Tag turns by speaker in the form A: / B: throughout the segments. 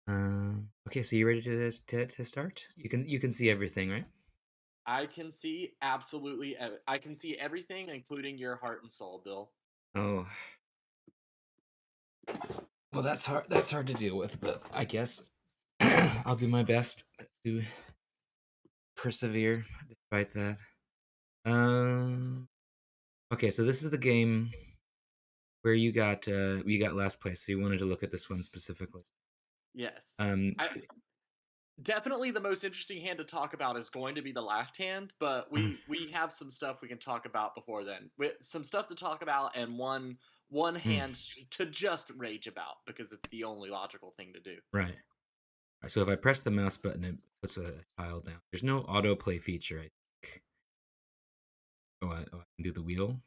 A: Okay, so you ready to start? You can see everything, right?
B: I can see I can see everything, including your heart and soul, Bill.
A: Oh, well, that's hard. That's hard to deal with, but I guess I'll do my best to persevere despite that. Um. Okay, so this is the game where you got last place. So you wanted to look at this one specifically.
B: Yes.
A: Um.
B: I definitely the most interesting hand to talk about is going to be the last hand, but we have some stuff we can talk about before then. Some stuff to talk about and one
A: mm,
B: hand to just rage about because it's the only logical thing to do.
A: right. So if I press the mouse button, it puts a tile down. There's no autoplay feature, I think. Oh, I can do the wheel.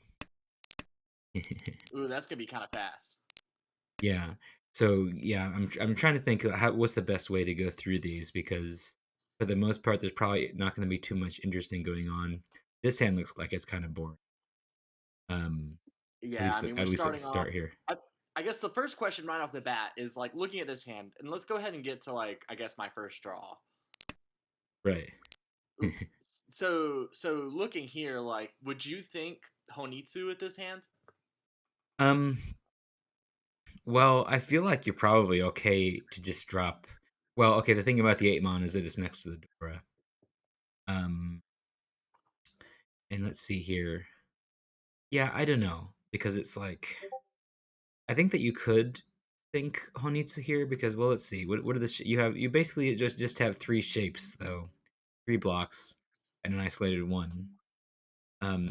B: Ooh, that's gonna be kind of fast.
A: Yeah. So yeah, I'm trying to think of what's the best way to go through these because for the most part, there's probably not going to be too much interesting going on. This hand looks like it's kind of boring. Um, at
B: Yeah, I
A: least
B: mean we're
A: at the
B: starting
A: start
B: off.
A: here.
B: I, I guess the first question right off the bat is like looking at this hand, and let's go ahead and get to like I guess my first draw.
A: Right.
B: Ooh, so looking here, like, would you think Honitsu with this hand?
A: um. Well, I feel like you're probably okay to just drop. Well, okay. The thing about the 8 mon is that it's next to the Dora. Um. And let's see here. Yeah, I don't know because it's like I think that you could think Honitsu here because well, let's see. What are the you have? You basically just have three shapes though, three blocks, and an isolated one.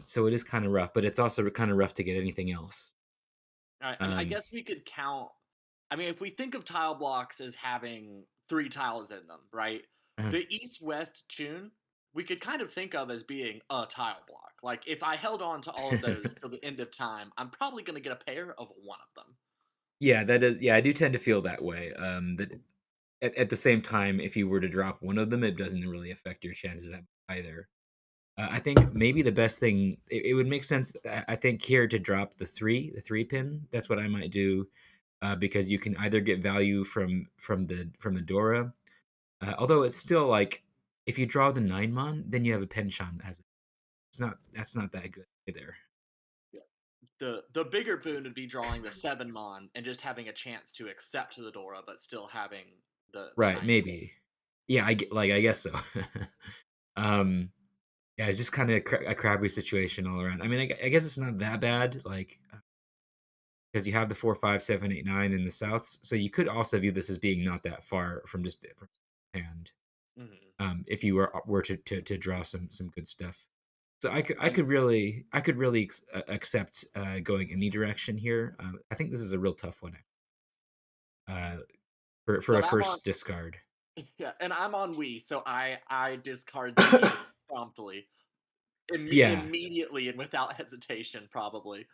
A: So it is kind of rough, but it's also kind of rough to get anything else.
B: I
A: Um,
B: guess we could count. I mean, if we think of tile blocks as having three tiles in them, right?
A: uh,
B: The east-west tune we could kind of think of as being a tile block. Like, if I held on to all of those till the end of time, I'm probably going to get a pair of one of them.
A: yeah, that is. Yeah, I do tend to feel that way. That at the same time, if you were to drop one of them, it doesn't really affect your chances that much either. I think maybe the best thing it would make sense. I think here to drop the three pin. That's what I might do because you can either get value from the Dora. Although it's still like if you draw the 9 mon, then you have a penchant that has it's not that's not that good either.
B: Yeah. The bigger boon would be drawing the 7 mon and just having a chance to accept the Dora, but still having the
A: Right,
B: nice.
A: maybe. Yeah, I guess so. um yeah, it's just kind of a crabby situation all around. I mean, I guess it's not that bad like because you have the 4, 5, 7, 8, 9 in the souths, so you could also view this as being not that far from just from hand.
B: Mhm.
A: If you were to draw some good stuff. So
B: And
A: I could really accept going any direction here. I think this is a real tough one uh, for
B: and
A: a
B: I'm on
A: first discard.
B: yeah, and I'm on Wii, so I discard the East promptly,
A: Yeah,
B: immediately and without hesitation, probably.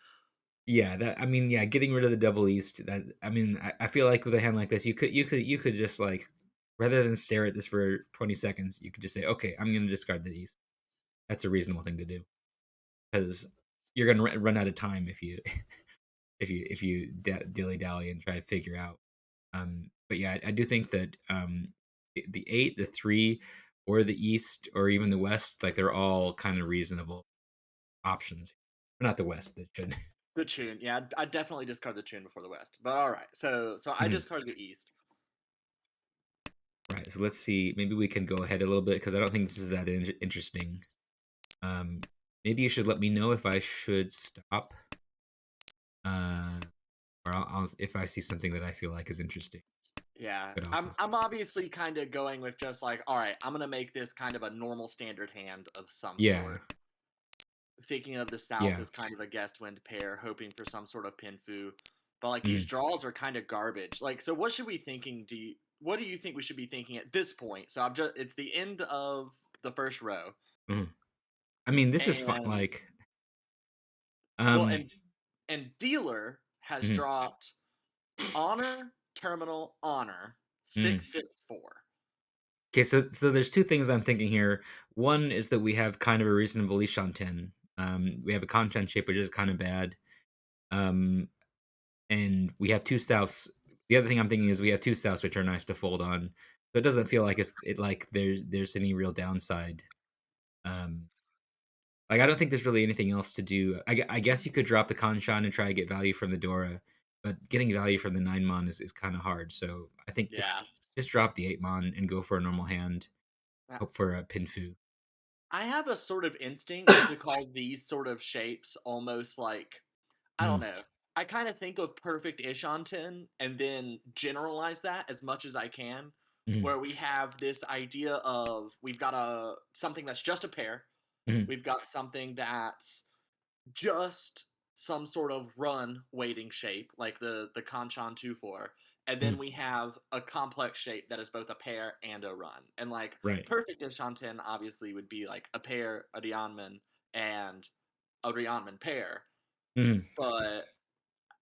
A: yeah. That I mean, yeah. Getting rid of the double east. That I mean, I feel like with a hand like this, you could just like rather than stare at this for 20 seconds, you could just say, okay, I'm going to discard the east. That's a reasonable thing to do because you're going to run out of time if you if you dilly dally and try to figure out. But yeah, I do think that the 8, the 3, or the east, or even the west, like they're all kind of reasonable options. Not the west, that should.
B: The Tune, yeah, I'd definitely discard the Tune before the West. But all right, so I
A: Mhm.
B: discarded the East.
A: Right. So let's see. Maybe we can go ahead a little bit because I don't think this is that interesting. Um, maybe you should let me know if I should stop, uh, or if I see something that I feel like is interesting.
B: Yeah,
A: But
B: I'm
A: also,
B: I'm obviously kind of going with just like, all right, I'm gonna make this kind of a normal standard hand of some
A: yeah,
B: sort. Thinking of the South
A: yeah.
B: as kind of a guest wind pair, hoping for some sort of pinfu. But like these
A: Mhm,
B: draws are kind of garbage. Like, so what should we thinking? What do you think we should be thinking at this point? So I'm just it's the end of the first row,
A: mhm. I mean, this is fun.
B: and
A: Like,
B: well,
A: um,
B: and dealer has
A: mhm,
B: dropped honor terminal honor
A: mhm.
B: 664.
A: Okay, so there's two things I'm thinking here. One is that we have kind of a reasonable leash on 10. We have a content shape which is kind of bad. Um, and we have two styles. the other thing I'm thinking is we have 2 souths which are nice to fold on, so it doesn't feel like like there's any real downside. Um, like, I don't think there's really anything else to do. I guess you could drop the Kanshan and try to get value from the Dora, but getting value from the 9 mon is kinda hard, so I think
B: Yeah.
A: just drop the 8 mon and go for a normal hand,
B: Uh,
A: hope for a Pinfu.
B: I have a sort of instinct to call these sort of shapes almost like I don't
A: Mhm,
B: know. I kind of think of perfect Ishanten and then generalize that as much as I can,
A: mhm,
B: where we have this idea of we've got a something that's just a pair,
A: mhm,
B: we've got something that's just some sort of run waiting shape, like the Kanchan 2-4, and then
A: mhm,
B: we have a complex shape that is both a pair and a run. And like
A: right.
B: perfect Ishanten obviously would be like a pair, a Dianman, and a Rianman pair.
A: Mhm,
B: But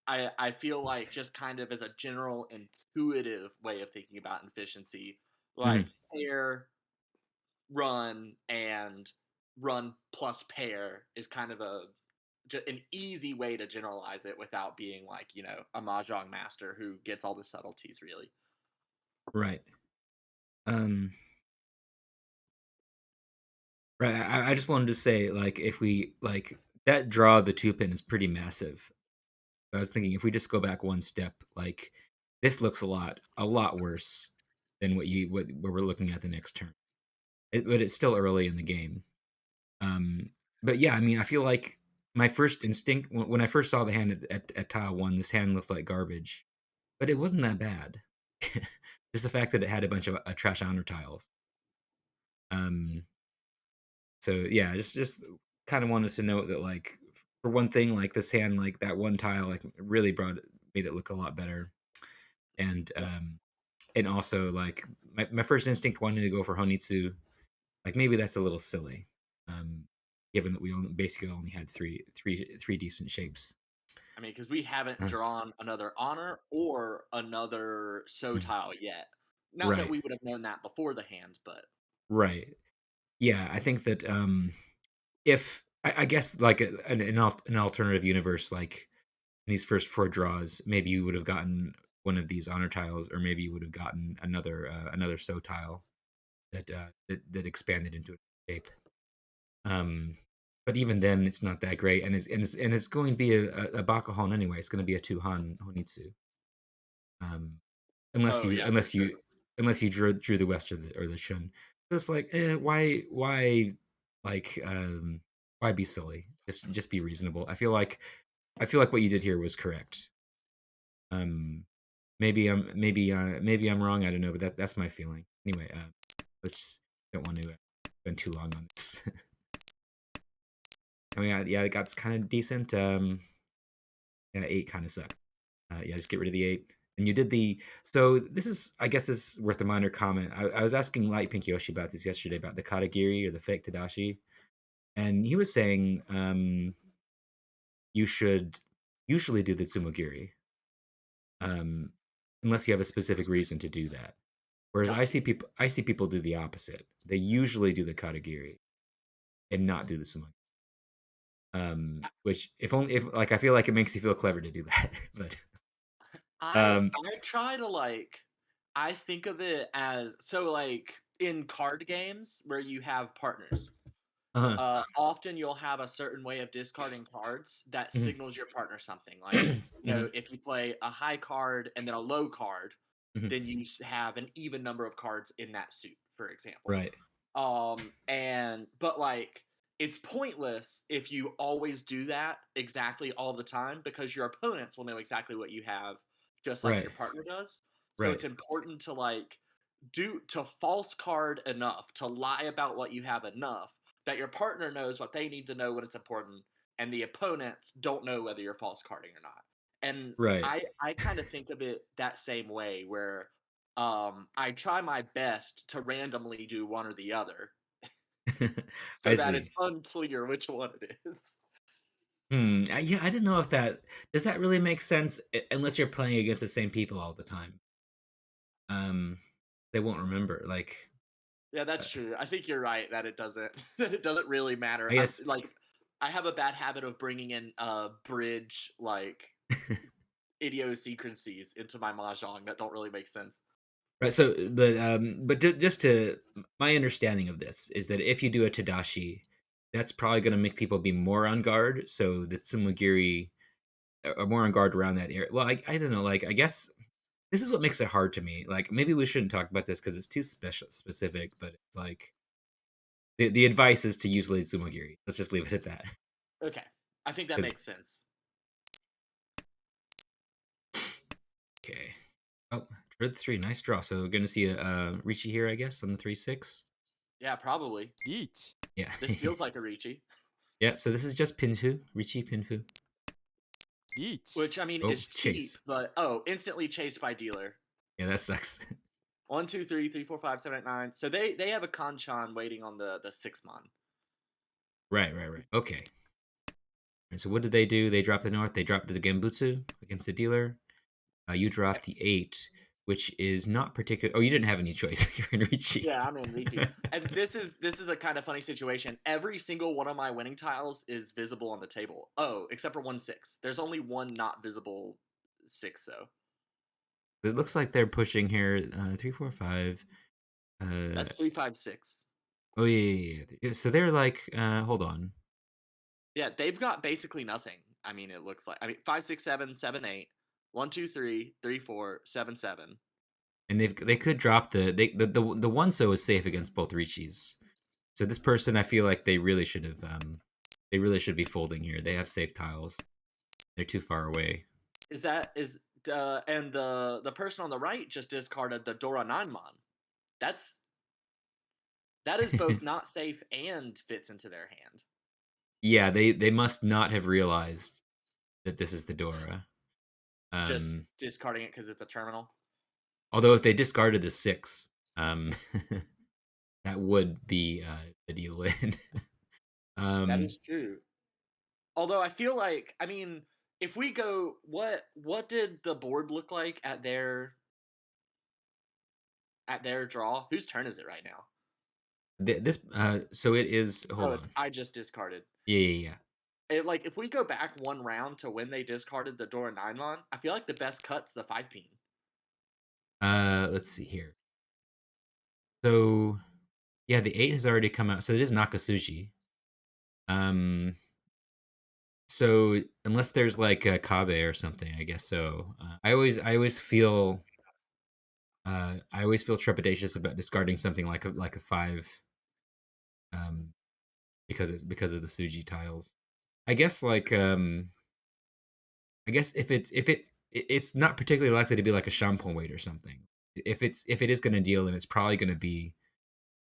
B: I feel like just kind of as a general intuitive way of thinking about efficiency, like
A: mhm,
B: pair, run, and run plus pair is kind of an easy way to generalize it without being like a mahjong master who gets all the subtleties really.
A: right. Um, right, I just wanted to say, like, if we like, that draw of the 2 pin is pretty massive. I was thinking if we just go back one step, like, this looks a lot worse than what we're looking at the next turn. But it's still early in the game. Um, but yeah, I mean, I feel like my first instinct when I first saw the hand at tile 1, this hand looked like garbage, but it wasn't that bad. Just the fact that it had a bunch of, trash honor tiles. Um, so yeah, just kinda wanted to note that, like, for one thing, like, this hand, like, that one tile, like, really made it look a lot better. And,
B: Yeah.
A: and also, like, my first instinct wanted to go for Honitsu. Like, maybe that's a little silly, um, given that we basically only had three decent shapes.
B: I mean, because we haven't
A: Uh,
B: drawn another honor or another so
A: mm,
B: tile yet. Not that
A: right,
B: we would have known that before the hand, but
A: right. Yeah, I think that, if I guess, like, an alternative universe, like, in these first 4 draws, maybe you would have gotten one of these honor tiles, or maybe you would have gotten another so tile that expanded into a shape. Um, but even then, it's not that great, and it's going to be a Bakahon anyway. It's going to be a two Han Honitsu, um, unless
B: oh
A: you
B: yeah, for
A: unless
B: sure.
A: you unless you drew the West or the Shun. So it's like, like why be silly? Just be reasonable. I feel like what you did here was correct. Um, maybe I'm wrong. I don't know, but that's my feeling. Anyway, let's don't want to spend too long on this. I mean, yeah, it got kind of decent. Yeah, 8 kinda sucked. Yeah, just get rid of the 8. And you did the so this is I guess this is worth a minor comment. I was asking Light Pink Yoshi about this yesterday about the Katagiri or the fake Tadashi, and he was saying, you should usually do the Tsumogiri, um, unless you have a specific reason to do that. Whereas
B: Got you.
A: I see people do the opposite. They usually do the Katagiri and not do the Tsumogiri. Which if only if like, I feel like it makes you feel clever to do that, but, um
B: I try to I think of it as so like in card games where you have partners.
A: Uh-huh.
B: Often you'll have a certain way of discarding cards that
A: Mhm.
B: signals your partner something. Like,
A: Mhm.
B: if you play a high card and then a low card,
A: Mhm.
B: then you have an even number of cards in that suit, for example.
A: Right.
B: And but like it's pointless if you always do that exactly all the time because your opponents will know exactly what you have just like
A: Right.
B: your partner does. So it's
A: Right.
B: important to do to false card enough, to lie about what you have enough that your partner knows what they need to know when it's important and the opponents don't know whether you're false carding or not. And
A: Right.
B: I kind of think of it that same way where I try my best to randomly do one or the other
A: I
B: so that it's
A: see.
B: unclear which one it is.
A: Yeah, I don't know if that does that really make sense unless you're playing against the same people all the time. Um, they won't remember. Like,
B: Yeah,
A: uh,
B: that's true. I think you're right that it doesn't that it doesn't really
A: I
B: matter.
A: guess.
B: I have a bad habit of bringing in bridge idiosyncrasies into my mahjong that don't really make sense.
A: Right. So, but just to my understanding of this is that if you do a Tadashi, that's probably going to make people be more on guard. So the Tsumugiri are more on guard around that area. Well, I don't know. Like, I guess this is what makes it hard to me. Like, maybe we shouldn't talk about this because it's too specific. But it's like the advice is to use late Tsumugiri. Let's just leave it at that.
B: Okay, I think that
A: 'Cause-
B: makes sense.
A: okay. Oh, for the three, nice draw. So we're going to see a Ricci here, I guess, on the 3-6.
B: Yeah, probably.
C: リーチ
A: Yeah.
B: This feels like a Ricci,
A: Yeah. So this is just Pinfu, Ricci Pinfu.
C: リーチ
B: which I mean
A: Oh,
B: is cheap,
A: chase.
B: but oh, instantly chased by dealer.
A: Yeah, that sucks.
B: 1, 2, 3, 3, 4, 5, 7, 8, 9. So they have a Kanchan waiting on the 6 mon.
A: Right. Okay. And so what did they do? They dropped the north. They dropped the Gembutsu against the dealer. You dropped the 8, which is not particular. Oh, you didn't have any choice. You're in Ricci.
B: Yeah, I'm in Ricci. And this is a kind of funny situation. Every single one of my winning tiles is visible on the table. Oh, except for 1-6. There's only one not visible 6 though.
A: It looks like they're pushing here. 3, 4, 5.
B: That's 3, 5, 6.
A: Oh yeah. So they're like, hold on,
B: Yeah, they've got basically nothing. I mean, it looks like. I mean, 5, 6, 7, 7, 8. 1, 2, 3, 3, 4, 7, 7.
A: and they could drop the one so is safe against both Richis. So this person, I feel like they really should have they really should be folding here. They have safe tiles. They're too far away.
B: Is that is and the person on the right just discarded the Dora 9mon. That's that is both not safe and fits into their hand.
A: Yeah, they must not have realized that this is the Dora.
B: Just
A: Um,
B: discarding it because it's a terminal.
A: Although if they discarded the 6, um, that would be the deal win.
B: That
A: um,
B: is true. Although I feel like, I mean, if we go, what did the board look like at their draw? Whose turn is it right now?
A: this so it is. Hold
B: Oh, it's
A: on.
B: I just discarded.
A: Yeah.
B: It, like if we go back one round to when they discarded the Dora 9mon, I feel like the best cut's the 5 pin.
A: Let's see here. So yeah, the 8 has already come out. So it is Nakasuji. Um, so unless there's like a Kabe or something, I guess so. I always feel trepidatious about discarding something like a 5, um, because of the Suji tiles. I guess like I guess it's not particularly likely to be like a Shampoo weight or something. If it is going to deal, then it's probably going to be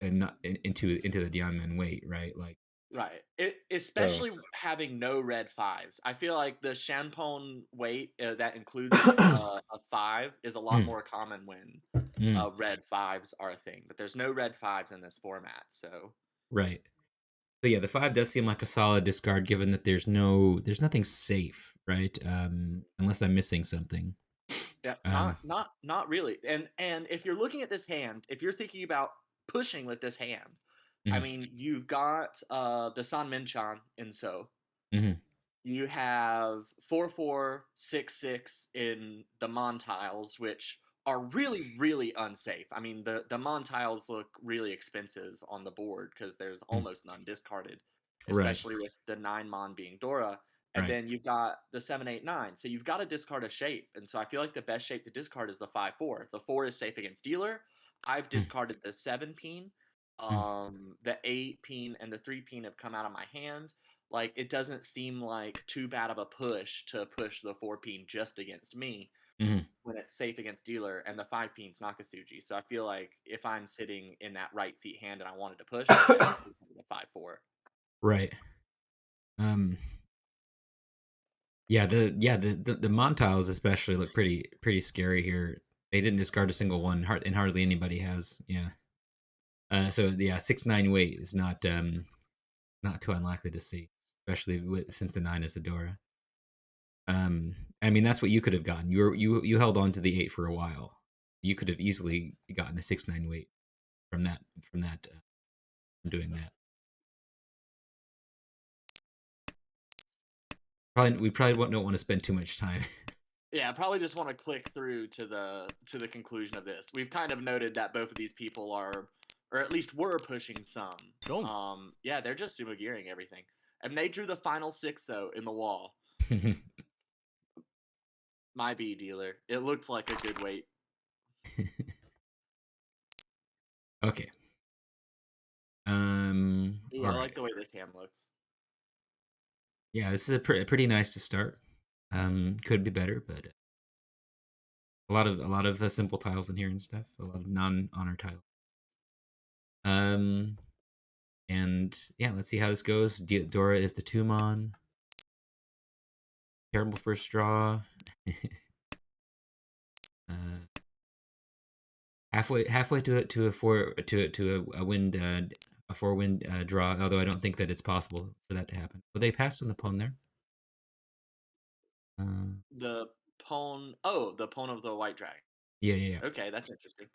A: not into the Diamond weight, right? Like
B: Right.
A: so.
B: Especially having no red fives. I feel like the Champon weight that includes a 5 is a lot
A: Mm,
B: more common when
A: mm,
B: red fives are a thing. But there's no red fives in this format, so
A: right. So yeah, the 5 does seem like a solid discard, given that there's nothing safe, right? Unless I'm missing something.
B: yeah,
A: Um,
B: not really. And if you're looking at this hand, if you're thinking about pushing with this hand, I
A: mhm,
B: mean, you've got the San Minchan in so
A: mhm,
B: you have 4-4-6-6 in the Mon tiles, which are really, really unsafe. I mean, the Mon tiles look really expensive on the board because there's
A: mm,
B: almost none discarded,
A: right,
B: especially with the 9 Mon being Dora. And
A: right.
B: then you've got the 7-8-9. So you've got to discard a shape. And so I feel like the best shape to discard is the 5-4. The 4 is safe against dealer. I've
A: Mm,
B: discarded the 7 peen.
A: mm,
B: The 8 peen and the 3 peen have come out of my hand. Like it doesn't seem like too bad of a push to push the 4 peen just against me
A: mhm,
B: when it's safe against dealer and the 5 peen's Nakasuji. So I feel like if I'm sitting in that right seat hand and I wanted to push, then I would the 5-4.
A: right. Um, the Montiles especially look pretty scary here. They didn't discard a single one, and hardly anybody has. Yeah. So yeah, 6-9 weight is not too unlikely to see, especially since the 9 is the Dora. I mean that's what you could have gotten. You held on to the 8 for a while. You could have easily gotten a 6-9 weight from that from doing that. We probably don't want to spend too much time.
B: Yeah, probably just want to click through to the conclusion of this. We've kind of noted that both of these people are, or at least were pushing some.
C: Dong.
B: Yeah, they're just sumo gearing everything, and they drew the final six though in the wall. My B dealer. It looked like a good weight.
A: Okay.
B: Ooh,
A: All
B: I like
A: right.
B: the way this hand looks.
A: Yeah, this is pretty nice to start. Could be better, but a lot of simple tiles in here and stuff. A lot of non-honor tiles. Um, and yeah, let's see how this goes. Dora is the Tumon. Terrible first draw. uh, halfway to a four to a wind a four wind draw. Although I don't think that it's possible for that to happen. But they passed on the pawn there. Uh,
B: The pawn. Oh, the pawn of the white dragon.
A: yeah.
B: Okay, that's interesting.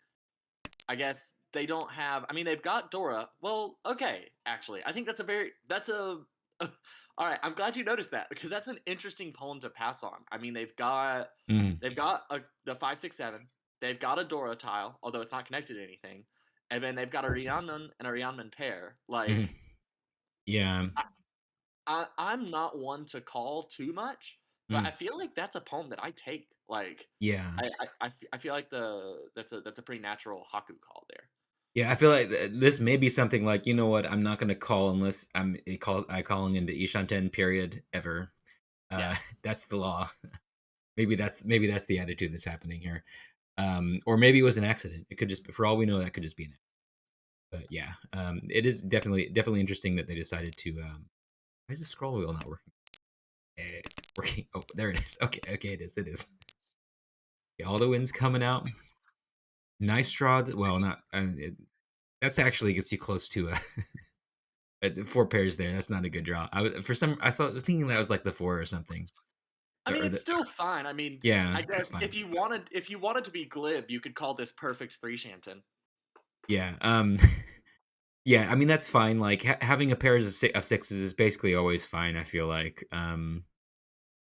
B: I guess they don't have. I mean, they've got Dora. Well, okay, actually, I think that's a very that's a. All right, I'm glad you noticed that because that's an interesting poem to pass on. I mean,
A: Mm,
B: they've got the 5 6 7. They've got a Dora tile, although it's not connected to anything, and then they've got a Rhiannon and a Rhiannon pair.
A: mm, yeah,
B: I'm not one to call too much, but I
A: mm,
B: feel like that's a poem that I take. Like,
A: yeah.
B: I feel like that's a pretty natural Haku call there.
A: Yeah, I feel like this may be something like, you know what, I'm not gonna call unless I calling into Ishanten period ever.
B: Yeah.
A: Uh, that's the law. Maybe that's the attitude that's happening here. Or maybe it was an accident. It could just, for all we know, that could just be an accident. But yeah, it is definitely interesting that they decided to. Why is the scroll wheel not working? It's working. Oh, there it is. Okay, it is. Yeah, all the winds coming out. Nice draw. Well, not. That's actually gets you close to a. Four pairs there. That's not a good draw. I was thinking that was like the four or something.
B: I mean,
A: Or
B: it's
A: the
B: still fine. I mean,
A: yeah,
B: I
A: it's
B: guess
A: fine.
B: if you wanted to be glib, you could call this perfect three shanton.
A: Yeah. Yeah. I mean that's fine. Like having a pair of sixes is basically always fine. I feel like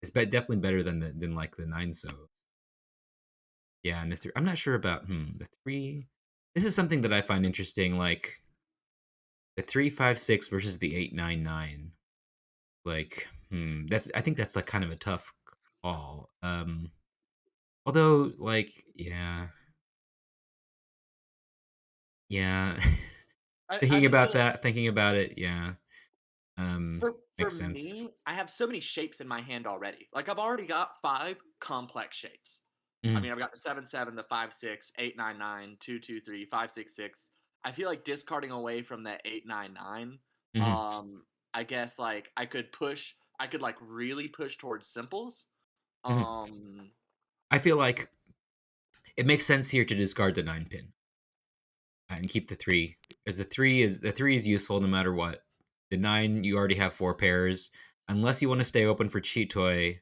A: it's definitely better than like the nine. So yeah, and the three. I'm not sure about the three. This is something that I find interesting. Like the 3 5 6 versus the 8 9 9. Like that's I think that's like kind of a tough call. Although like yeah.
B: I
A: Thinking
B: feel
A: about
B: like
A: that, thinking about it, yeah,
B: for
A: makes sense.
B: me, I have so many shapes in my hand already. Like I've already got five complex shapes. I
A: Mhm,
B: mean, I've got the 7 7, the 5 6, 8 9 9, 2 2 3, 5 6 6. I feel like discarding away from the 8 9 9.
A: mhm,
B: I guess like I could like really push towards simples.
A: mhm.
B: Um,
A: I feel like it makes sense here to discard the 9 pin, and keep the 3, as the 3 is useful no matter what. The 9, you already have 4 pairs, unless you wanna stay open for Cheat Toy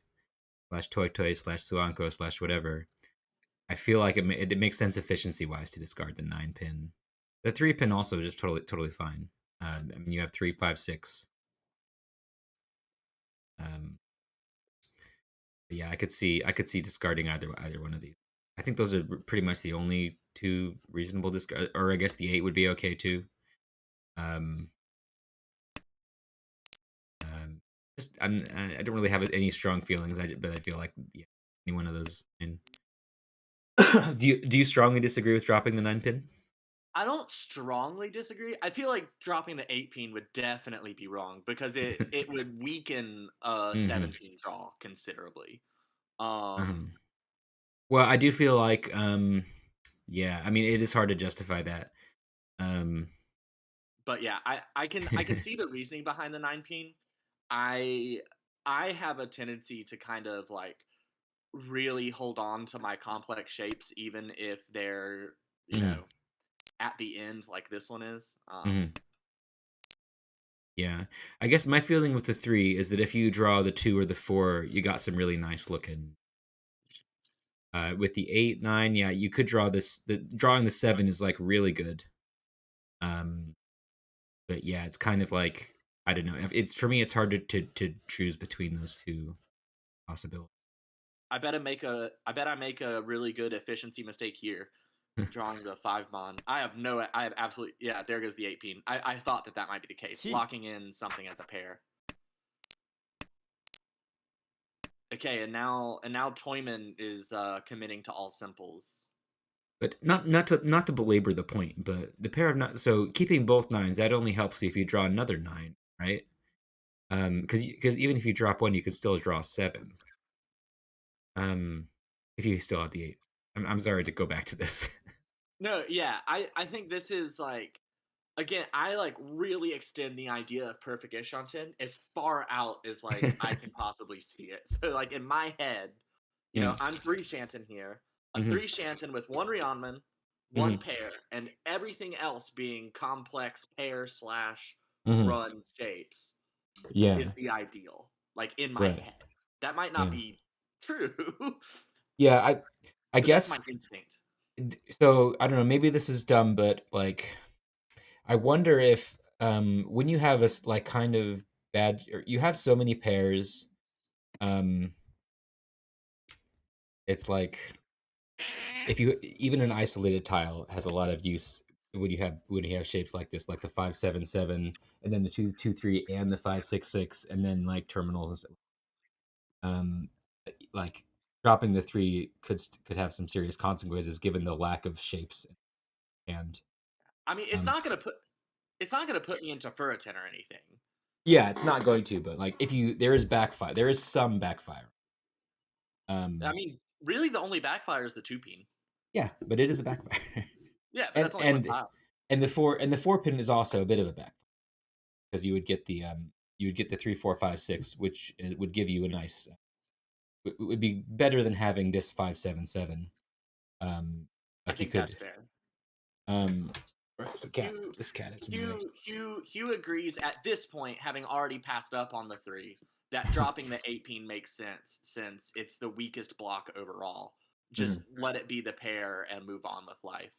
A: slash Toy Toy slash Suanko slash whatever. I feel like it makes sense efficiency-wise to discard the 9 pin. The 3 pin also is just totally fine. I mean, you have 3 5 6. Um But yeah, I could see discarding either one of these. I think those are pretty much the only two reasonable discard, or I guess the 8 would be okay too. Um, um, just I don't really have any strong feelings. But I feel like yeah, any one of those. And do you strongly disagree with dropping the 9 pin?
B: I don't strongly disagree. I feel like dropping the 8 pin would definitely be wrong because it would weaken a
A: hmm
B: 7 pin draw considerably.
A: uh-huh.
B: Um,
A: Well, I do feel like yeah. I mean, it is hard to justify that. Um,
B: but yeah, I can see the reasoning behind the 9 pin. I I have a tendency to kind of like really hold on to my complex shapes even if they're, you
A: mhm,
B: know, at the end like this one is.
A: mhm. Yeah. I guess my feeling with the 3 is that if you draw the 2 or the 4, you got some really nice looking. With the 8, 9, yeah, you could draw this. The drawing the 7 is like really good. Um, but yeah, it's kind of like I don't know. It's for me, it's hard to choose between those two possibilities.
B: I bet I make a really good efficiency mistake here, drawing the 5 mon. I have absolutely yeah, there goes the 8 peen. I thought that that might be the case,
C: 1
B: locking in something as a pair. Okay, and now Toyman is, committing to all simples.
A: But not to belabor the point, but the pair of nine, so keeping both nines, that only helps you if you draw another 9, right? Because even if you drop 1, you can still draw 7, if you still have the 8. I'm sorry to go back to this.
B: No, yeah, I think this is, like again, I, like, really extend the idea of perfect Ishanten as far out as, like, I can possibly see it. So, like, in my head,
A: Mm,
B: I'm 3 Shanton here, a
A: mhm,
B: 3 Shanton with 1 Rionman, 1
A: mhm,
B: pair, and everything else being complex pair/run slash
A: mhm.
B: run shapes
A: Yeah,
B: is the ideal, like, in my
A: right,
B: head. That might not
A: yeah.
B: be true,
A: Yeah, I
B: but that's
A: guess
B: my instinct.
A: so I don't know, maybe this is dumb, but, like, I wonder if, when you have this, like, kind of bad or you have so many pairs, um, it's like if you even an isolated tile has a lot of use when you have shapes like this, like the 577, and then the 223 and the 566, and then like terminals and stuff. Um, like dropping the 3 could have some serious consequences given the lack of shapes and
B: I mean,
A: um,
B: it's not gonna put me into Furriton or anything.
A: yeah, it's not going to, but like if you there is some backfire.
B: I
A: Um,
B: mean, really the only backfire is the 2 peen.
A: yeah, but it is a backfire,
B: Yeah, but
A: and
B: that's only 1
A: and
B: tile.
A: and the 4 pin is also a bit of a backfire. Because you would get the 3 4 5 6, which would give you a nice would be better than having this 5 7 7.
B: I
A: Like you
B: think that's
A: could
B: fair.
A: um it's a cat.
B: Hugh
A: This cat is in the way.
B: Hugh agrees at this point, having already passed up on the 3, that dropping the 8 peen makes sense since it's the weakest block overall. Just
A: Mhm.
B: let it be the pair and move on with life.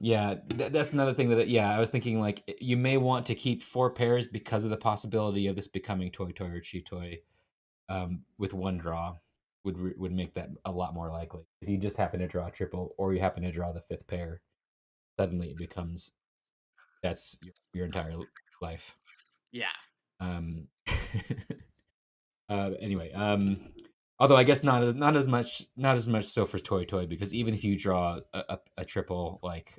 A: Yeah, that's another thing that yeah, I was thinking like you may want to keep 4 pairs because of the possibility of this becoming toy toy or cheat toy with 1 draw would make that a lot more likely. If you just happen to draw a triple or you happen to draw the 5th pair, suddenly it becomes that's your entire life.
B: Yeah.
A: Um, anyway, although I guess not as much so for Toy Toy because even if you draw a triple, like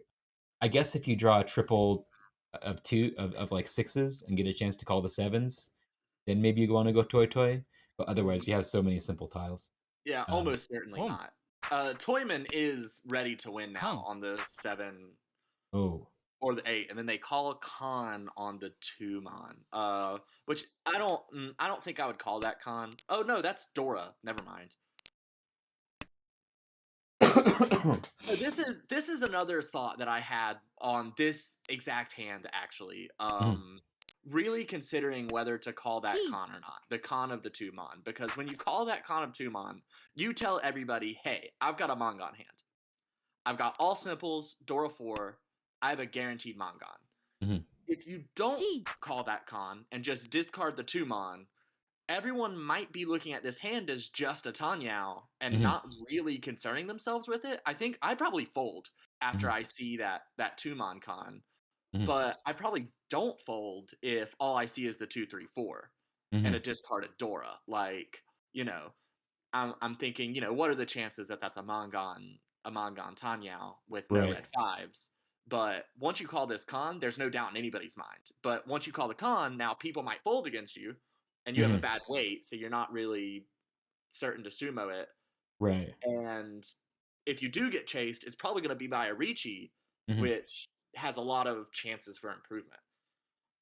A: I guess if you draw a triple of like sixes and get a chance to call the sevens, then maybe you want to go Toy Toy. But otherwise,
B: Mhm.
A: you have so many simple tiles.
B: Yeah,
A: Um,
B: almost certainly
C: ポン
B: not. Toyman is ready to win now
C: カン
B: on the 7
A: oh,
B: or the 8, and then they call a con on the 2 mon. Which I don't think I would call that con. Oh no, that's Dora. Never mind. This is another thought that I had on this exact hand actually.
A: Mhm,
B: Really considering whether to call that
C: チ
B: con or not, the con of the 2 mon, because when you call that con of 2 mon, you tell everybody, "Hey, I've got a Mongon hand. I've got all simples, Dora 4. I have a guaranteed Mongon."
A: mhm,
B: If you don't
C: チ
B: call that con and just discard the 2 mon, everyone might be looking at this hand as just a Tanyao and
A: mhm,
B: not really concerning themselves with it. I think I probably fold after
A: mhm,
B: I see that Tumon con,
A: mhm,
B: but I probably don't fold if all I see is the 2 3 4 and a
A: mhm.
B: discarded Dora. Like, you know, I'm thinking, what are the chances that that's a Mongon Tanyao with no
A: Right.
B: red fives? But once you call this con, there's no doubt in anybody's mind. But once you call the con, now people might fold against you, and you have a
A: Mhm,
B: bad weight, so you're not really certain to sumo it.
A: right.
B: And if you do get chased, it's probably going to be by a Ricci,
A: Mhm.
B: which has a lot of chances for improvement.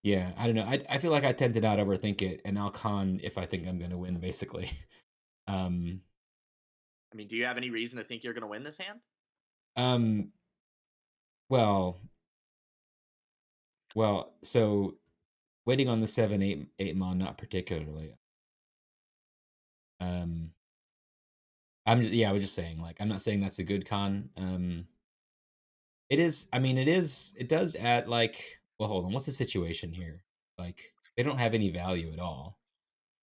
A: Yeah, I don't know. I feel like I tend to not overthink it, and I'll con if I think I'm going to win, basically. Um,
B: I mean, do you have any reason to think you're going to win this hand?
A: um, well, so waiting on the 7 8 mon, not particularly. Um, yeah, I was just saying, like, I'm not saying that's a good con. It is. I mean, it is. It does add like. Well, hold on. What's the situation here? Like, they don't have any value at all.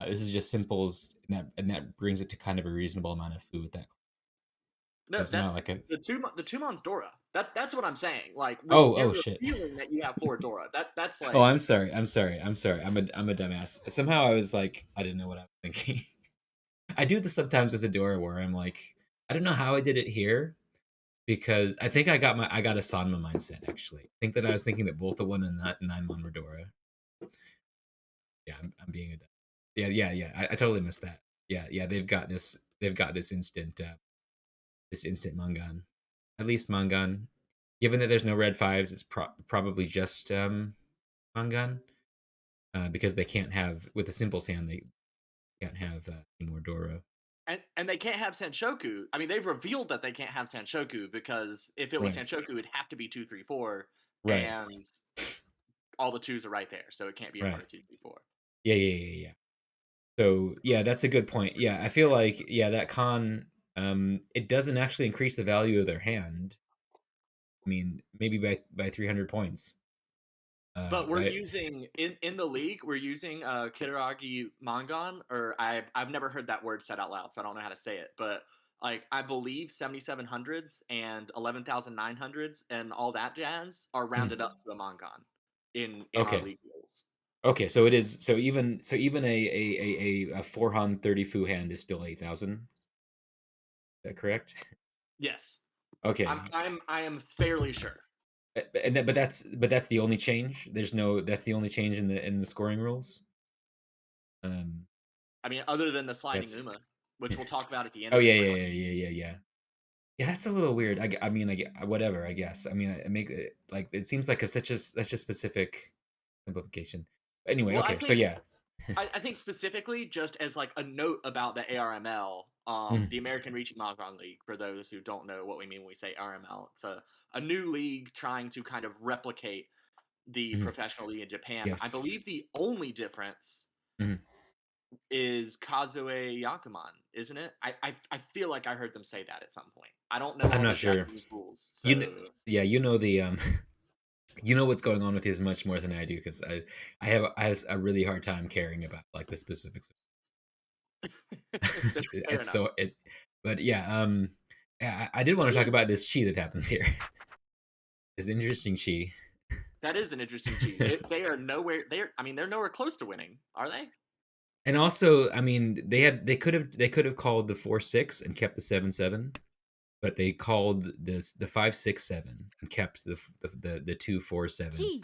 A: This is just simples, and that brings it to kind of a reasonable amount of food.
B: No,
A: That's not
B: that's
A: like a
B: the Tumon's Dora. That's what I'm saying. Like
A: oh
B: you're
A: shit.
B: revealing that you have 4 Dora. That's
A: Oh,
B: like
A: I'm sorry. I'm a dumbass. Somehow I was like, I didn't know what I was thinking. I do this sometimes with Adora where I'm like, I don't know how I did it here because I think I got a Sanma mindset actually. I think that I was thinking that both the one and that nine mon were Dora. Yeah, I'm being a dumb. Yeah. I totally missed that. Yeah. They've got this instant Mangan. At least Mangan. Given that there's no red fives, it's probably just Mangan. Because they can't have with the simples hand they can't have any more Dora.
B: and they can't have Sanshoku. I mean, they've revealed that they can't have Sanshoku because if it was
A: Right.
B: Sanshoku, it'd have to be 2, 3, 4,
A: Right.
B: and all the twos are right there, so it can't be a one
A: Right.
B: or 2, 3, 4.
A: Yeah. So yeah, that's a good point. Yeah, I feel like that con it doesn't actually increase the value of their hand. I mean, maybe by 300 points.
B: But we're
A: Right?
B: using in the league, we're using Kitaragi Mangon, or I've never heard that word said out loud, so I don't know how to say it. But like I believe 7700s and 11,900s and all that jazz are
A: Mhm.
B: rounded up to a Mangon in our
A: Okay.
B: league rules.
A: Okay, so it is so even a 4 30 fu hand is still 8,000. Is that correct?
B: Yes,
A: Okay.
B: I am fairly sure.
A: But that's the only change. There's no that's the only change in the scoring rules. Um
B: I mean, other than the sliding
A: that's
B: Uma, which we'll talk about at the end
A: Oh
B: of
A: yeah,
B: this
A: yeah,
B: round.
A: yeah, yeah, yeah, yeah. Yeah, that's a little weird. I mean, whatever. I guess. I mean, it make it like it seems like such a specific simplification. Anyway,
B: Well,
A: okay. So yeah.
B: I think specifically, just as like a note about the ARML,
A: Mm,
B: the American Reaching Mongron League. For those who don't know what we mean when we say ARML, it's a new league trying to kind of replicate the
A: mhm,
B: professional league in Japan. I
A: yes.
B: believe the only difference
A: Mhm.
B: is Kazue Yakuman, isn't it? I feel like I heard them say that at some point. I don't know
A: I'm
B: all
A: not
B: the
A: sure.
B: Japanese rules,
A: You know,
B: so
A: yeah, you know the you know what's going on with these much more than I do because I have a really hard time caring about like the specifics.
B: fair
A: It's
B: enough.
A: so it, but yeah, I did want to talk
B: See,
A: about this chi that happens here. It's interesting chi.
B: that is an interesting cheat. They are nowhere. I mean, they're nowhere close to winning, are they?
A: And also, I mean, they could have called the 4-6 and kept the 7-7, but they called this the 5-6-7 and kept the 2-4-7.
C: T.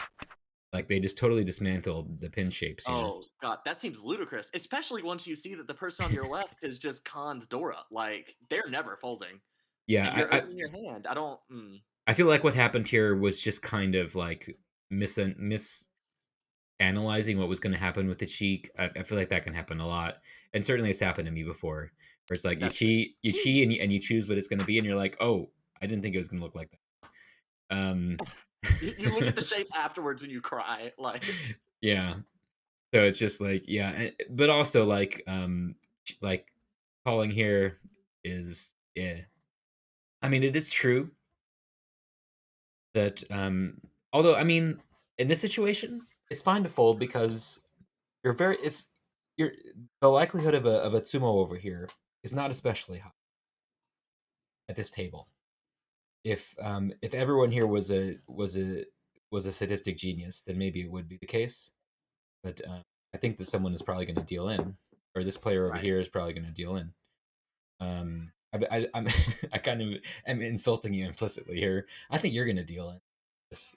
A: Like they just totally dismantled the pin shapes here.
B: Oh god, that seems ludicrous. Especially once you see that the person on your left has just conned Dora. Like they're never folding,
A: Yeah,
B: and you're opening your hand. I don't.
A: I feel like what happened here was just kind of like mis analyzing what was going to happen with the cheek. I feel like that can happen a lot, and certainly it's happened to me before. Where it's like
B: That's true.
A: you
C: T.
A: cheat, and you choose what it's going to be, and you're like, oh, I didn't think it was going to look like that.
B: You look at the shape afterwards and you cry. Like
A: Yeah, so it's just like but also like calling here is yeah. I mean, it is true that although I mean in this situation it's fine to fold because you're very it's you're the likelihood of a Tsumo over here is not especially high at this table. If everyone here was a sadistic genius, then maybe it would be the case. But I think that someone is probably going to deal in, or this player over
B: right.
A: here is probably going to deal in. I'm I kind of am insulting you implicitly here. I think you're going to deal in. This.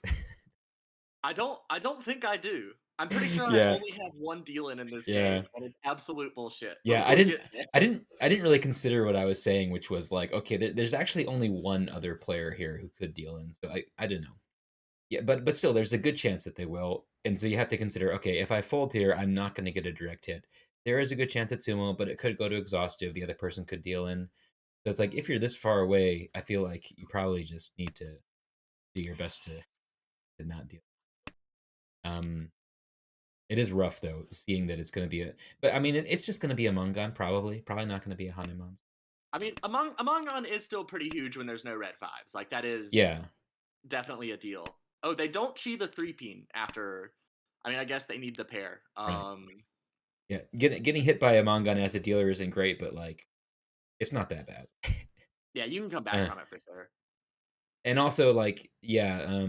B: I don't think I do. I'm pretty sure I
A: Yeah,
B: only have one deal in this
A: yeah,
B: game, and it's absolute bullshit.
A: yeah.
B: But we'll get there.
A: I didn't really consider what I was saying, which was like, okay, there's actually only one other player here who could deal in. So I don't know. Yeah, but still, there's a good chance that they will, and so you have to consider. Okay, if I fold here, I'm not going to get a direct hit. There is a good chance at sumo, but it could go to exhaustive. The other person could deal in. So it's like if you're this far away, I feel like you probably just need to do your best to not deal. Um, it is rough though, seeing that it's going to be a. But I mean, it's just going to be a Mungan probably not going to be a Hanuman.
B: I mean, Among On is still pretty huge when there's no red fives. Like that is
A: Yeah,
B: definitely a deal. Oh, they don't chi the 3 peen after. I mean, I guess they need the pair.
A: right. Yeah, getting hit by a Mongun as a dealer isn't great, but, like, it's not that bad.
B: Yeah, you can come back
A: Uh,
B: from it for sure.
A: and also, like, yeah,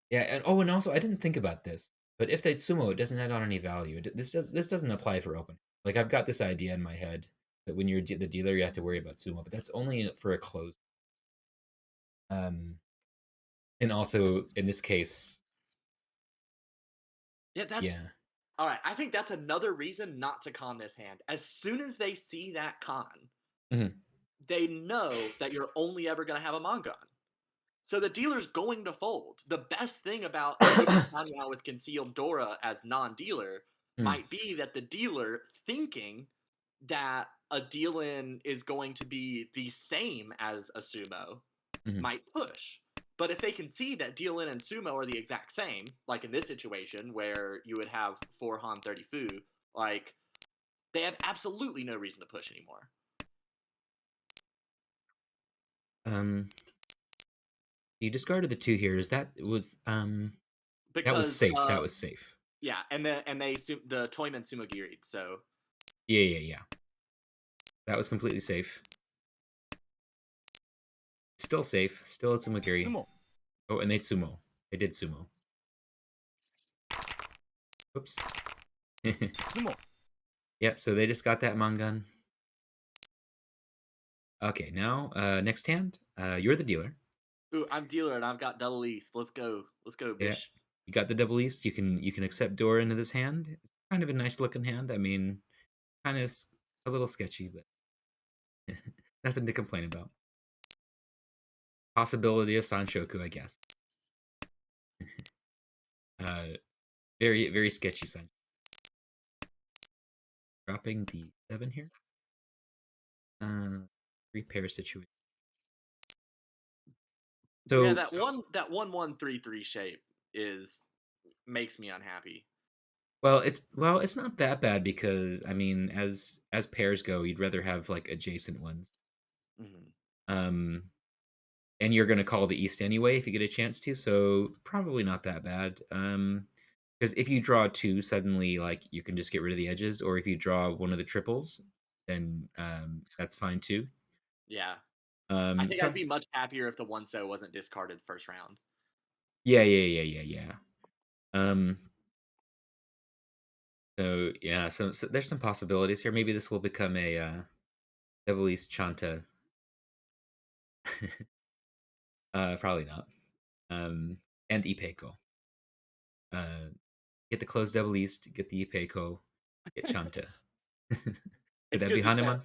A: yeah, and also I didn't think about this, but if they sumo, it doesn't add on any value. This doesn't apply for open. Like, I've got this idea in my head that when you're the dealer, you have to worry about sumo, but that's only for a close. Um, and also in this case,
B: Yeah, that's
A: yeah.
B: all right. I think that's another reason not to con this hand. As soon as they see that con,
A: Mhm.
B: they know that you're only ever going to have a Mongon. So the dealer's going to fold. The best thing about opening counting out with concealed Dora as non-dealer
A: Mm,
B: might be that the dealer thinking that a deal-in is going to be the same as a sumo
A: mhm.
B: might push. But if they can see that deal-in and sumo are the exact same, like in this situation where you would have 4 Han 30 Fu, like they have absolutely no reason to push anymore.
A: Um, you discarded the 2 here. Is that was
B: Because
A: safe. That was safe.
B: yeah, and the Toyman sumo giried, so
A: Yeah, yeah, yeah. That was completely safe. Still safe. Still a Tsumagiri.
C: 相撲
A: Oh, and they sumo. They did sumo. Oops.
C: 相撲
A: Yep, so they just got that Mangun. Okay, now, next hand. You're the dealer.
B: ooh, I'm dealer and I've got double east. Let's go. Let's go,
A: Yeah.
B: bish.
A: You got the double east. You can accept Dora into this hand. It's kind of a nice looking hand. I mean, kind of a little sketchy, but nothing to complain about. Possibility of Sanshoku, I guess. Uh, very, very sketchy sign. Dropping the 7 here. Uh, repair situation.
B: Yeah,
A: So,
B: that 1-1-3-3 shape is makes me unhappy.
A: well, it's not that bad because I mean, as pairs go, you'd rather have like adjacent ones.
B: Hmm.
A: Um, and you're gonna call the east anyway if you get a chance to, so probably not that bad. Because if you draw two, suddenly like you can just get rid of the edges, or if you draw one of the triples, then that's fine too.
B: Yeah, I think I'd
A: So
B: be much happier if the one so wasn't discarded first round.
A: yeah, yeah, yeah, yeah, yeah. Um, so yeah, so there's some possibilities here. Maybe this will become a Devil East Chanta. Probably not. And Ipeco. Uh, get the closed Devil East, get the Ipeco, get Chanta. Could
B: It's
A: that be
B: good to say.
A: Hanuman?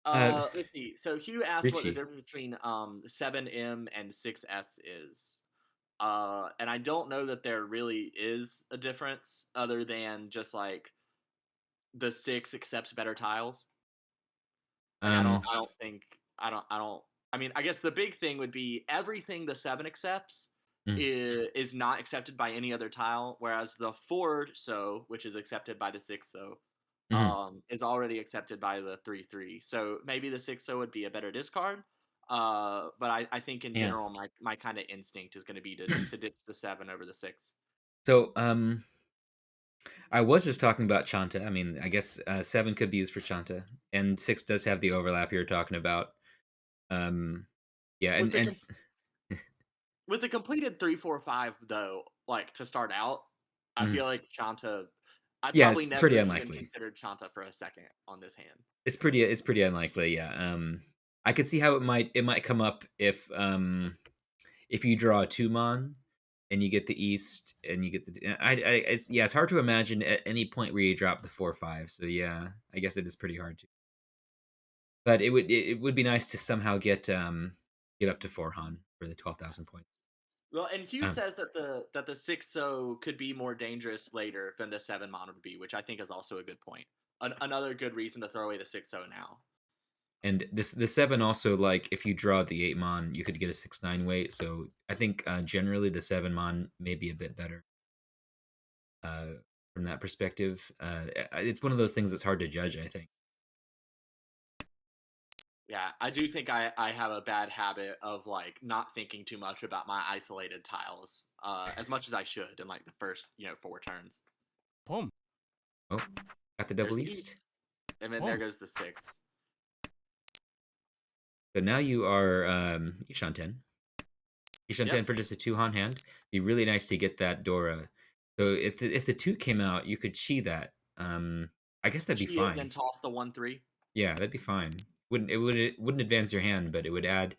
A: uh,
B: Let's see. So Hugh asked what the
A: Richie.
B: difference between 7M and 6S is. And I don't know that there really is a difference other than just like the 6 accepts better tiles. Like
A: Um,
B: I don't I mean, I guess the big thing would be everything the 7 accepts
A: mm,
B: is not accepted by any other tile, whereas the 4 so, which is accepted by the 6 so,
A: mhm.
B: is already accepted by the 3-3. So maybe the 6 so would be a better discard. But I think in
A: Yeah.
B: general my kind of instinct is going to be to ditch the 7 over the 6.
A: So, I was just talking about Chanta. I mean, I guess 7 could be used for Chanta, and 6 does have the overlap you're talking about. Um, yeah,
B: With the with the completed 3-4-5 though, like to start out, I
A: mhm.
B: feel like Chanta. I
A: Yeah,
B: probably
A: it's pretty
B: never even
A: unlikely.
B: considered Chanta for a second on this hand.
A: It's pretty unlikely. Yeah. I could see how it might come up if you draw a two mon and you get the east and you get the yeah, it's hard to imagine at any point where you drop the 4/5. So yeah, I guess it is pretty hard to. But it would be nice to somehow get up to 4 Han for the 12,000 points.
B: Well, and Hugh
A: Um,
B: says that the 6 so could be more dangerous later than the 7 mon would be, which I think is also a good point. Another good reason to throw away the 6 so now.
A: and the 7 also, like, if you draw the 8 mon, you could get a 6/9 weight. So I think generally the 7 mon may be a bit better uh, from that perspective. It's one of those things that's hard to judge, I think.
B: Yeah, I do think I have a bad habit of like not thinking too much about my isolated tiles, as much as I should in like the first 4 turns.
C: 봄,
A: Oh, got the
B: There's
A: double
B: the
A: east.
B: east, and then there
C: 봄,
B: goes the six.
A: So now you are Ishanten.
B: Yep,
A: Ishanten for just a two-han hand. Be really nice to get that Dora. So if the two came out, you could Chi that. I guess that'd be
B: she it and
A: fine.
B: then toss the 1/3.
A: Yeah, that'd be fine. It wouldn't advance your hand, but it would add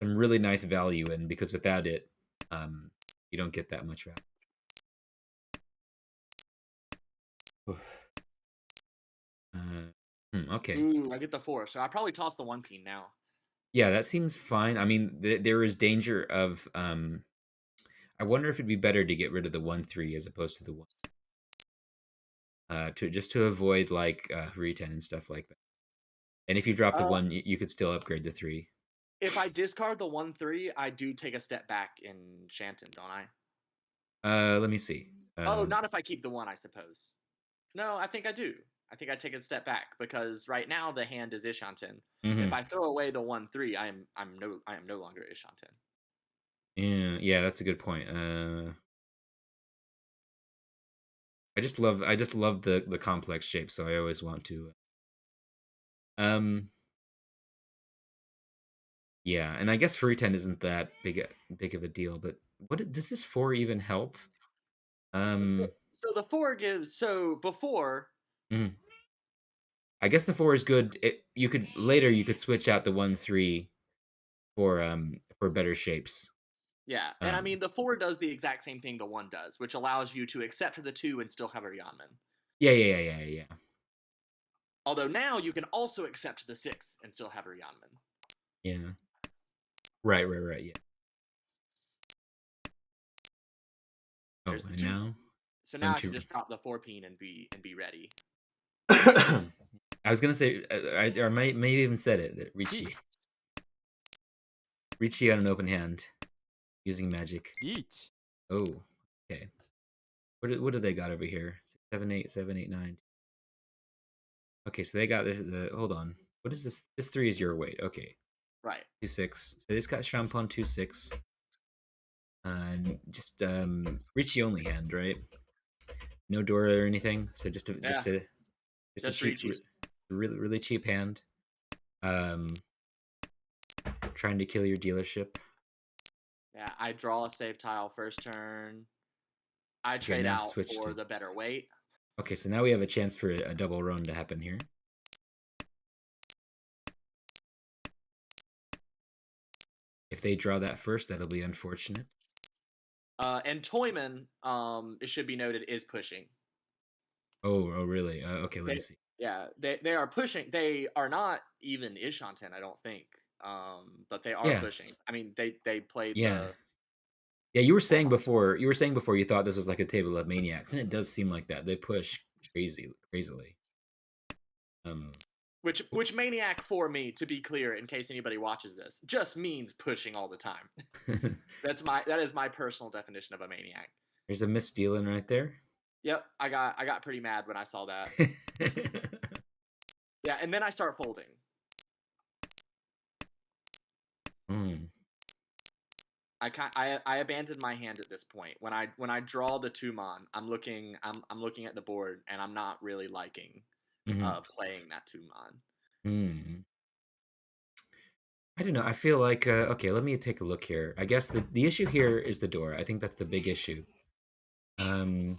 A: some really nice value in because without it, um, you don't get that much value. Okay.
B: Ooh, I get the 4, so I probably toss the 1 peen now.
A: Yeah, that seems fine. I mean, there is danger of. I wonder if it'd be better to get rid of the 1/3 as opposed to the one. To just to avoid like Riten and stuff like that. And if you drop the
B: Uh,
A: one, you could still upgrade the three.
B: if I discard the 1/3, I do take a step back in Shanton, don't I?
A: Let me see.
B: Oh, not if I keep the 1, I suppose. No, I think I do. I think I take a step back because right now the hand is Ishanten. If
A: Mhm.
B: I throw away the 1/3, I am no longer Ishanten.
A: Yeah, that's a good point. I just love the complex shape, so I always want to. Um, yeah, and I guess furry ten isn't that big of a deal, but does this four even help?
B: So,
A: Um,
B: so the 4 gives so before.
A: mhm. I guess the four is good. You could switch out the 1/3 for better shapes.
B: Yeah, and I
A: Um,
B: mean the 4 does the exact same thing the 1 does, which allows you to accept the 2 and still have a Yanman.
A: yeah.
B: Although now you can also accept the 6 and still have a Yanman.
A: Yeah. Right. Yeah. Oh,
B: There's the
A: and
B: 2.
A: now
B: So now
A: going
B: I can
A: to.
B: just drop the 4 peen and be ready.
A: I was gonna say, I may have even said it that
C: 시,
A: Ricci on an open hand using magic.
C: 리치,
A: Oh, okay. What do they got over here? 7, 8, 7, 8, 9. Okay, so they got the hold on. What is this? This three is your weight. Okay,
B: Right.
A: 2, 6. So this got Champon 2, 6. And just Ricci only hand, right? No Dora or anything. So just a
B: Yeah,
A: just a
B: just
A: cheap,
B: Ricci.
A: really cheap hand. Um, trying to kill your dealership.
B: Yeah, I draw a save tile first turn. I
A: Okay,
B: trade
A: now
B: out
A: switch
B: for
A: to.
B: the better weight.
A: Okay, so now we have a chance for a double run to happen here. If they draw that first, that'll be unfortunate.
B: And Toyman, it should be noted, is pushing.
A: Oh, really? Okay, let me
B: They,
A: see.
B: yeah, they are pushing. They are not even Ishanten, I don't think. But they are
A: Yeah,
B: pushing. I mean, they played
A: yeah,
B: the
A: yeah. You were saying
B: Ormond,
A: before. You were saying before you thought this was like a table of maniacs, and it does seem like that. They push crazily. Um,
B: which Maniac for me, to be clear, in case anybody watches this, just means pushing all the time. That is my personal definition of a Maniac.
A: there's a Miss Dealin right there.
B: Yep, I got pretty mad when I saw that. Yeah, and then I start folding.
A: Hmm.
B: I abandoned my hand at this point. When I draw the Tumon, I'm looking at the board and I'm not really liking
A: Hmm.
B: playing that Tumon.
A: Hmm. I don't know. I feel like okay. Let me take a look here. I guess the issue here is the door. I think that's the big issue. Um,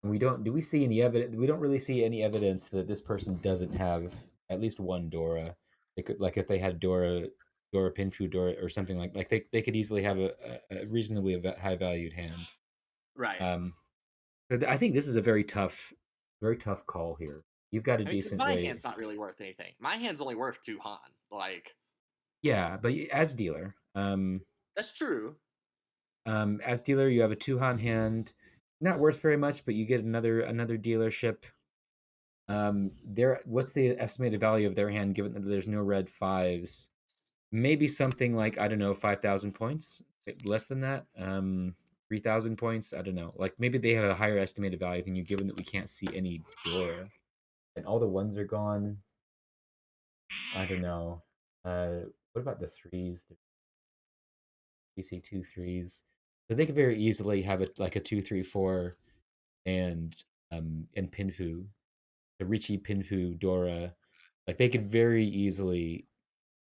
A: we don't. Do we see any evidence? We don't really see any evidence that this person doesn't have at least one Dora. They could, like, if they had Dora Pinpu, Dora, or something like they could easily have a reasonably high valued hand.
B: Right.
A: Um, I think this is a very tough call here. You've got a
B: I mean, because
A: decent
B: my
A: way.
B: hand's not really worth anything. My hand's only worth 2 Han. Like,
A: Yeah, but as dealer,
B: that's true.
A: as dealer, you have a two-han hand, not worth very much, but you get another dealership. What's the estimated value of their hand given that there's no red fives? Maybe something like, I don't know, 5,000 points, less than that. 3,000 points. I don't know. Like maybe they have a higher estimated value than you, given that we can't see any Dora and all the ones are gone. I don't know. What about the threes? You see two threes. So they could very easily have it like a 2-3-4 and Pinfu, the Richie Pinfu Dora. Like they could very easily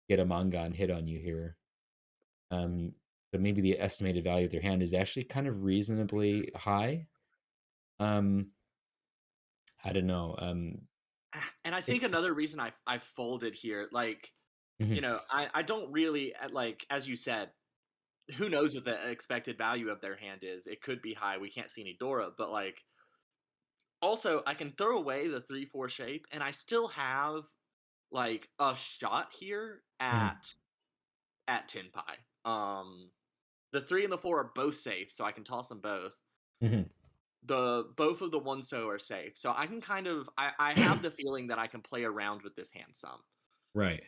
A: get a Mangan hit on you here. Um, so maybe the estimated value of their hand is actually kind of reasonably high. Um, I don't know.
B: And I think
A: It,
B: another reason I folded here, like,
A: mhm,
B: I don't really like, as you said, who knows what the expected value of their hand is? It could be high. We can't see any Dora, but like, also I can throw away the 3-4 shape, and I still have like a shot here
A: mhm,
B: at Tin Pie. The 3 and the 4 are both safe, so I can toss them both.
A: mhm.
B: The both of the one so are safe, so I can kind of I have the feeling that I can play around with this hand some.
A: Right.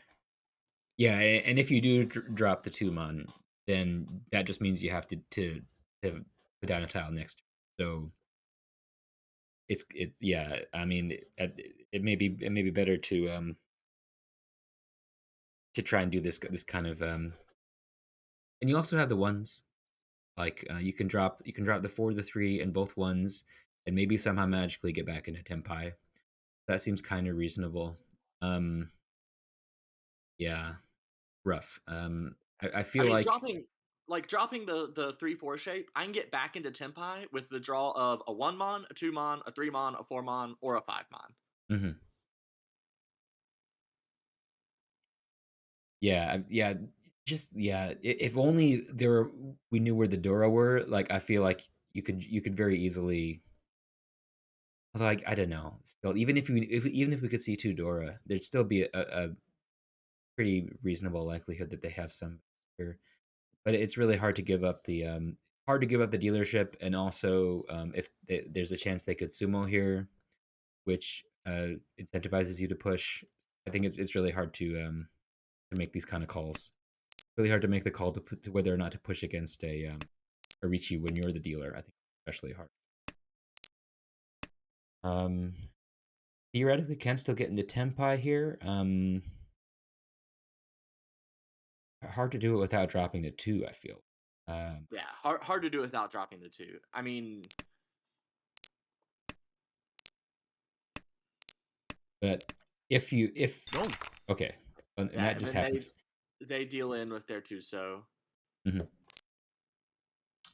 A: Yeah, and if you do drop the two mon, then that just means you have to put down a tile next. So it's yeah. I mean, it may be better to try and do this kind of and you also have the ones like you can drop the 4 the 3 and both ones and maybe somehow magically get back into tempai. That seems kind of reasonable. Um, yeah, rough. I
B: I
A: feel
B: mean,
A: like
B: dropping the 3-4 shape, I can get back into Tempai with the draw of a 1 mon, a 2 mon, a 3 mon, a 4 mon, or a 5 mon.
A: mhm. Yeah, yeah, just yeah. If only there were, we knew where the Dora were. Like I feel like you could very easily. Like I don't know. Still, even if we could see two Dora, there'd still be a pretty reasonable likelihood that they have some here. But it's really hard to give up the dealership, and also if there's a chance they could sumo here, which incentivizes you to push. I think it's really hard to make these kind of calls. Really hard to make the call to put to whether or not to push against a Ricci when you're the dealer. I think especially hard. Um, Theoretically, can still get into Tempai here. Hard to do it without dropping to two. I feel. Um,
B: Yeah, hard to do without dropping the 2. I mean,
A: but if4 okay, and
B: yeah,
A: that
B: and
A: just
B: then
A: happens.
B: they deal in with their 2 so,
A: Mhm.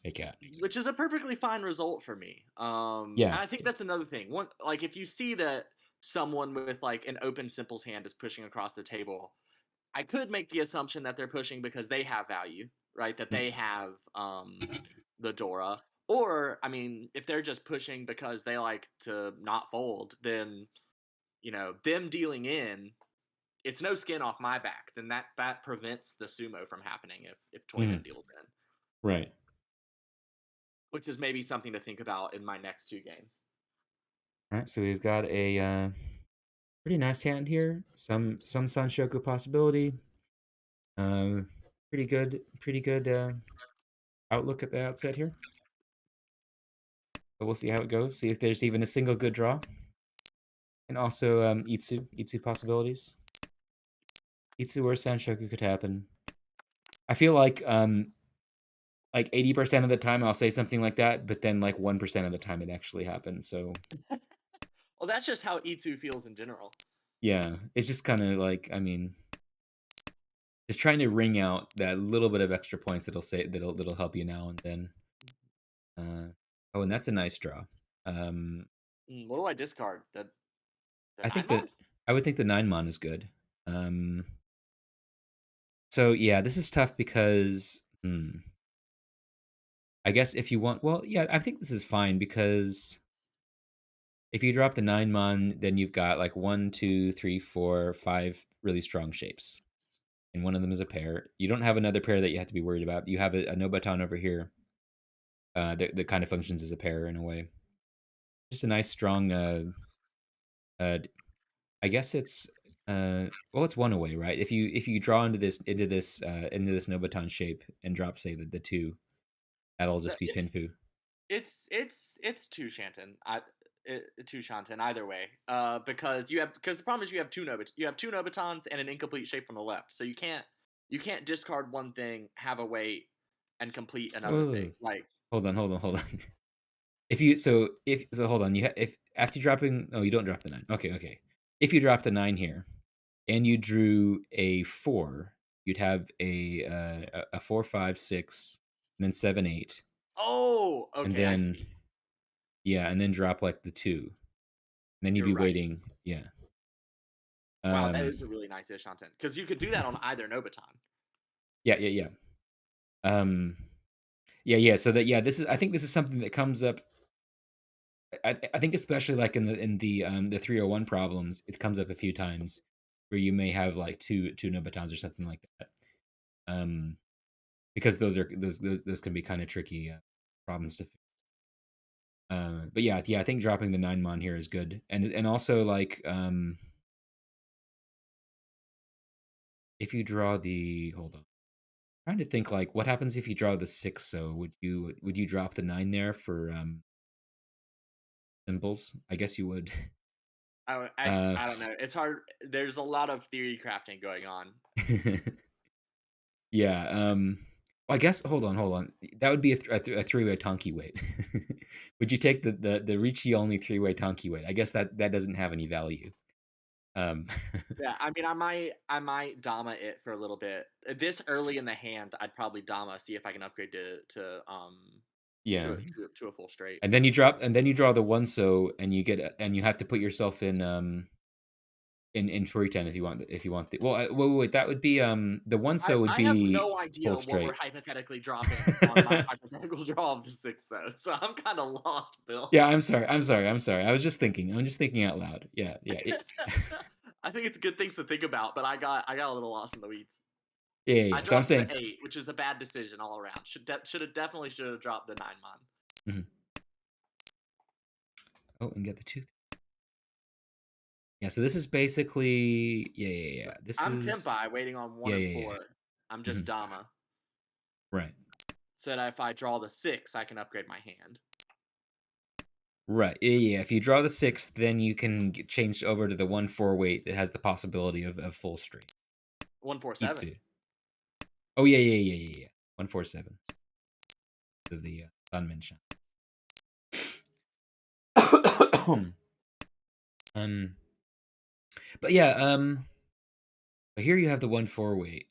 A: Hey cat.
B: which is a perfectly fine result for me.
A: Yeah.
B: And I think that's another thing. One, like, if you see that someone with like an open simples hand is pushing across the table, I could make the assumption that they're pushing because they have value, right? That
A: Mm,
B: they have the Dora. Or, I mean, if they're just pushing because they like to not fold, then, them dealing in, it's no skin off my back. Then that prevents the sumo from happening if Toyman
A: mhm.
B: deals in,
A: Right.
B: which is maybe something to think about in my next 2 games.
A: All right. So we've got a pretty nice hand here. Some Sanshoku possibility. Uh, pretty good outlook at the outset here. But we'll see how it goes. See if there's even a single good draw. And also Itsu possibilities. Itsu or Sanshoku could happen. I feel like 80% of the time I'll say something like that, but then like 1% of the time it actually happens. So
B: Well, that's just how Itsu feels in general.
A: yeah, it's just kind of like I mean, just trying to wring out that little bit of extra points that'll help you now and then. Oh, and that's a nice draw. Um,
B: What do I discard? The
A: I
B: nine
A: think
B: mon?
A: that I would think the 9 mon is good. Um, so yeah, this is tough because I guess if you want, well, yeah, I think this is fine because if you drop the 9 mon, then you've got like one, two, three, four, five really strong shapes, and one of them is a pair. You don't have another pair that you have to be worried about. You have a Nobaton over here that kind of functions as a pair in a way. Just a nice strong. Uh, I guess it's well, it's one away, right? If you draw into this Nobaton shape and drop say the two, that'll just be
B: It's
A: Pinfu.
B: it's 2 Shanton. two Shanten either way. Because the problem is you have two Nobitons and an incomplete shape on the left, so you can't discard one thing, have a wait, and complete another thing.
A: Whoa.
B: Like
A: Hold on. If so, hold on. If after dropping, oh, you don't drop the 9. Okay. If you drop the 9 here, and you drew a 4, you'd have a 4, 5, 6, and then 7, 8,
B: oh,
A: and
B: okay, I
A: then
B: see.
A: yeah, and then drop like the 2. And then you'd
B: You're
A: be
B: right.
A: waiting. Yeah.
B: Wow, that
A: Um.
B: is a really nice Shanten because you could do that on either Nobiton.
A: Yeah. Um. Yeah. So that yeah, this is I think this is something that comes up. I think especially like in the 301 problems, it comes up a few times where you may have like two Nobitons or something like that. Um. Because those can be kind of tricky problems to. But yeah, I think dropping the 9 mon here is good, and also like if you draw the hold on, trying to think like what happens if you draw the 6. So would you drop the 9 there for symbols? I guess you would. Uh,
B: I don't know. It's hard. There's a lot of theory crafting going on.
A: yeah. Well, I guess hold on. That would be a three-way Tonki weight. Would you take the Ricci only three-way Tonki weight? I guess that doesn't have any value. Um,
B: Yeah, I mean, I might Dama it for a little bit. This early in the hand, I'd probably Dama, see if I can upgrade
A: yeah.
B: to a full straight.
A: And then you draw the one so and and you have to put yourself in Furitan if you want the well wait, that would be the one
B: I
A: so would
B: I have
A: be
B: no
A: full
B: idea what we're
A: straight.
B: hypothetically dropping on my hypothetical draw of the six, so I'm kind of lost, Bill.
A: Yeah, I'm sorry. I'm just thinking out loud.
B: I think it's good things to think about, but I got a little lost in the weeds. I
A: So I'm
B: dropped the
A: saying
B: 8, which is a bad decision all around. Should have dropped the 9 mon.
A: mhm. Oh, and get the tooth. Yeah, so this is basically yeah. This
B: I'm
A: is
B: Tempai waiting on 1 and 4. I'm
A: hmm
B: just Dama.
A: right.
B: So that if I draw the 6, I can upgrade my hand.
A: Right. Yeah. If you draw the 6, then you can get changed over to the 1/4 weight that has the possibility of full straight.
B: 147.
A: Itsu. Oh yeah. 147 to the Sunmin um but yeah, but here you have the 1/4 weight.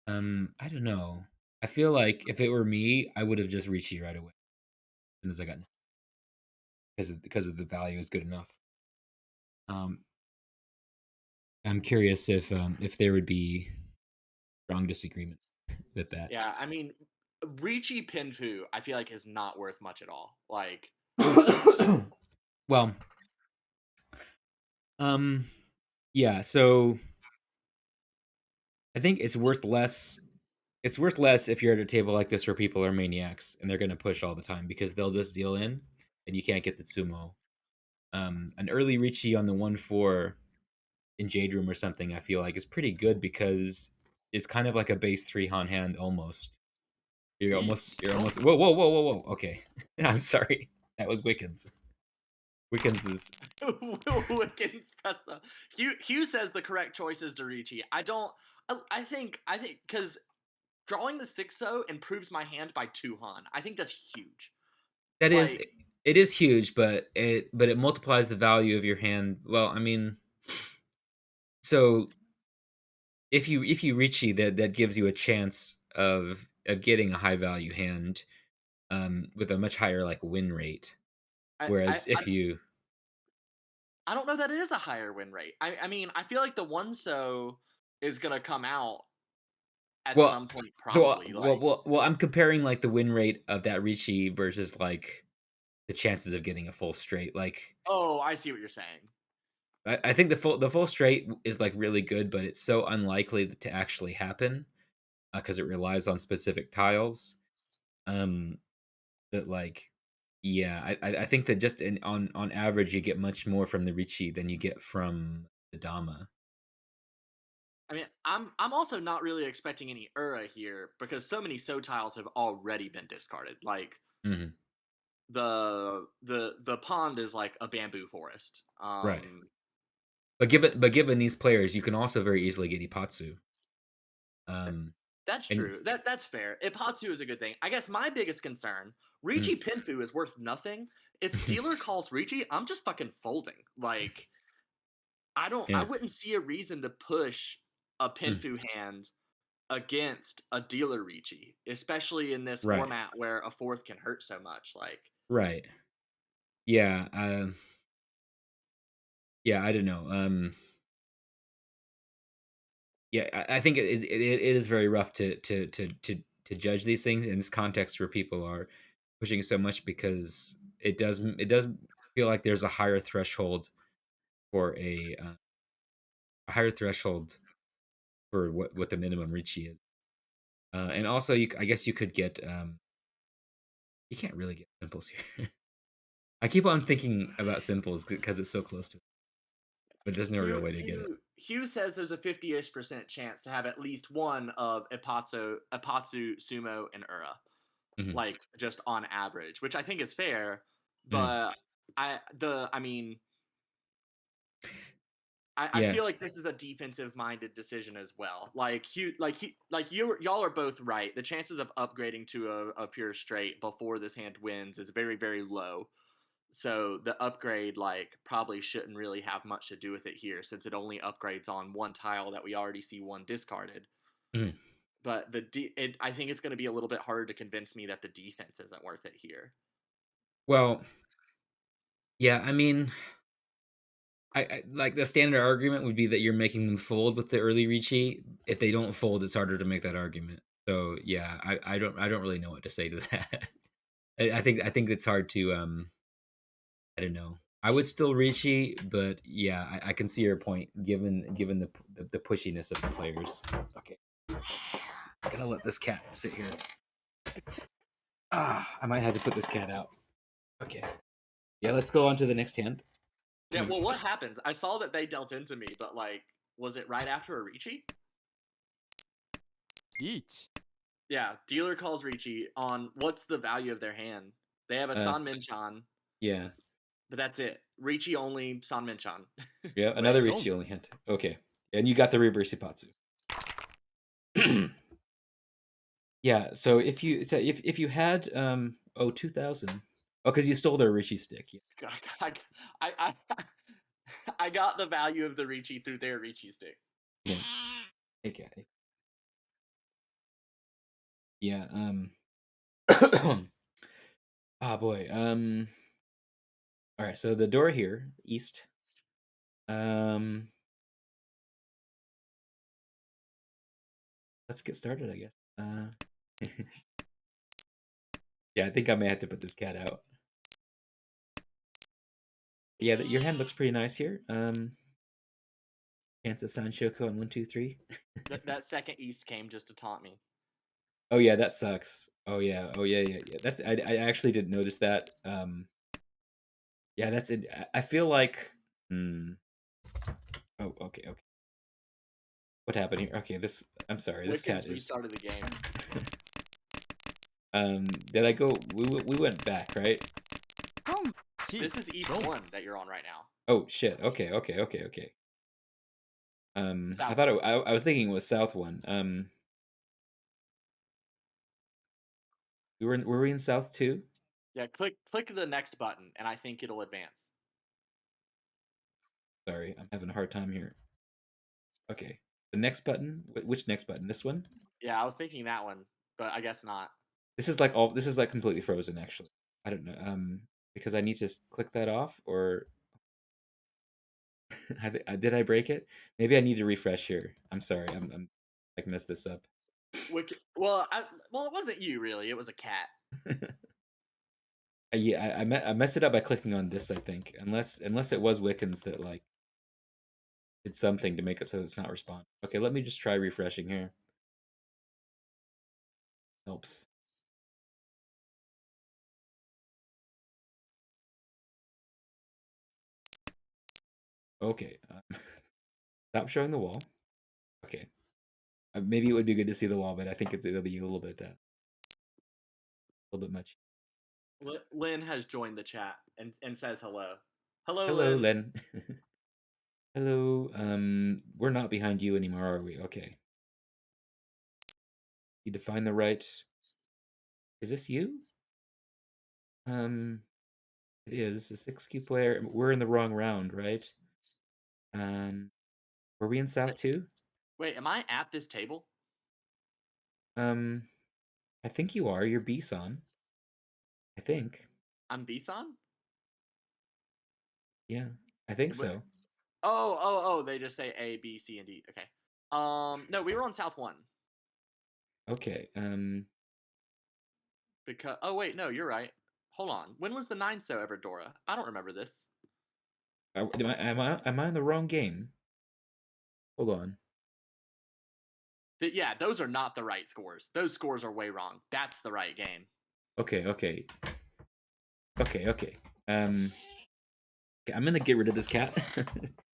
A: I don't know. I feel like if it were me, I would have just reached you right away as soon as I got because of the value is good enough. Um, I'm curious if there would be strong disagreement with that.
B: Yeah, I mean, Ricci Pinfu, I feel like is not worth much at all. Like,
A: Well, um, yeah. So I think it's worth less. It's worth less if you're at a table like this where people are maniacs and they're going to push all the time because they'll just deal in and you can't get the Tsumo. An early Ricci on the 1/4 in Jade Room or something, I feel like is pretty good because it's kind of like a base 3 Han hand almost. You're almost. Whoa. Okay, I'm sorry. That was Wickens. Wickens is
B: Wickens press the Hugh says the correct choice is to Ricci. I don't. I think because drawing the 6-0 improves my hand by 2 Han. I think that's huge.
A: that is
B: Like,
A: it is huge, but it multiplies the value of your hand. Well, I mean, so if you Ricci, that gives you a chance of getting a high value hand with a much higher like win rate.
B: I I
A: Whereas
B: I,
A: if you
B: I don't know that it is a higher win rate. I mean, I feel like the one so is gonna come out at
A: well
B: some point
A: so
B: probably. Like,
A: I'm comparing like the win rate of that Ricci versus like the chances of getting a full straight. Like
B: oh, I see what you're saying.
A: I think the full straight is like really good, but it's so unlikely to actually happen because it relies on specific tiles. Um, that like yeah, I think that just on average you get much more from the Ricci than you get from the Dama.
B: I mean, I'm also not really expecting any Ura here because so many so tiles have already been discarded. Like,
A: Mhm.
B: the pond is like a bamboo forest.
A: Right. But given these players, you can also very easily get Ipatsu. Um,
B: That's
A: and
B: true. That's fair. Ipatsu is a good thing. I guess my biggest concern,
A: mm,
B: Ricci Pinfu is worth nothing. If dealer calls Ricci, I'm just fucking folding. Like I
A: yeah,
B: wouldn't see a reason to push a
A: mm,
B: Pinfu hand against a dealer Ricci, especially in this
A: right,
B: format where a fourth can hurt so much. Like
A: right, yeah, yeah. I don't know. Yeah, I think it is very rough to judge these things in this context where people are pushing so much because it does feel like there's a higher threshold for what the minimum reach is. And also, I guess you could get you can't really get simples here. I keep on thinking about simples because it's so close to it, but there's no real way to get it.
B: Hugh says there's a 50-ish% chance to have at least one of Ipatsu, Sumo, and Ura.
A: Mhm,
B: Like just on average, which I think is fair.
A: mhm.
B: But I mean, I
A: Yeah.
B: feel like this is a defensive minded decision as well. Y'all are both right. The chances of upgrading to a pure straight before this hand wins is very, very low. So the upgrade probably shouldn't really have much to do with it here, since it only upgrades on one tile that we already see one discarded.
A: Mhm.
B: But I think it's going to be a little bit harder to convince me that the defense isn't worth it here.
A: Well, yeah, I mean, I like the standard argument would be that you're making them fold with the early Ricci. If they don't fold, it's harder to make that argument. So yeah, I don't really know what to say to that. I think it's hard to I don't know. I would still Ricci, but yeah, I can see your point given the pushiness of the players. Okay, gonna let this cat sit here. I might have to put this cat out. Okay, yeah, let's go on to the next hand.
B: Yeah, well, what happens? I saw that they dealt into me, but was it right after a Ricci?
C: リーチ
B: Yeah, dealer calls Ricci on what's the value of their hand? They have a
A: Uh,
B: San Minchan,
A: yeah,
B: but that's it. Ricci only San Minchan.
A: yeah,
B: Wait,
A: another Ricci only hand. Okay, and you got the reverse Ipatsu. Yeah, so if you had 2000. Oh, because you stole their Ricci stick. Yeah.
B: I, I, I got the value of the Ricci through their Ricci stick.
A: Yeah. Okay. Yeah. Oh boy. All right. So the door here, east. Um. Let's get started, I guess. Yeah, I think I may have to put this cat out. Yeah, your hand looks pretty nice here. Chance of Sanshoko on 1, 2, 3.
B: That second East came just to taunt me.
A: Oh yeah, that sucks. Oh yeah. Oh yeah. Yeah. Yeah. I actually didn't notice that. Yeah, that's it. I feel like. Hmm. Oh. Okay. Okay. What happened here? Okay. I'm sorry. This cat
B: Wickens
A: is.
B: restarted the game.
A: Did I go? We went back, right?
C: ポンチ
B: This is East
C: ドン
B: 1 that you're on right now.
A: Oh shit. Okay. Okay. Okay. Okay. I
B: South
A: thought
B: 1.
A: I was thinking it was South one. Were we in South too?
B: Yeah, click the next button, and I think it'll advance.
A: Sorry, I'm having a hard time here. Okay. The next button. Which next button? This one.
B: Yeah, I was thinking that one, but I guess not.
A: This is like all. This is like completely frozen. Actually, I don't know. Because I need to click that off, or did I break it? Maybe I need to refresh here. I'm sorry. I'm like messed this up.
B: Well, it wasn't you really. It was a cat.
A: Yeah, I messed it up by clicking on this. I think unless it was Wickens that like did something to make it so it's not responding. Okay, let me just try refreshing here. Helps. Okay. Stop showing the wall. Okay. Maybe it would be good to see the wall, but I think it'll be a little bit much.
B: Lynn has joined the chat and says hello. Hello,
A: Hello,
B: Lynn.
A: Len. Hello. We're not behind you anymore, are we? Okay. You define the right. Is this you? It is a 6Q player. We're in the wrong round, right? Um, were we in South too?
B: Wait, am I at this table?
A: Um, I think you are. You're Bson. I think.
B: I'm Bson?
A: Yeah, I think
B: What?
A: so.
B: Oh. They just say A, B, C, and D. Okay. No, we were on South One
A: Okay.
B: because. Oh wait, no, you're right. Hold on. When was the 9 so ever Dora? I don't remember this.
A: Am I in the wrong game? Hold on.
B: Yeah, those are not the right scores. Those scores are way wrong. That's the right game.
A: Okay. Um, okay, I'm gonna get rid of this cat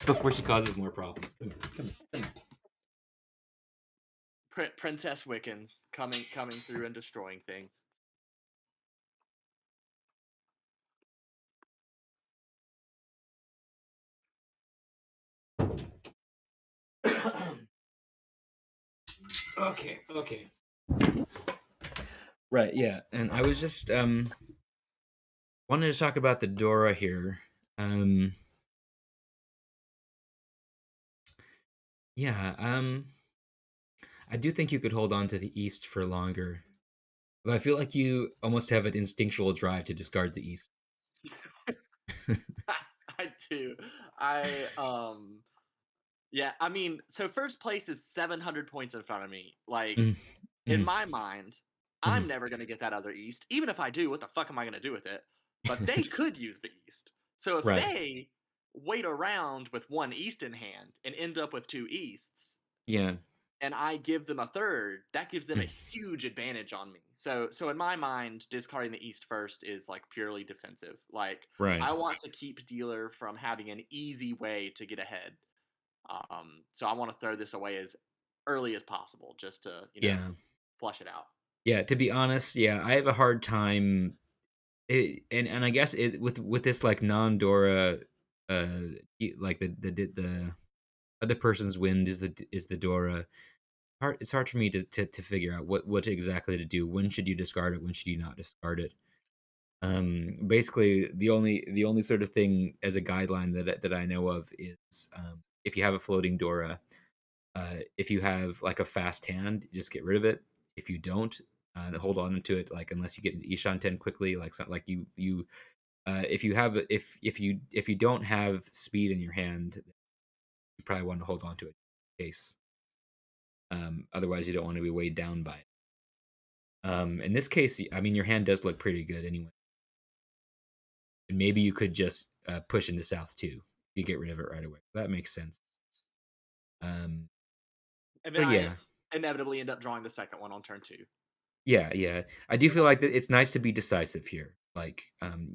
A: before she causes more problems. Come here.
B: Princess Wickens coming through and destroying things.
A: Okay. Right, yeah. And I was just wanted to talk about the Dora here. Um yeah, I do think you could hold on to the East for longer. But I feel like you almost have an instinctual drive to discard the East.
B: I do. I. Yeah, I mean, so first place is 700 points in front of me. Like,
A: Mhm,
B: in
A: mhm,
B: my mind, I'm
A: mhm.
B: never going to get that other East. Even if I do, what the fuck am I going to do with it? But they could use the East. So if
A: Right.
B: they wait around with one East in hand and end up with two Easts,
A: Yeah.
B: and I give them a third, that gives them a
A: Mm.
B: huge advantage on me. So in my mind, discarding the East first is like purely defensive. Like
A: Right.
B: I want to keep dealer from having an easy way to get ahead. So I want to throw this away as early as possible, just to
A: Yeah.
B: flush it out.
A: Yeah, to be honest, yeah, I have a hard time and I guess it with this like non-Dora like the other person's wind is the Dora. It's hard for me to figure out what exactly to do. When should you discard it? When should you not discard it? Basically, the only sort of thing as a guideline that I know of is if you have a floating Dora, if you have like a fast hand, just get rid of it. If you don't, hold on to it like unless you get into Ishan 10 quickly, like something like you if you have if you don't have speed in your hand, you probably want to hold on to it in case. Otherwise, you don't want to be weighed down by it. In this case, I mean, your hand does look pretty good anyway, and maybe you could just push into south too. You get rid of it right away. That makes sense. Um,
B: And then
A: but
B: I
A: yeah,
B: inevitably end up drawing the second one on turn two.
A: yeah. I do feel like that it's nice to be decisive here. Like,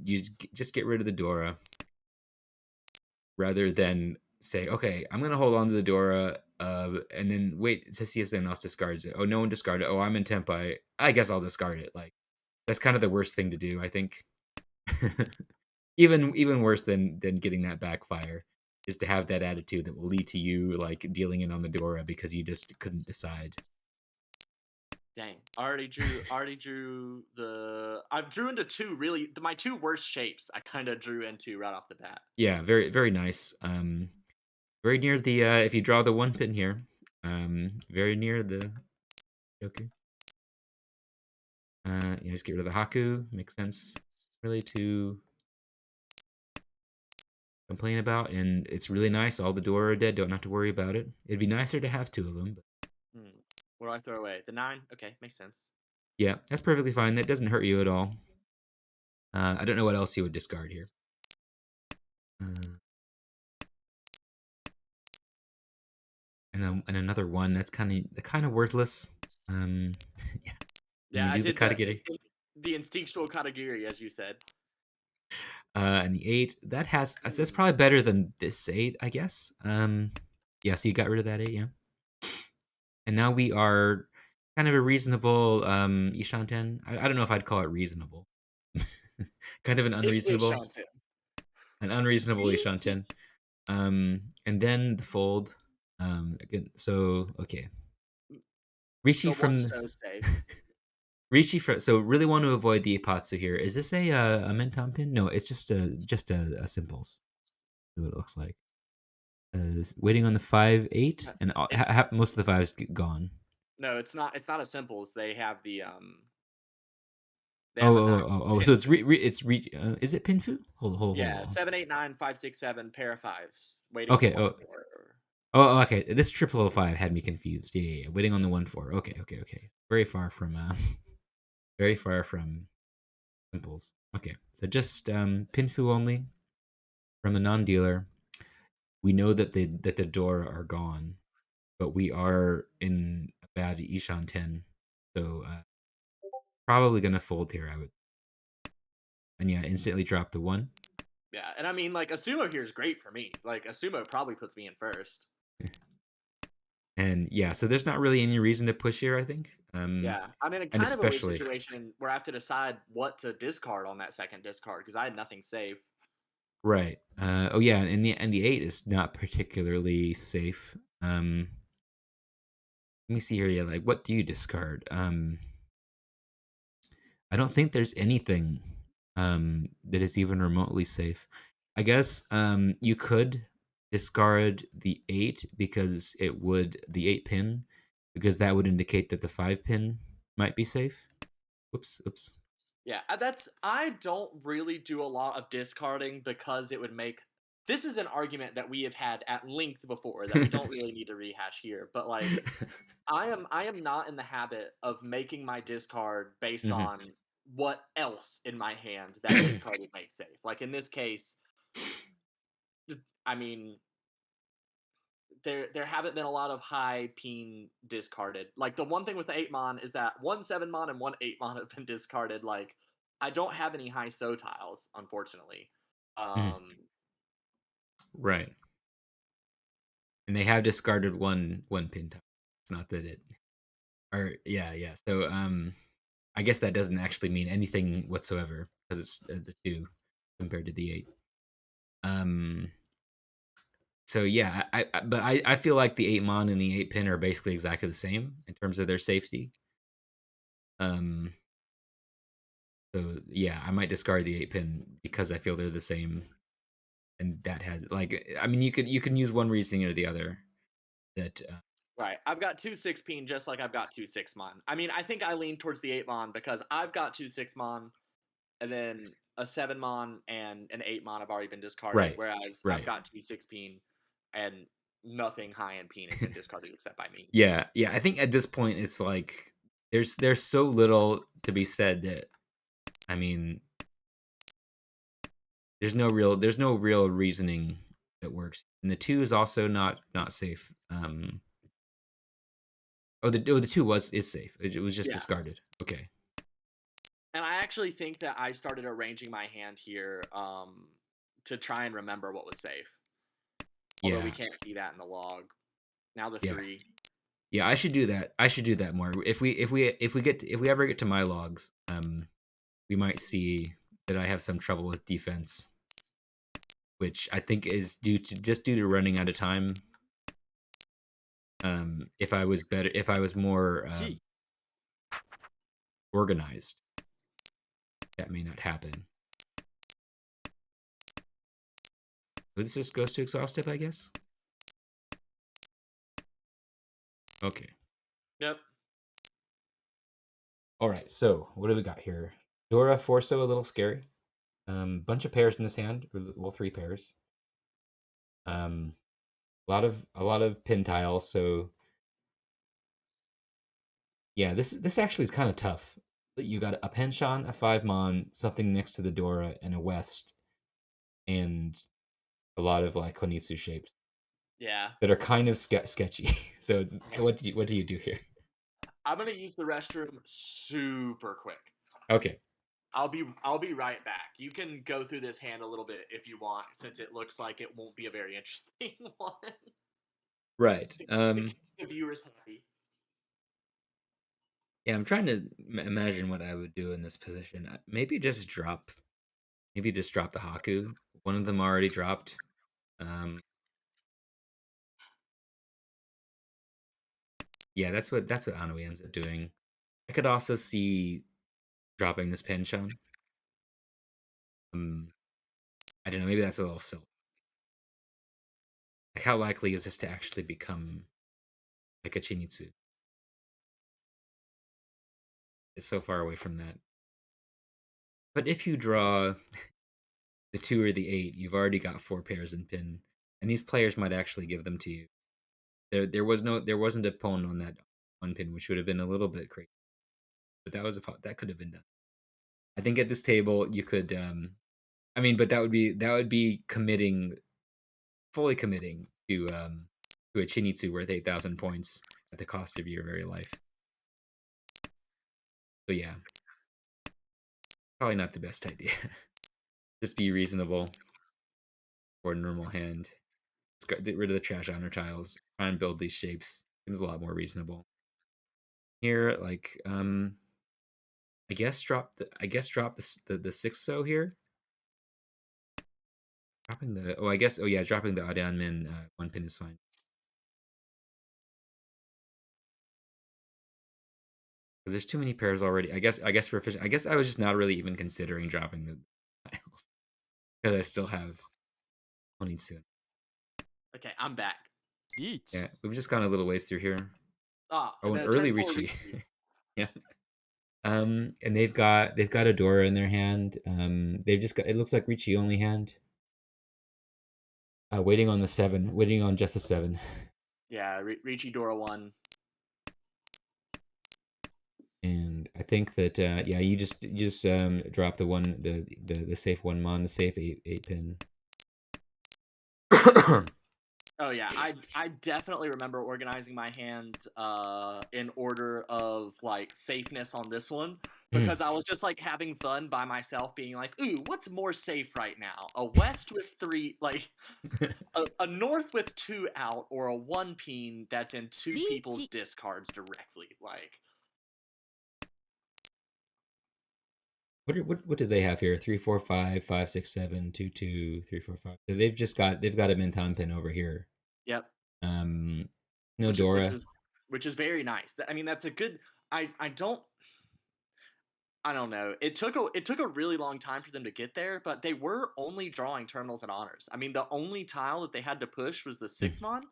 A: you just get rid of the Dora rather than say, okay, I'm gonna hold on to the Dora, and then wait to see if someone else discards it. Oh, no one discarded it. Oh, I'm in tempo. I guess I'll discard it. Like, that's kind of the worst thing to do, I think. Even worse than getting that backfire is to have that attitude that will lead to you like dealing in on the Dora because you just couldn't decide.
B: Dang, already drew the. I drew into two really my two worst shapes. I kind of drew into right off the bat.
A: Yeah, very nice. Very near the if you draw the one pin here, very near the Joker. Yeah, just get rid of the Haku. Makes sense, really, to complain about. And it's really nice. All the Dora are dead. Don't have to worry about it. It'd be nicer to have two of them. But
B: Hmm. What do I throw away? The 9. Okay, makes sense.
A: yeah, that's perfectly fine. That doesn't hurt you at all. I don't know what else you would discard here. Uh, and another one that's kind of worthless. Yeah. Can
B: Yeah,
A: you
B: I
A: do the
B: did the
A: Katagiri?
B: the instinctual Katagiri, as you said.
A: And the 8 that's
B: Hmm.
A: probably better than this 8, I guess. Yeah. So you got rid of that 8, yeah. And now we are kind of a reasonable Ishanten. I don't know if I'd call it reasonable. kind of
B: It's Ishanten.
A: an unreasonable
C: Ichi.
A: Ishanten. And then the fold. Again, so okay, Rishi
B: The one
A: from
B: so safe.
A: Rishi from. So really want to avoid the Ipatsu here. Is this a Menton pin? No, it's just a simples. Is what it looks like. Waiting on the 5-8, and
B: It's
A: most of the fives gone.
B: no, it's not a simples. They
A: Oh,
B: have a
A: oh,
B: 9
A: oh,
B: plus
A: oh.
B: pin
A: So it's
B: fu.
A: is it Pinfu? Hold
B: Yeah,
A: on.
B: 7, 8, 9, 5, 6, 7, pair of fives, waiting on the
A: Okay.
B: 1
A: Oh,
B: 4.
A: Okay. This triple O five had me confused. Yeah. Waiting on the 1-4. Okay. Very far from very far from simples. Okay. So just Pinfu only from a non-dealer. We know that the Dora are gone, but we are in a bad Ishan 10. So probably gonna fold here, I would. And yeah, instantly drop the 1.
B: Yeah, and I mean, like, a sumo here is great for me. Like, a sumo probably puts me in first.
A: And yeah, so there's not really any reason to push here, I think.
B: Yeah, I'm in a
A: And
B: kind of a weird
A: especially
B: situation where I have to decide what to discard on that second discard because I had nothing safe.
A: right. Oh yeah, and the 8 is not particularly safe. Let me see here. Yeah, like what do you discard? I don't think there's anything that is even remotely safe. I guess you could discard the 8 because it would the 8 pin because that would indicate that the 5 pin might be safe. Oops.
B: Yeah, I don't really do a lot of discarding because it would make this is an argument that we have had at length before that we don't really need to rehash here, but like I am not in the habit of making my discard based
A: Mhm.
B: on what else in my hand that discard would make safe. Like in this case, I mean, there haven't been a lot of high peen discarded. Like the one thing with the 8 mon is that one 7 mon and one 8 mon have been discarded. Like I don't have any high so tiles, unfortunately.
A: Mhm.
B: Um,
A: Right. And they have discarded one pin tile. It's not that it or yeah. So I guess that doesn't actually mean anything whatsoever because it's the 2 compared to the 8. Um so yeah, but I feel like the 8 mon and the 8 pin are basically exactly the same in terms of their safety. Um so yeah, I might discard the 8 pin because I feel they're the same and that has like I mean you can use one reasoning or the other that
B: right. I've got two 6 peen just like I've got two 6 mon. I mean, I think I lean towards the 8 mon because I've got two 6 mon and then a 7 mon and an 8 mon have already been discarded,
A: right.
B: whereas I've
A: Right.
B: got two 6 peen and nothing high end peen has been discarded except by me.
A: Yeah. I think at this point it's like there's so little to be said that I mean there's no real reasoning that works. And the 2 is also not safe. The 2 is safe. It was just
B: Yeah.
A: discarded. Okay.
B: And I actually think that I started arranging my hand here to try and remember what was safe. Although we
A: Yeah.
B: can't see that in the log. Now the
A: Yeah.
B: 3.
A: Yeah, I should do that. I should do that more. If we ever get to my logs, we might see that I have some trouble with defense, which I think is due to running out of time. If I was more
C: 1.
A: organized, that may not happen. But this just goes to exhaustive, I guess. Okay.
B: Yep.
A: All right. So what do we got here? Dora Forso, a little scary. Bunch of pairs in this hand. Well, 3 pairs. A lot of pin tiles. So yeah, this actually is kind of tough. You got a penchant, a 5 mon, something next to the Dora, and a West, and a lot of like Konitsu shapes
B: Yeah.
A: that are kind of sketchy. So what do you do here?
B: I'm gonna use the restroom super quick.
A: Okay.
B: I'll be right back. You can go through this hand a little bit if you want, since it looks like it won't be a very interesting one
A: Right.
B: to keep the viewers happy.
A: Yeah, I'm trying to imagine what I would do in this position. Maybe just drop. Maybe just drop the Haku. One of them already dropped. Um, yeah, that's what Anui ends up doing. I could also see dropping this Penchon. Um, I don't know. Maybe that's a little silly. Like, how likely is this to actually become like a Chinitsu? It's so far away from that. But if you draw the 2 or the 8, you've already got 4 pairs in pin, and these players might actually give them to you. There wasn't a pawn on that one pin, which would have been a little bit crazy, but that could have been done. I think at this table you could, I mean, but that would be fully committing to a Chinitsu worth 8,000 points at the cost of your very life. So yeah, probably not the best idea. Just be reasonable for a normal hand. Get rid of the trash honor tiles. Try and build these shapes. Seems a lot more reasonable. Here, like, I guess drop the 6 here. Dropping the Adan Min one pin is fine. Because there's too many pairs already. I guess for efficient. I guess I was just not really even considering dropping the tiles because I still have Honitsu.
B: Okay, I'm back.
C: リーチ
A: Yeah, we've just gone a little ways through here.
B: Ah,
A: Oh,
B: and
A: an
B: then a turn
A: early
B: four
A: Ricci.
B: Ricci.
A: Yeah. And they've got a Dora in their hand. They've just got, it looks like Ricci only hand. Waiting on the 7, waiting on just the 7.
B: Yeah, Ricci Dora 1.
A: And I think that yeah, you just drop the one the safe one mon, the safe eight pin.
B: Oh yeah, I definitely remember organizing my hand in order of like safeness on this one
A: Mm.
B: because I was just like having fun by myself being like, "Ooh, what's more safe right now? A west with 3 like a north with 2 out or a 1 peen that's in 2
C: リー
B: people's
C: チ
B: discards directly." Like
A: What did they have here? 3, 4, 5, 5, 6, 7, 2, 2, 3, 4, 5. So they've got a Minton pin over here.
B: yep,
A: Um, no
B: which is which
A: Dora.
B: is which is very nice. I mean, that's a good I don't know. It took a really long time for them to get there, but they were only drawing terminals and honors. I mean, the only tile that they had to push was the
A: Mm,
B: 6 mon,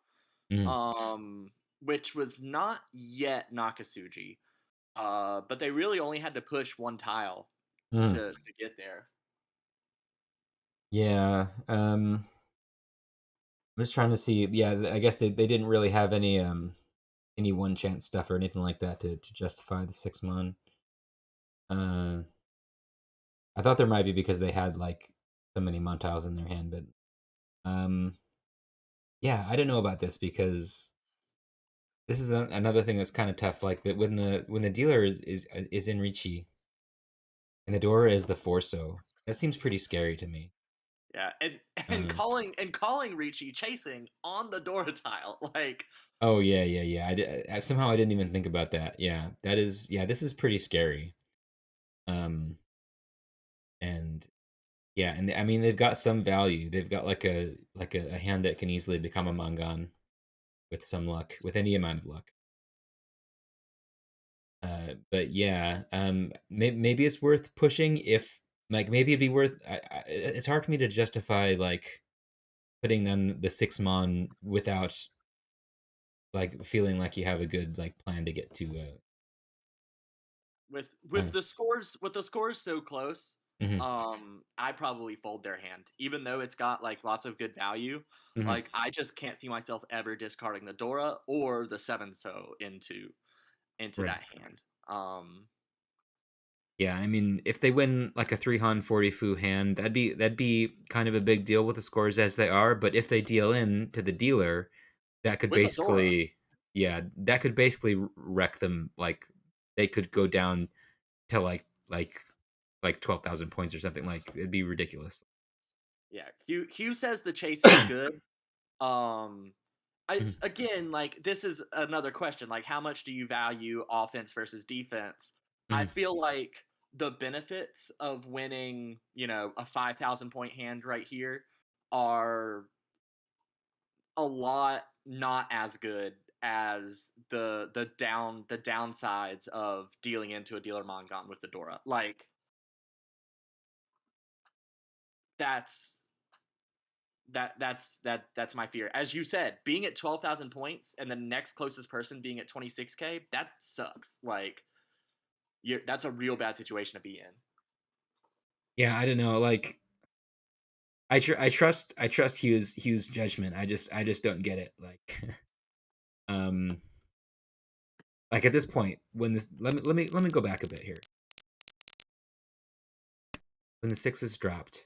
A: mm,
B: which was not yet Nakasuji. But they really only had to push one tile
A: mm.
B: to get there.
A: Yeah. I'm just trying to see. Yeah, I guess they didn't really have any one chance stuff or anything like that to justify the 6 mon. Uh, I thought there might be because they had like so many Montiles in their hand, but um, yeah, I don't know about this because this is another thing that's kind of tough. Like that when the dealer is in Ricci and the Dora is the Forso, that seems pretty scary to me.
B: Yeah, and and
A: Uh,
B: calling Ricci chasing on the Dora tile, like
A: oh yeah, yeah, yeah. Somehow I didn't even think about that. Yeah, that is yeah. This is pretty scary. Um, and yeah, and I mean they've got some value. They've got like a hand that can easily become a Mangan with some luck, with any amount of luck. But yeah, maybe it's worth pushing if like maybe it'd be worth. It's hard for me to justify like putting them the 6 mon without like feeling like you have a good like plan to get to.
B: with
A: Uh,
B: the scores so close,
A: mhm,
B: I probably fold their hand, even though it's got like lots of good value.
A: mhm,
B: Like I just can't see myself ever discarding the Dora or the 7 so into
A: right.
B: that hand.
A: Yeah, I mean, if they win like a 340 fu hand, that'd be kind of a big deal with the scores as they are. But if they deal in to the dealer, that could
B: With a Dora.
A: basically, yeah, that could basically wreck them. Like they could go down to like 12,000 points or something. Like it'd be ridiculous.
B: Yeah, Hugh says the chasing's good. Um, I
A: Mhm,
B: again, like this is another question. Like, how much do you value offense versus defense? I
A: mhm,
B: feel like the benefits of winning, a 5,000 point hand right here are a lot not as good as the downsides of dealing into a dealer Mongon with the Dora. Like that's that's my fear. As you said, being at 12,000 points and the next closest person being at 26K, that sucks. Like that's a real bad situation to be in.
A: Yeah, I don't know. Like, I trust Hugh's judgment. I just don't get it. Like, um, like at this point, when this let me go back a bit here. When the six is dropped,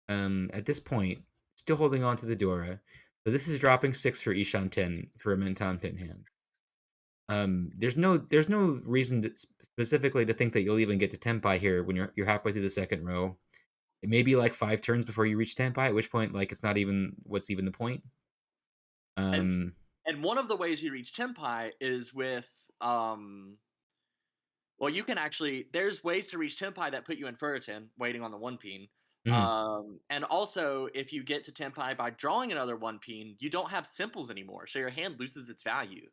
A: at this point, still holding on to the Dora. So this is dropping 6 for Ishan 10 for a Menton pin hand. There's no reason specifically to think that you'll even get to Tenpai here when you're halfway through the second row. It may be like 5 turns before you reach Tenpai, at which point like it's not even what's even the point.
B: And
A: Um,
B: and one of the ways you reach Tenpai is with well, you can actually. There's ways to reach Tenpai that put you in Furitin, waiting on the one peen.
A: mhm,
B: And also, if you get to Tenpai by drawing another one peen, you don't have simples anymore, so your hand loses its value.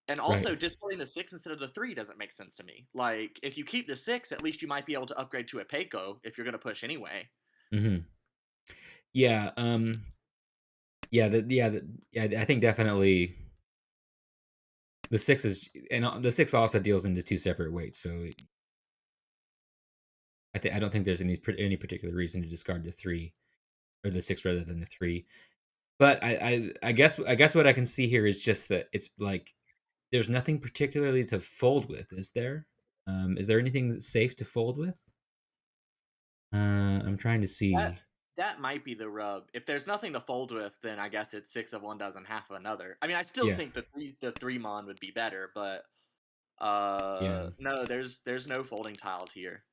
B: And
A: right.
B: also, discarding the 6 instead of the 3 doesn't make sense to me. Like, if you keep the 6, at least you might be able to upgrade to a Peiko if you're going to push anyway.
A: Hmm. Yeah. Yeah. I think definitely the six is, and the six also deals into two separate weights. So I don't think there's any particular reason to discard the three or the six rather than the three. But I guess what I can see here is just that it's like there's nothing particularly to fold with, is there? Is there anything that's safe to fold with? I'm trying to
B: That
A: see.
B: that might be the rub. If there's nothing to fold with, then I guess it's 6 of one dozen, half of another. I mean, I still
A: Yeah,
B: think the three mon would be better, but
A: yeah,
B: no, there's no folding tiles here.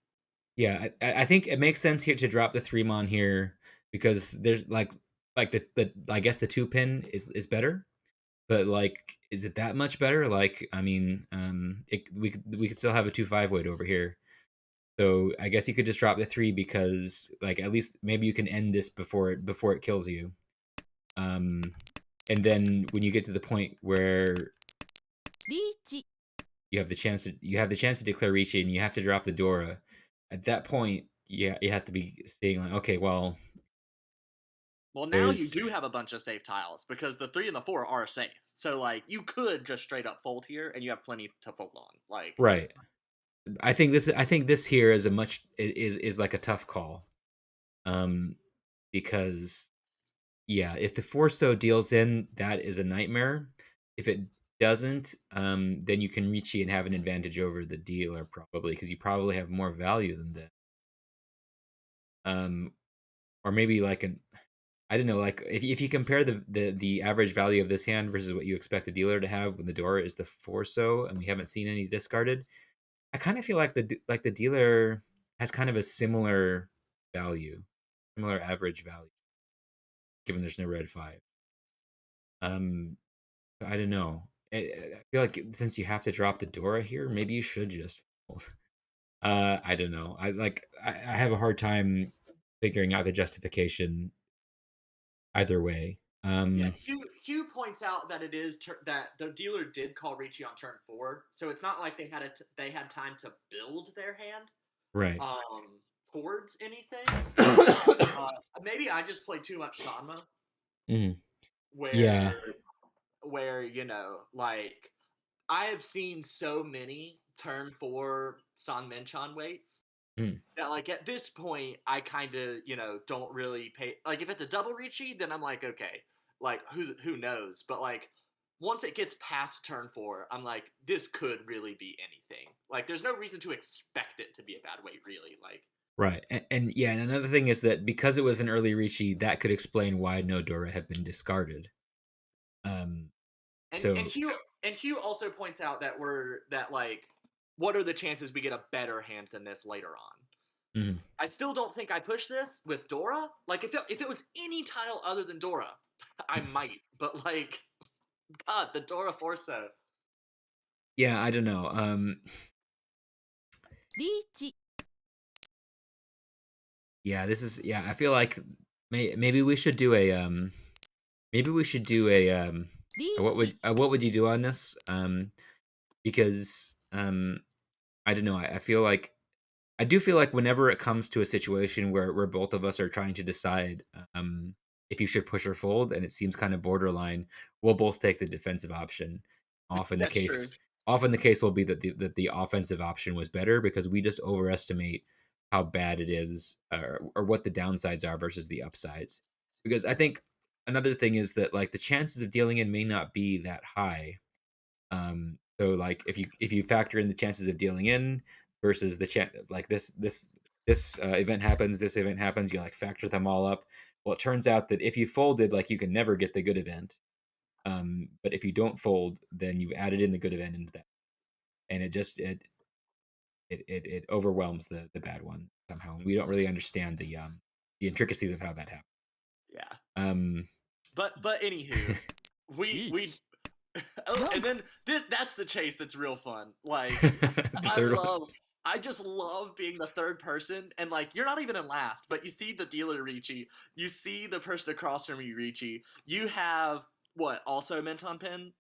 A: yeah. I think it makes sense here to drop the three mon here because there's like the I guess the two pin is better, but like is it that much better? Like I mean, we could still have a 2-5 weight over here. So I guess you could just drop the three because like at least maybe you can end this before it kills you. Um, and then when you get to the point where
C: リーチ
A: you have the chance to declare Ricci and you have to drop the Dora, at that point you have to be saying like, okay, well,
B: Well, now you
A: there's
B: do have a bunch of safe tiles because the 3 and the 4 are safe. So like you could just straight up fold here and you have plenty to fold on. Like
A: right. I think this here is a much is like a tough call. Um, because yeah, if the Forso deals in, that is a nightmare. If it doesn't, then you can Ricci and have an advantage over the dealer probably because you probably have more value than that. Um, or maybe like an I don't know, like if you compare the average value of this hand versus what you expect the dealer to have when the door is the Forso and we haven't seen any discarded, I kind of feel like the dealer has kind of a similar value, similar average value, given there's no red five. Um, I don't know. I feel like since you have to drop the Dora here, maybe you should just fold. I don't know. I have a hard time figuring out the justification either way.
B: yeah, Hugh points out that that the dealer did call Ricci on turn 4, so it's not like they had time to build their hand
A: Right.
B: towards anything. Maybe I just play too much Sanma,
A: Mhm.
B: where
A: Yeah.
B: like I have seen so many turn 4 San Menchan waits
A: Mm.
B: that like at this point I kind of don't really pay. Like if it's a double Ricci, then I'm like okay, like who knows? But like once it gets past turn 4, I'm like this could really be anything. Like there's no reason to expect it to be a bad wait, really. Like
A: Right. And yeah, and another thing is that because it was an early Ricci, that could explain why no Dora had been discarded. Um,
B: and
A: so
B: Hugh also points out that like what are the chances we get a better hand than this later on?
A: mhm.
B: I still don't think I push this with Dora. Like if it was any tile other than Dora, I might. But like God, the Dora Forso.
A: Yeah, I don't know.
C: リーチ
A: Yeah, this is yeah. I feel like maybe we should do a maybe we should do a
C: リーチ
A: what would you do on this? Because I don't know. I feel like I do feel like whenever it comes to a situation where both of us are trying to decide if you should push or fold, and it seems kind of borderline, we'll both take the defensive option. Often the
B: That's true.
A: case, often the case will be that the offensive option was better because we just overestimate how bad it is, or what the downsides are versus the upsides. Because I think another thing is that like the chances of dealing in may not be that high, so like if you factor in the chances of dealing in versus the chance like this event happens, this event happens, you like factor them all up. Well, it turns out that if you folded, like you can never get the good event. But if you don't fold, then you've added in the good event into that, and it just it overwhelms the bad one somehow. We don't really understand the intricacies of how that happened.
B: Yeah.
A: Um,
B: But anywho, we
C: リーチ
B: oh,
C: 4
B: and then that's the chase that's real fun. Like
A: the third one.
B: I just love being the third person, and like you're not even in last, but you see the dealer Ricci, you see the person across from you Ricci, you have what also mint on pin,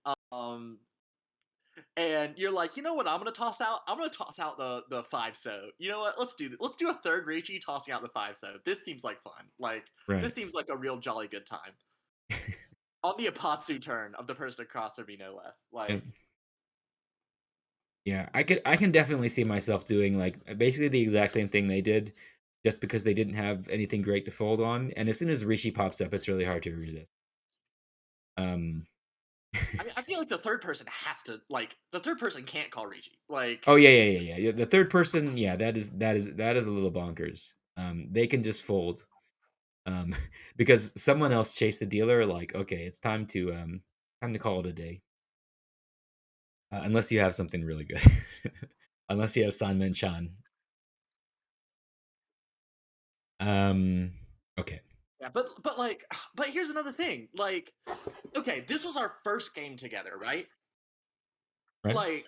B: and you're like, you know what I'm gonna toss out? I'm gonna toss out the five so. You know what? Let's do this. Let's do a third Ricci tossing out the five so. This seems like fun. Like
A: Right.
B: this seems like a real jolly good time on the Apatsu turn of the person across from you, no less.
A: Yep.
B: Like
A: Yeah, I can definitely see myself doing like basically the exact same thing they did, just because they didn't have anything great to fold on, and as soon as Rishi pops up, it's really hard to resist. Um,
B: I mean, I feel like the third person has to like the third person can't call Ricci. Like
A: oh yeah. The third person, yeah, that is a little bonkers. They can just fold, um, because someone else chased the dealer. Like, okay, it's time to call it a day. Unless you have something really good, unless you have Sanmen Chan. Um, okay,
B: yeah, but like but here's another thing. Like okay, this was our first game together, right?
A: right.
B: Like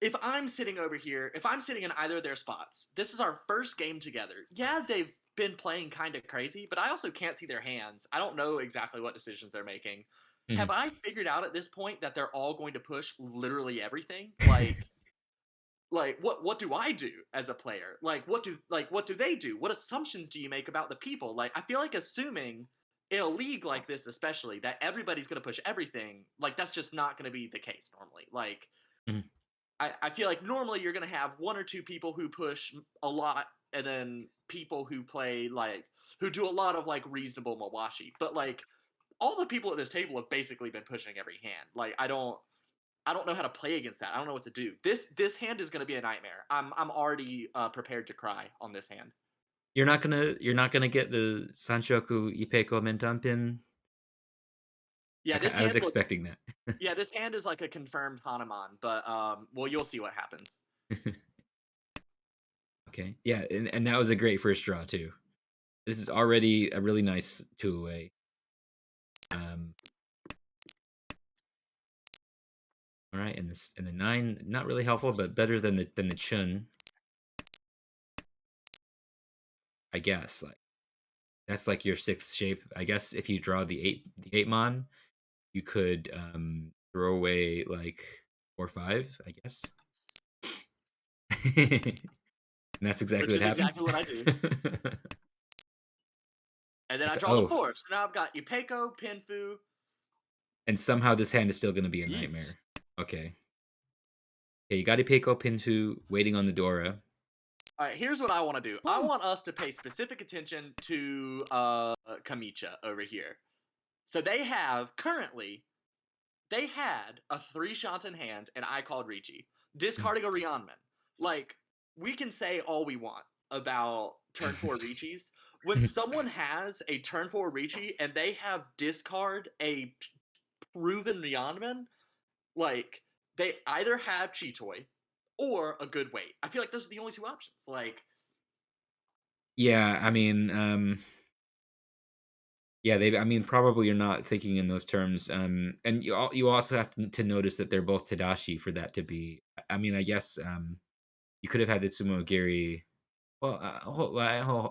B: if I'm sitting over here, if I'm sitting in either of their spots, this is our first game together. Yeah, they've been playing kind of crazy, but I also can't see their hands. I don't know exactly what decisions they're making. Have
A: Mhm.
B: I figured out at this point that they're all going to push literally everything? Like what do I do as a player? Like what do they do? What assumptions do you make about the people? Like I feel like assuming in a league like this especially that everybody's going to push everything, like that's just not going to be the case normally. Like
A: Mhm.
B: I feel like normally you're going to have one or two people who push a lot and then people who play like who do a lot of like reasonable mawashi. But like all the people at this table have basically been pushing every hand. Like I don't know how to play against that. I don't know what to do. This hand is going to be a nightmare. I'm already prepared to cry on this hand.
A: You're not gonna get the Sanshoku Ipeco Mentan pin.
B: Yeah, this
A: I was
B: hand looks.
A: expecting that.
B: Yeah, this hand is like a confirmed Hanuman, but well, you'll see what happens.
A: Okay, yeah, and that was a great first draw too. This is already a really nice two away. Um, all right, and the nine, not really helpful, but better than the chun, I guess. Like that's like your sixth shape. I guess if you draw the eight mon, you could throw away like 4 5. I guess, and that's exactly
B: Which
A: what
B: is
A: happens.
B: exactly what I do. And then I
A: Okay,
B: draw the
A: oh,
B: four. So now I've got Ipeco, Pinfu.
A: and somehow this hand is still going to be a
C: リーチ
A: nightmare. Okay. Okay, you got Ipeco Pintu waiting on the Dora.
B: All right, here's what I want to do. I
C: ポン
B: want us to pay specific attention to Kamicha over here. So they have currently they had a three shot in hand, and I called Ricci, discarding a Rionman. Like, we can say all we want about turn four Ricci's. When someone has a turn four Ricci and they have discard a proven Rionman, like, they either have Chitoy or a good weight. I feel like those are the only two options. Like,
A: Yeah, I mean, yeah, they. I mean, probably you're not thinking in those terms. And you also have to notice that they're both Tadashi for that to be. I mean, I guess you could have had the sumo giri. Well,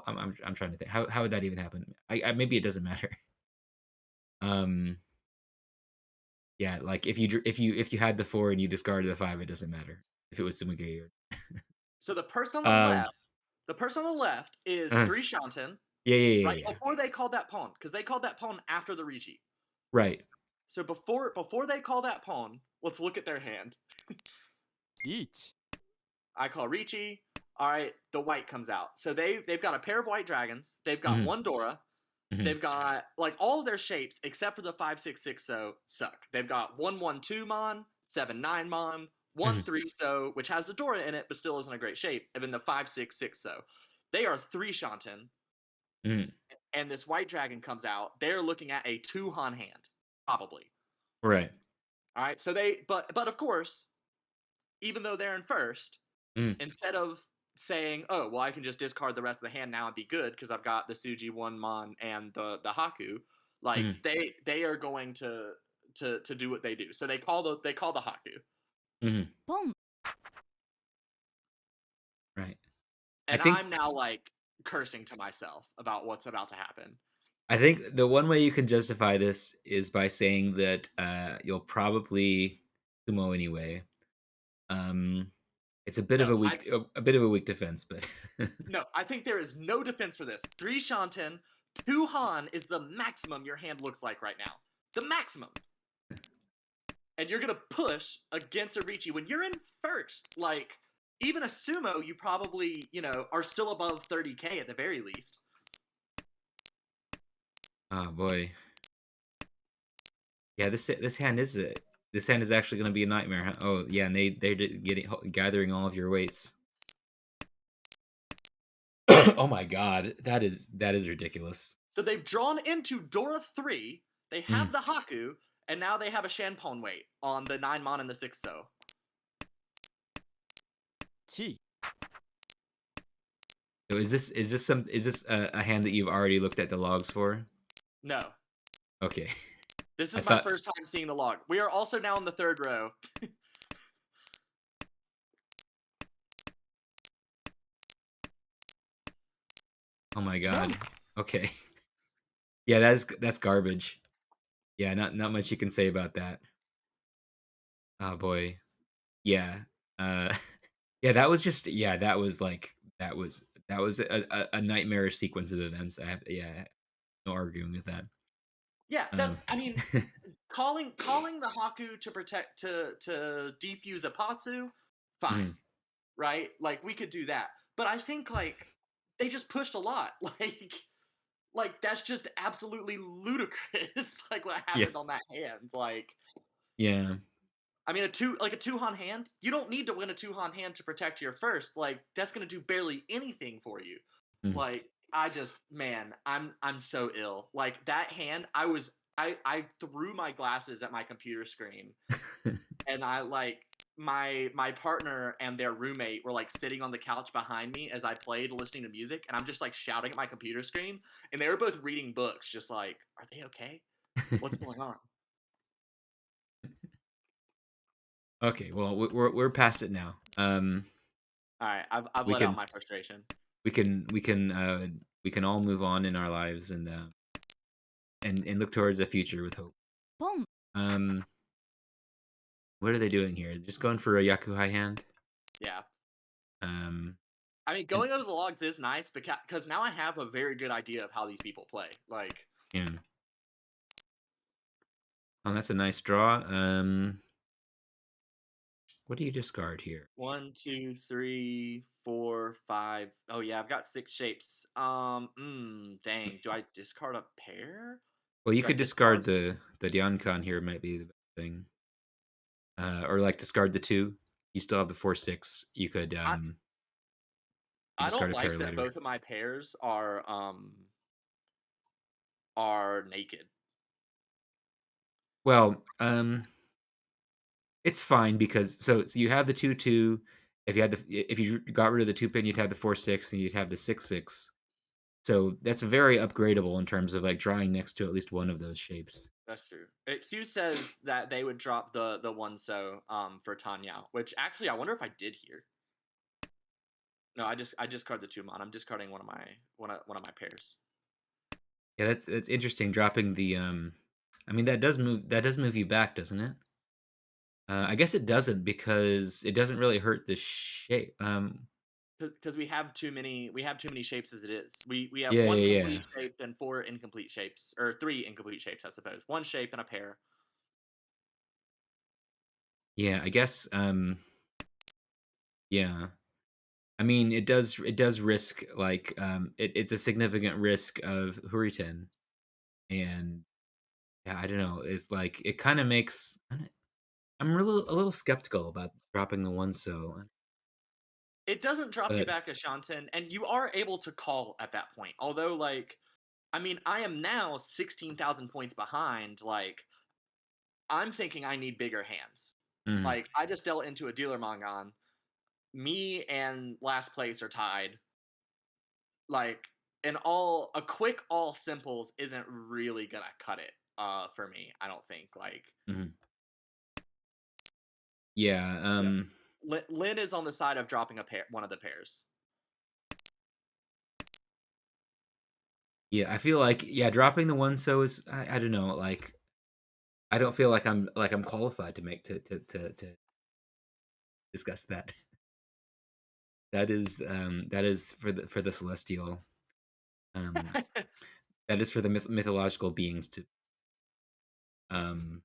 A: I'm trying to think. How would that even happen? Maybe it doesn't matter. Um, yeah, like if you had the 4 and you discarded the 5, it doesn't matter if it was sumo giri or
B: So
A: um,
B: the person on the left is
A: uh,
B: 3 Shanten, right?
A: yeah.
B: Before they called that pawn, because they called that pawn after the Ricci.
A: Right.
B: So before they call that pawn, let's look at their hand.
C: リーチ
B: I call Ricci. All right, the white comes out. So they've got a pair of white dragons. They've got
A: Mhm,
B: one Dora.
A: mhm,
B: They've got like all of their shapes except for the 5-6-6 so suck. They've got 1-1-2 mon, 7-9 mon, one
A: mhm,
B: 3 so which has the Dora in it but still isn't a great shape, and then the 5-6-6 so. They are 3 Shanten,
A: mhm.
B: and this white dragon comes out. They're looking at a 2 Han hand, probably.
A: Right.
B: All right, so but of course, even though they're in first,
A: Mm,
B: instead of saying, "Oh, well, I can just discard the rest of the hand now and be good because I've got the Suji one Mon and the Haku," like
A: mhm,
B: they are going to do what they do. So they call the Haku,
A: mhm.
C: ポン
A: Right. I
B: and
A: think
B: I'm now like cursing to myself about what's about to happen.
A: I think the one way you can justify this is by saying that, you'll probably sumo anyway. Um, it's
B: No,
A: a bit of a weak defense, but
B: no, I think there is no defense for this. 3 Shanten, 2 Han is the maximum your hand looks like right now. The maximum. And you're gonna push against a Ricci when you're in first. Like, even a sumo, you probably, are still above 30K at the very least.
A: oh boy. Yeah, this hand is actually gonna be a nightmare, huh? Oh, yeah, and they're getting gathering all of your weights. Oh my god, that is ridiculous.
B: So they've drawn into Dora 3, they have
A: Mhm.
B: the Haku, and now they have a Shanpon weight on the 9 Mon and the 6 So.
C: チ
A: So is this a hand that you've already looked at the logs for?
B: No.
A: Okay.
B: This
A: I
B: is my
A: thought
B: first time seeing the log. We are also now in the third row.
A: oh my
C: ポン
A: god. Okay. Yeah, that's garbage. Yeah, not much you can say about that. Oh boy. Yeah. Uh yeah, that was a nightmarish sequence of events. No arguing with that.
B: Yeah,
A: Um
B: that's I mean, calling the Haku to protect to defuse a Patsu, fine.
A: mhm.
B: Right? Like we could do that. But I think like they just pushed a lot. Like that's just absolutely ludicrous like what
A: Yeah.
B: happened on that hand. Like
A: Yeah.
B: I mean a two Han hand, you don't need to win a two Han hand to protect your first. Like that's going to do barely anything for you.
A: Mhm.
B: Like I just man, I'm so ill. Like that hand, I threw my glasses at my computer screen, and I like my partner and their roommate were like sitting on the couch behind me as I played listening to music, and I'm just like shouting at my computer screen, and they were both reading books just like, are they okay, what's going on?
A: Okay, well, we're past it now.
B: All right, I've
A: We
B: let out
A: can
B: my frustration.
A: we can all move on in our lives and look towards the future with hope.
C: ポン
A: Um, what are they doing here? Just going for a Yakuhai hand?
B: Yeah,
A: Um,
B: I mean
A: and
B: going over the logs is nice because now I have a very good idea of how these people play. Like
A: yeah. Oh, that's a nice draw. What do you discard here?
B: 1, 2, 3, 4, 5. Oh yeah, I've got 6 shapes. Dang, do I discard a pair?
A: Well, you
B: Do I
A: could
B: discard?
A: discard the Diankan here might be the best thing. Or like discard the 2. You still have the 4/6.
B: I
A: You
B: I
A: discard
B: don't
A: a pair
B: like that
A: later.
B: both of my pairs are naked.
A: Well, it's fine because so you have the 2/2. If you got rid of the 2 pin, you'd have the 4/6 and you'd have the 6/6. So that's very upgradable in terms of like drawing next to at least one of those shapes.
B: That's true. Hugh says that they would drop the one so for Tanya, which actually I wonder if I did here. No, I discard the 2 mon. I'm discarding one of my pairs.
A: Yeah, that's interesting. Dropping the I mean that does move you back, doesn't it? I guess it doesn't because it doesn't really hurt the shape.
B: Because we have too many shapes as it is. We have
A: Yeah,
B: one
A: yeah, yeah,
B: complete shape and four incomplete shapes, or three incomplete shapes, I suppose. One shape and a pair.
A: yeah. I guess. Yeah. I mean, it does risk like it's a significant risk of Hurricane, and yeah, I don't know. It's like it kind of makes. I'm a little skeptical about dropping the one so,
B: It doesn't drop you
A: but
B: back a Shanten, and you are able to call at that point. Although, like, I mean, I am now 16,000 points behind. Like, I'm thinking I need bigger hands.
A: mm,
B: Like, I just dealt into a dealer Mongon. Me and last place are tied. Like, a quick all simples isn't really gonna cut it. For me, I don't think. Like,
A: mhm. Yeah,
B: yeah, Lin is on the side of dropping one of the pairs.
A: yeah. I feel like yeah, dropping the one so is I don't know like I don't feel like I'm qualified to make to discuss that. That is for the celestial. Um, that is for the mythological beings to. Um,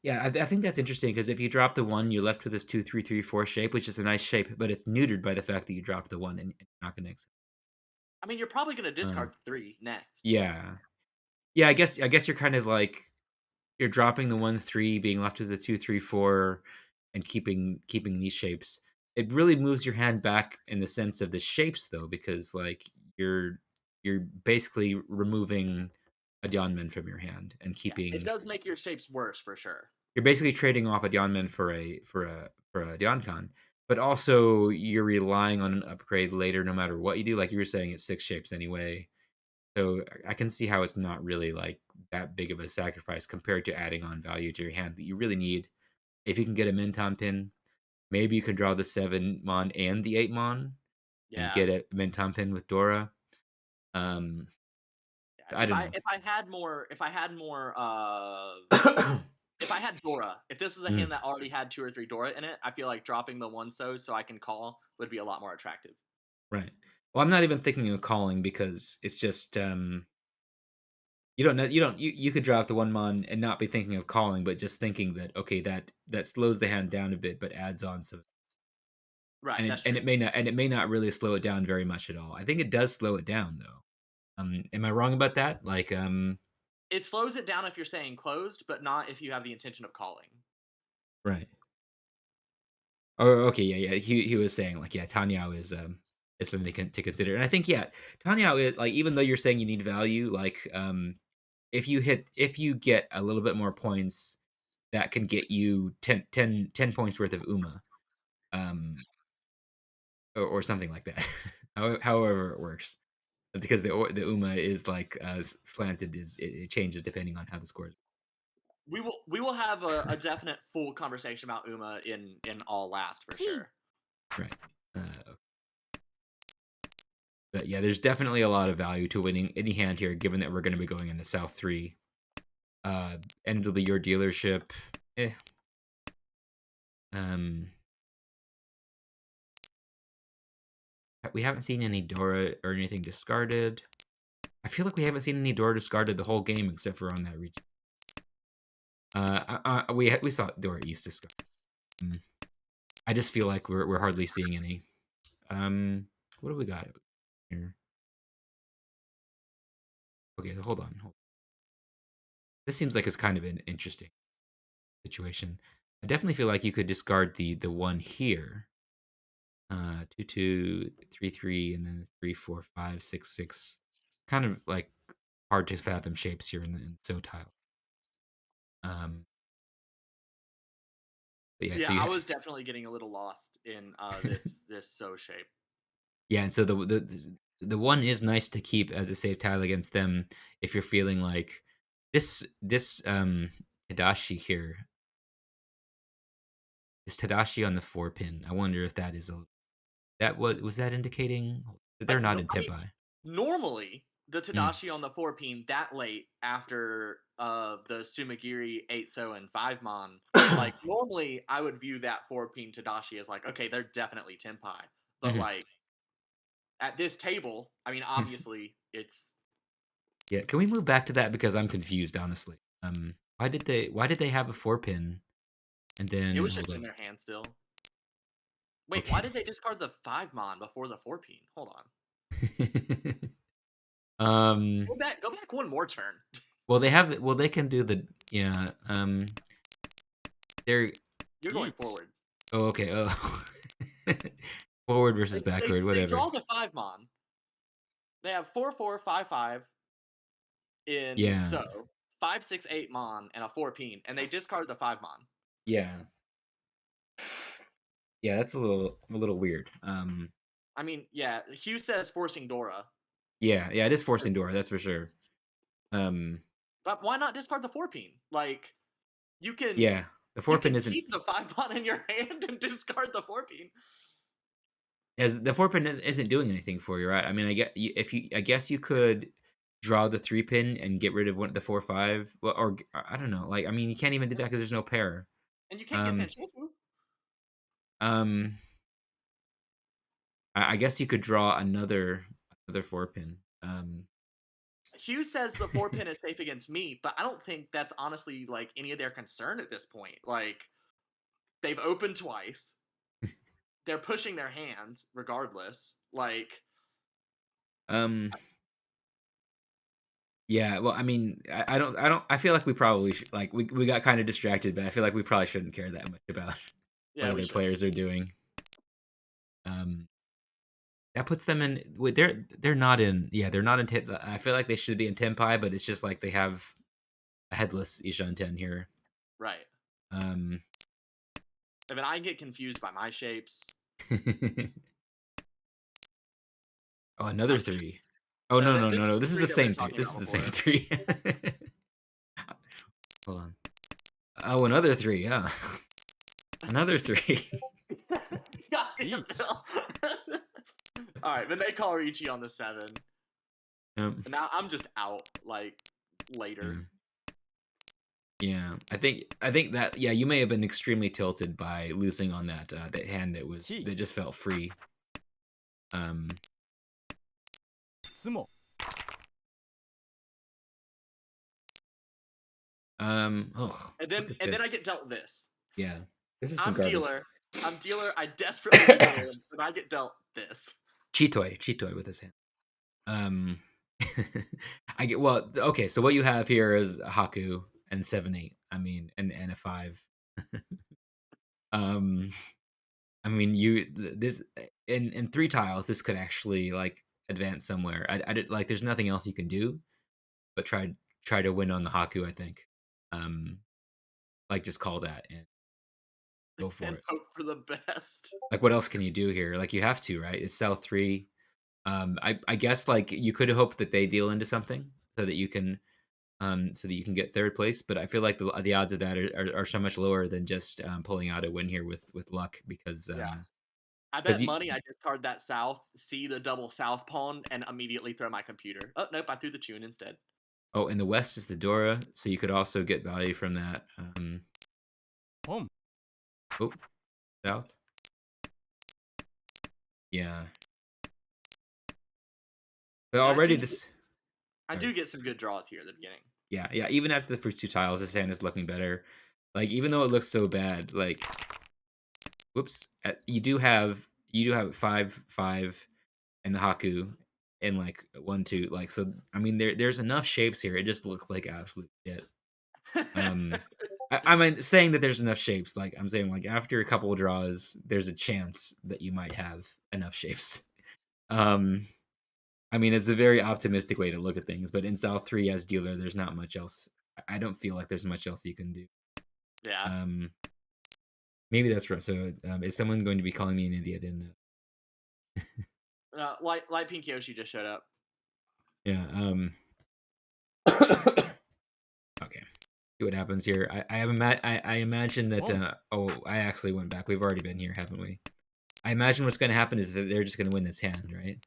A: yeah, I think that's interesting because if you drop the one, you're left with this 2 3 3 4 shape, which is a nice shape, but it's neutered by the fact that you dropped the one and you're not going to accept.
B: I mean, you're probably gonna
A: Um,
B: discard three next.
A: yeah, yeah. I guess you're kind of like you're dropping the 1 3, being left with the 2 3 4, and keeping these shapes. It really moves your hand back in the sense of the shapes, though, because like you're basically removing a Dionman from your hand and
B: Yeah, it
A: keeping.
B: does make your shapes worse for sure.
A: You're basically trading off a Dionman for a Dioncon, but also you're relying on an upgrade later, no matter what you do. Like you were saying, it's 6 shapes anyway. So I can see how it's not really like that big of a sacrifice compared to adding on value to your hand that you really need. If you can get a Minton pin, maybe you can draw the 7 mon and the 8 mon and
B: Yeah.
A: get a Minton pin with Dora. Um,
B: Yeah.
A: I don't know.
B: If I had Dora, if this was a hand
A: Mm,
B: that already had two or three Dora in it, I feel like dropping the one so I can call would be a lot more attractive.
A: right. Well, I'm not even thinking of calling because it's just you don't know you could drop the 1 mon and not be thinking of calling, but just thinking that okay that slows the hand down a bit, but adds on some.
B: Right,
A: And it
B: that's
A: and
B: true.
A: it may not really slow it down very much at all. I think it does slow it down though. Am I wrong about that? Like,
B: It slows it down if you're staying closed, but not if you have the intention of calling.
A: right. Oh, okay, yeah, yeah. He was saying like, yeah, Tanyao is something to consider, and I think yeah, Tanyao is like even though you're saying you need value, like if you get a little bit more points, that can get you 10 points worth of Uma, um, or something like that. However it works, because the Uma is like slanted is it changes depending on how the scores.
B: We will have a definite full conversation about Uma in all last for
C: T.
B: sure.
A: Right. But yeah, there's definitely a lot of value to winning any hand here, given that we're going to be going into South 3. And it'll be your dealership. Eh. Um, we haven't seen any Dora or anything discarded. I feel like we haven't seen any Dora discarded the whole game except for on that region. We saw Dora East discarded. Mm. I just feel like we're hardly seeing any. What do we got here? Okay, hold on. This seems like it's kind of an interesting situation. I definitely feel like you could discard the one here. 2 2 3 3 and then 3 4 5 6 6. Kind of like hard to fathom shapes here in so tile. Um, but yeah, so
B: Yeah, I was definitely getting a little lost in this so shape.
A: yeah, and so the one is nice to keep as a safe tile against them if you're feeling like this Tadashi here, this Tadashi on the 4 pin. I wonder if that is That was that indicating that they're not
B: No,
A: in
B: I mean,
A: Tempai?
B: normally the
A: Mm.
B: Tadashi on the 4 pin that late after the Sumagiri 8-so and 5 mon, like normally I would view that 4 pin Tadashi as like, okay, they're definitely Tenpai. But
A: Mhm.
B: like at this table, I mean obviously it's
A: Yeah, can we move back to that because I'm confused, honestly. Why did they have a 4 pin and
B: it
A: then
B: was
A: hold
B: just in
A: on.
B: their hand still. Wait, why
A: Okay.
B: did they discard the 5 mon before the 4 pin? Hold on.
A: um,
B: Go back one more turn.
A: well, they can do the yeah, they're
B: You're going
C: 1
B: forward.
A: oh, okay, oh. Forward versus backward,
B: They
A: whatever.
B: draw the 5 mon. They have 4-4-5-5 in
A: Yeah.
B: so 5-6-8 mon and a 4 pin, and they discard the 5 mon.
A: Yeah. Yeah, that's a little weird.
B: I mean, yeah, Hugh says forcing Dora,
A: Yeah, it is forcing Dora, that's for sure. Um,
B: but why not discard the 4 pin? Like you can
A: yeah, the
B: you
A: 4 pin
B: can
A: isn't
B: keep the 5 mon in your hand and discard the 4 pin.
A: as the 4 pin isn't doing anything for you, right? I mean, if you I guess you could draw the 3 pin and get rid of one the 4-5. Well, or I don't know. Like, I mean, you can't even do that because there's no pair.
B: And you can't get
A: Um,
B: Sanshoku.
A: um, I guess you could draw another 4 pin.
B: Hugh says the 4 pin is safe against me, but I don't think that's honestly like any of their concern at this point. Like they've opened twice. They're pushing their hands regardless. Like
A: um, yeah. Well, I mean, I don't. I feel like we probably should, like we got kind of distracted, but I feel like we probably shouldn't care that much about what
B: yeah, we
A: other
B: should.
A: players are doing. Um, that puts them in. They're not in. Yeah, they're not in. I feel like they should be in Tenpai, but it's just like they have a headless Ishan Ten here.
B: Right.
A: Um,
B: I mean, I get confused by my shapes.
A: oh, another
B: I'm
A: three. Oh
B: no,
A: no
B: that
A: no
B: this
A: no
B: is
A: no!
B: the
A: This is
B: three
A: the
B: that we were
A: same three.
B: talking
A: This is
B: about
A: the same
B: before.
A: three. Hold on. Oh, another three. Yeah, another three.
B: Goddamn,
C: 1
B: Bill. All right, then they call Ricci on the 7.
A: um,
B: And now I'm just out like later.
A: yeah. Yeah, I think that yeah, you may have been extremely tilted by losing on that hand1 that just felt free. Um,
C: 質問
A: oh, look at
B: And then I
A: this.
B: get dealt this.
A: Yeah, this is some
B: I'm
A: garbage.
B: dealer. I'm dealer. I desperately need to win, and I get dealt this.
A: Cheatoy with his hand. Um, I get well. Okay, so what you have here is a Haku and 7-8. I mean, and a 5. um, I mean, this in 3 tiles. This could actually like advance somewhere. I did like. There's nothing else you can do, but try to win on the Haku. I think. Um, like just call that and go for
B: And
A: it.
B: hope for the best.
A: Like, what else can you do here? Like, you have to, right? It's sell 3. I guess like you could hope that they deal into something so that you can get third place. But I feel like the odds of that are so much lower than just pulling out a win here with luck
B: Yeah. I
A: because
B: bet money I discard that south, see the double south pawn, and immediately throw my computer. Oh nope, I threw the tune instead.
A: oh, in the west is the Dora, so you could also get value from that.
C: ポン
A: Oh, south, yeah. But
B: And
A: already this,
B: I
A: sorry.
B: do get some good draws here at the beginning.
A: Yeah. Even after the first 2 tiles, this hand is looking better. Like even though it looks so bad, like whoops, you do have 5 5 and the Haku and like 1 2 like so. I mean there's enough shapes here. It just looks like absolute shit. Um, I'm saying that there's enough shapes. Like I'm saying like after a couple of draws, there's a chance that you might have enough shapes. Um, I mean, it's a very optimistic way to look at things, but in South 3 as dealer, there's not much else. I don't feel like there's much else you can do.
B: Yeah.
A: Um, maybe that's right. So, is someone going to be calling me an idiot? In
B: Light Pink Yoshi just showed up.
A: yeah. Okay. See what happens here. I imagine that. Oh, I actually went back. We've already been here, haven't we? I imagine what's gonna happen is that they're just gonna win this hand, right?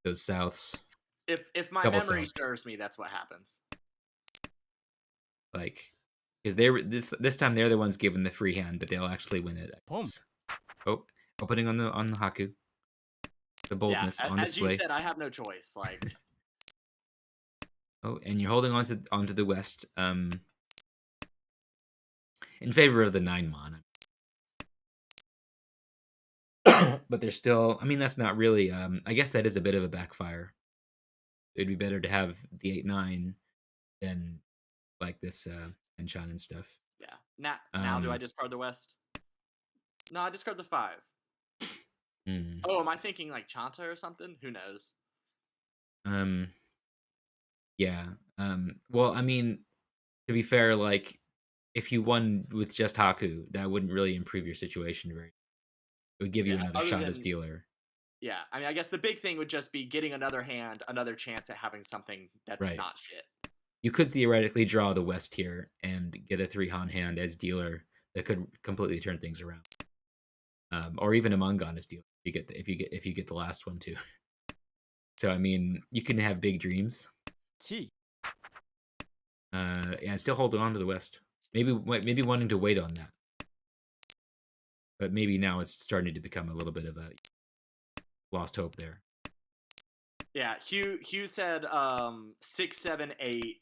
A: Those souths,
B: If my
A: couple
B: memory
A: souths,
B: serves me, that's what happens.
A: like, because they were this time they're the ones given the free hand, but they'll actually win it. I
C: Pom.
A: guess. Oh, opening on the Haku, the
B: Yeah,
A: boldness on
B: as you
A: display.
B: said, I have no choice. Like,
A: Oh, and you're holding onto the west, in favor of the 9 mon. But there's still, I mean, that's not really. I guess that is a bit of a backfire. It'd be better to have the 8-9 than like this Enchant and stuff.
B: yeah. Now do I
A: Um,
B: discard the West? No, I discard the 5.
A: hmm,
B: Oh, am I thinking like Chanta or something? Who knows?
A: um, yeah. Well, I mean, to be fair, like if you won with just Haku, that wouldn't really improve your situation very. It would give you
B: Yeah,
A: another
B: other
A: shot as
B: than
A: dealer.
B: yeah. I mean, I guess the big thing would just be getting another hand, another chance at having something that's
A: Right.
B: not shit.
A: You could theoretically draw the west here and get a 3 Han hand as dealer that could completely turn things around. Or even a Mungon as dealer if you get the last one too. So I mean, you can have big dreams.
C: Chi.
A: Yeah, still holding on to the west. Maybe wanting to wait on that, but maybe now it's starting to become a little bit of a lost hope there.
B: Yeah, Hugh said 678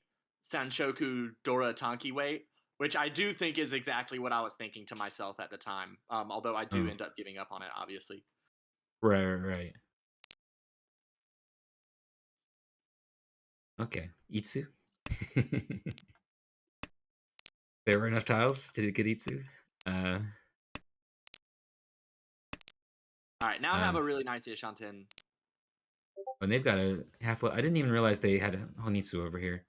B: Sanshoku Dora Tanki weight, which I do think is exactly what I was thinking to myself at the time. Although I do
A: Oh,
B: end up giving up on it, obviously.
A: right. Okay, Itsu. There were enough tiles to get Itsu. Uh,
B: All right, now I have
A: um,
B: a really nice Ishanten.
A: and they've got a half. I didn't even realize they had a Honitsu over here.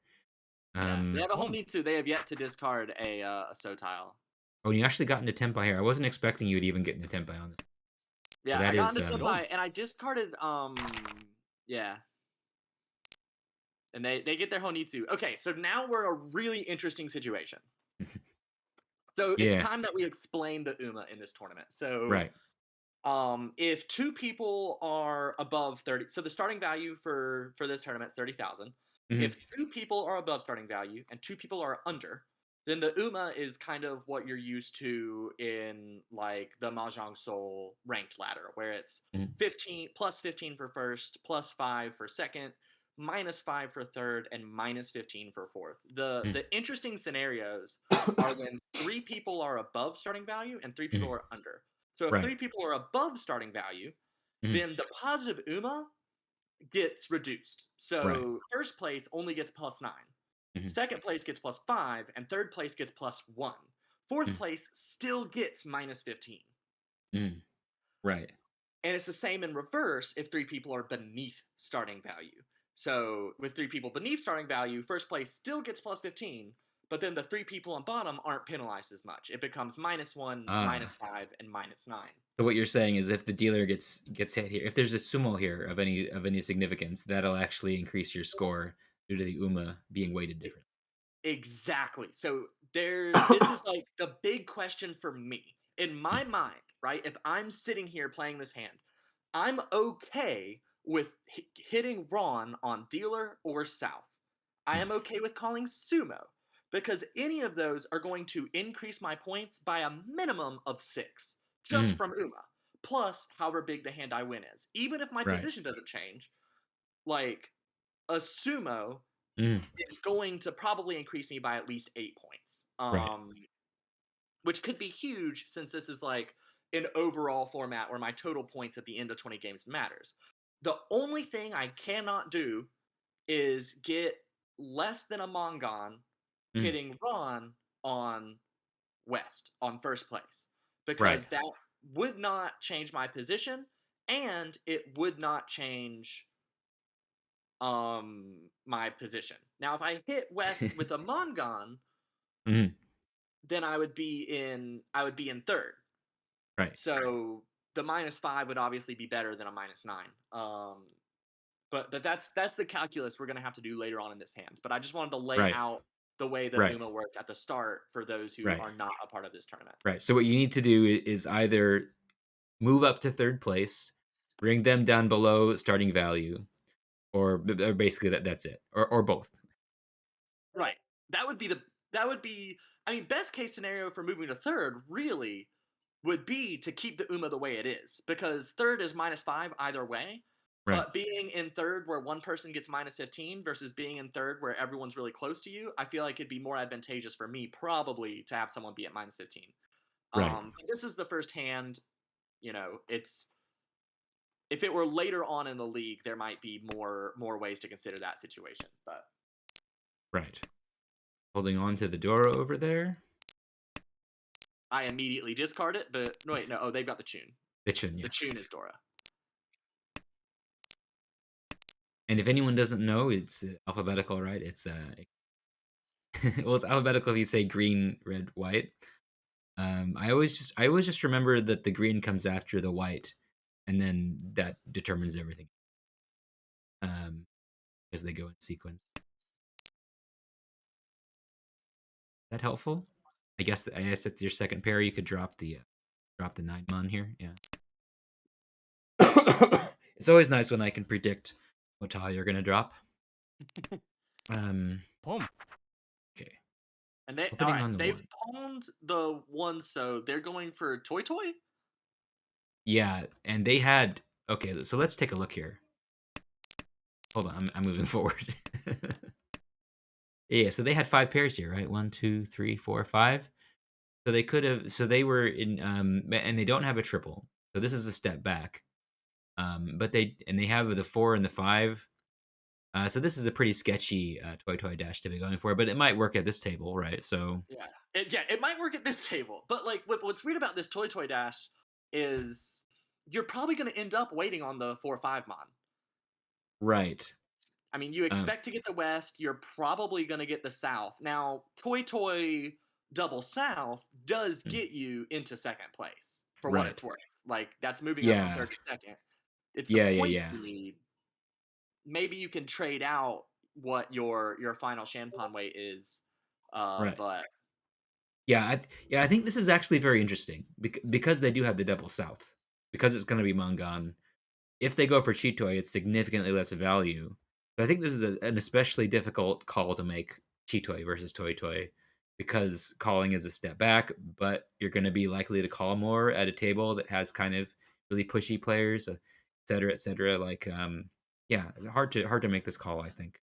B: Yeah, they have a
C: Pom.
B: Honitsu. They have yet to discard a So tile.
A: Oh, you actually got into Tempai here. I wasn't expecting you would even get into Tempai on this. So
B: Yeah, I
A: that
B: got
A: is
B: into Tenpai and I discarded yeah. And they get their Honitsu. Okay, so now we're in a really interesting situation. So it's
A: yeah,
B: time that we explain the UMA in this tournament. So
A: right.
B: if two people are above 30, so the starting value for this tournament is 30,000.
A: Hmm.
B: If two people are above starting value and two people are under, then the UMA is kind of what you're used to in like the Mahjong Soul ranked ladder, where it's
A: Hmm.
B: 15 plus 15 for first, plus 5 for second, minus 5 for third, and minus 15 for fourth. The interesting scenarios are when three people are above starting value and three people
A: Hmm.
B: are under. So if
A: Right.
B: three people are above starting value,
A: Hmm.
B: then the positive UMA gets reduced.
A: Right.
B: So first place only gets plus 9.
A: Hmm.
B: Second place gets plus 5, and third place gets plus 1. Fourth place still gets minus 15.
A: Hmm. Right.
B: And it's the same in reverse if three people are beneath starting value. So with three people beneath starting value, first place still gets plus 15, but then the three people on bottom aren't penalized as much. It becomes minus 1, minus
A: Ah.
B: 5, and minus 9.
A: So what you're saying is if the dealer gets hit here, if there's a sumo here of any significance, that'll actually increase your score due to the UMA being weighted different.
B: Exactly. So this is like the big question for me. In my mind, right? If I'm sitting here playing this hand, I'm okay with hitting Ron on dealer or south. I am okay with calling sumo because any of those are going to increase my points by a minimum of 6 just
A: Mm,
B: from Uma, plus however big the hand I win is. Even if my
A: right.
B: position doesn't change, like a sumo
A: Mm,
B: is going to probably increase me by at least 8 points.
A: right.
B: Which could be huge since this is like an overall format where my total points at the end of 20 games matters. The only thing I cannot do is get less than a Mongon
A: Mm,
B: hitting Ron on West on first place
A: right.
B: because that would not change my position and it would not change my position. Now if I hit West with a Mongon,
A: Mm,
B: then I would be in third.
A: right.
B: So the minus 5 would obviously be better than a minus 9. But that's the calculus we're gonna have to do later on in this hand. But I just wanted to lay
A: Right.
B: out the way the
A: Right.
B: UMA worked at the start for those who
A: Right.
B: are not a part of this tournament.
A: Right. So what you need to do is either move up to third place, bring them down below starting value, or basically that's it, or both.
B: Right. That would be the that would be I mean, best case scenario for moving to third really would be to keep the UMA the way it is because third is -5 either way.
A: Right,
B: But being in third where one person gets -15 versus being in third where everyone's really close to you, I feel like it'd be more advantageous for me probably to have someone be at -15.
A: right,
B: But this is the first hand, it's if it were later on in the league, there might be more ways to consider that situation. But
A: right. Holding on to the door over there.
B: I immediately discard it. But no, wait, no. Oh, they've got the tune.
A: It shouldn't,
B: The
A: yeah.
B: tune is Dora.
A: And if anyone doesn't know, it's alphabetical, right? It's well, it's alphabetical if you say green, red, white. I always just remember that the green comes after the white, and then that determines everything. As they go in sequence. Is that helpful? I guess it's your second pair. You could drop the 9 mon here. Yeah. It's always nice when I can predict what tile you're gonna drop. Um.
C: ポン
A: Okay.
B: And they all
A: Opening
B: right.
A: on the
B: They've
A: one.
B: pawned the one, so they're going for Toy Toy.
A: Yeah, and they had. Okay, so let's take a look here. Hold on, I'm moving forward. Yeah, so they had 5 pairs here, right? One, two, three, four, five. So they could have. So they were in. And they don't have a triple. So this is a step back. But they have the 4 and the 5. So this is a pretty sketchy toy dash to be going for, but it might work at this table, right? So
B: It might work at this table, but like what's weird about this Toy Dash is you're probably going to end up waiting on the 4-5 mon.
A: right.
B: I mean, you
A: Um,
B: expect to get the West, you're probably going to get the South. Now, Toy double South does
A: mm,
B: get you into second place for what
A: right.
B: it's worth. Like that's moving up from
A: Yeah.
B: third to second. It's the
A: Yeah. Yeah.
B: point
A: Yeah.
B: you need. Maybe you can trade out what your final Shanpan weight is,
A: Right.
B: but
A: Yeah. I think this is actually very interesting because they do have the double south because it's going to be Mangan. If they go for Chitoy, it's significantly less value. But I think this is an especially difficult call to make Chitoy versus Toy Toy because calling is a step back, but you're going to be likely to call more at a table that has kind of really pushy players, et cetera, et cetera. Like, yeah, hard to make this call. I think.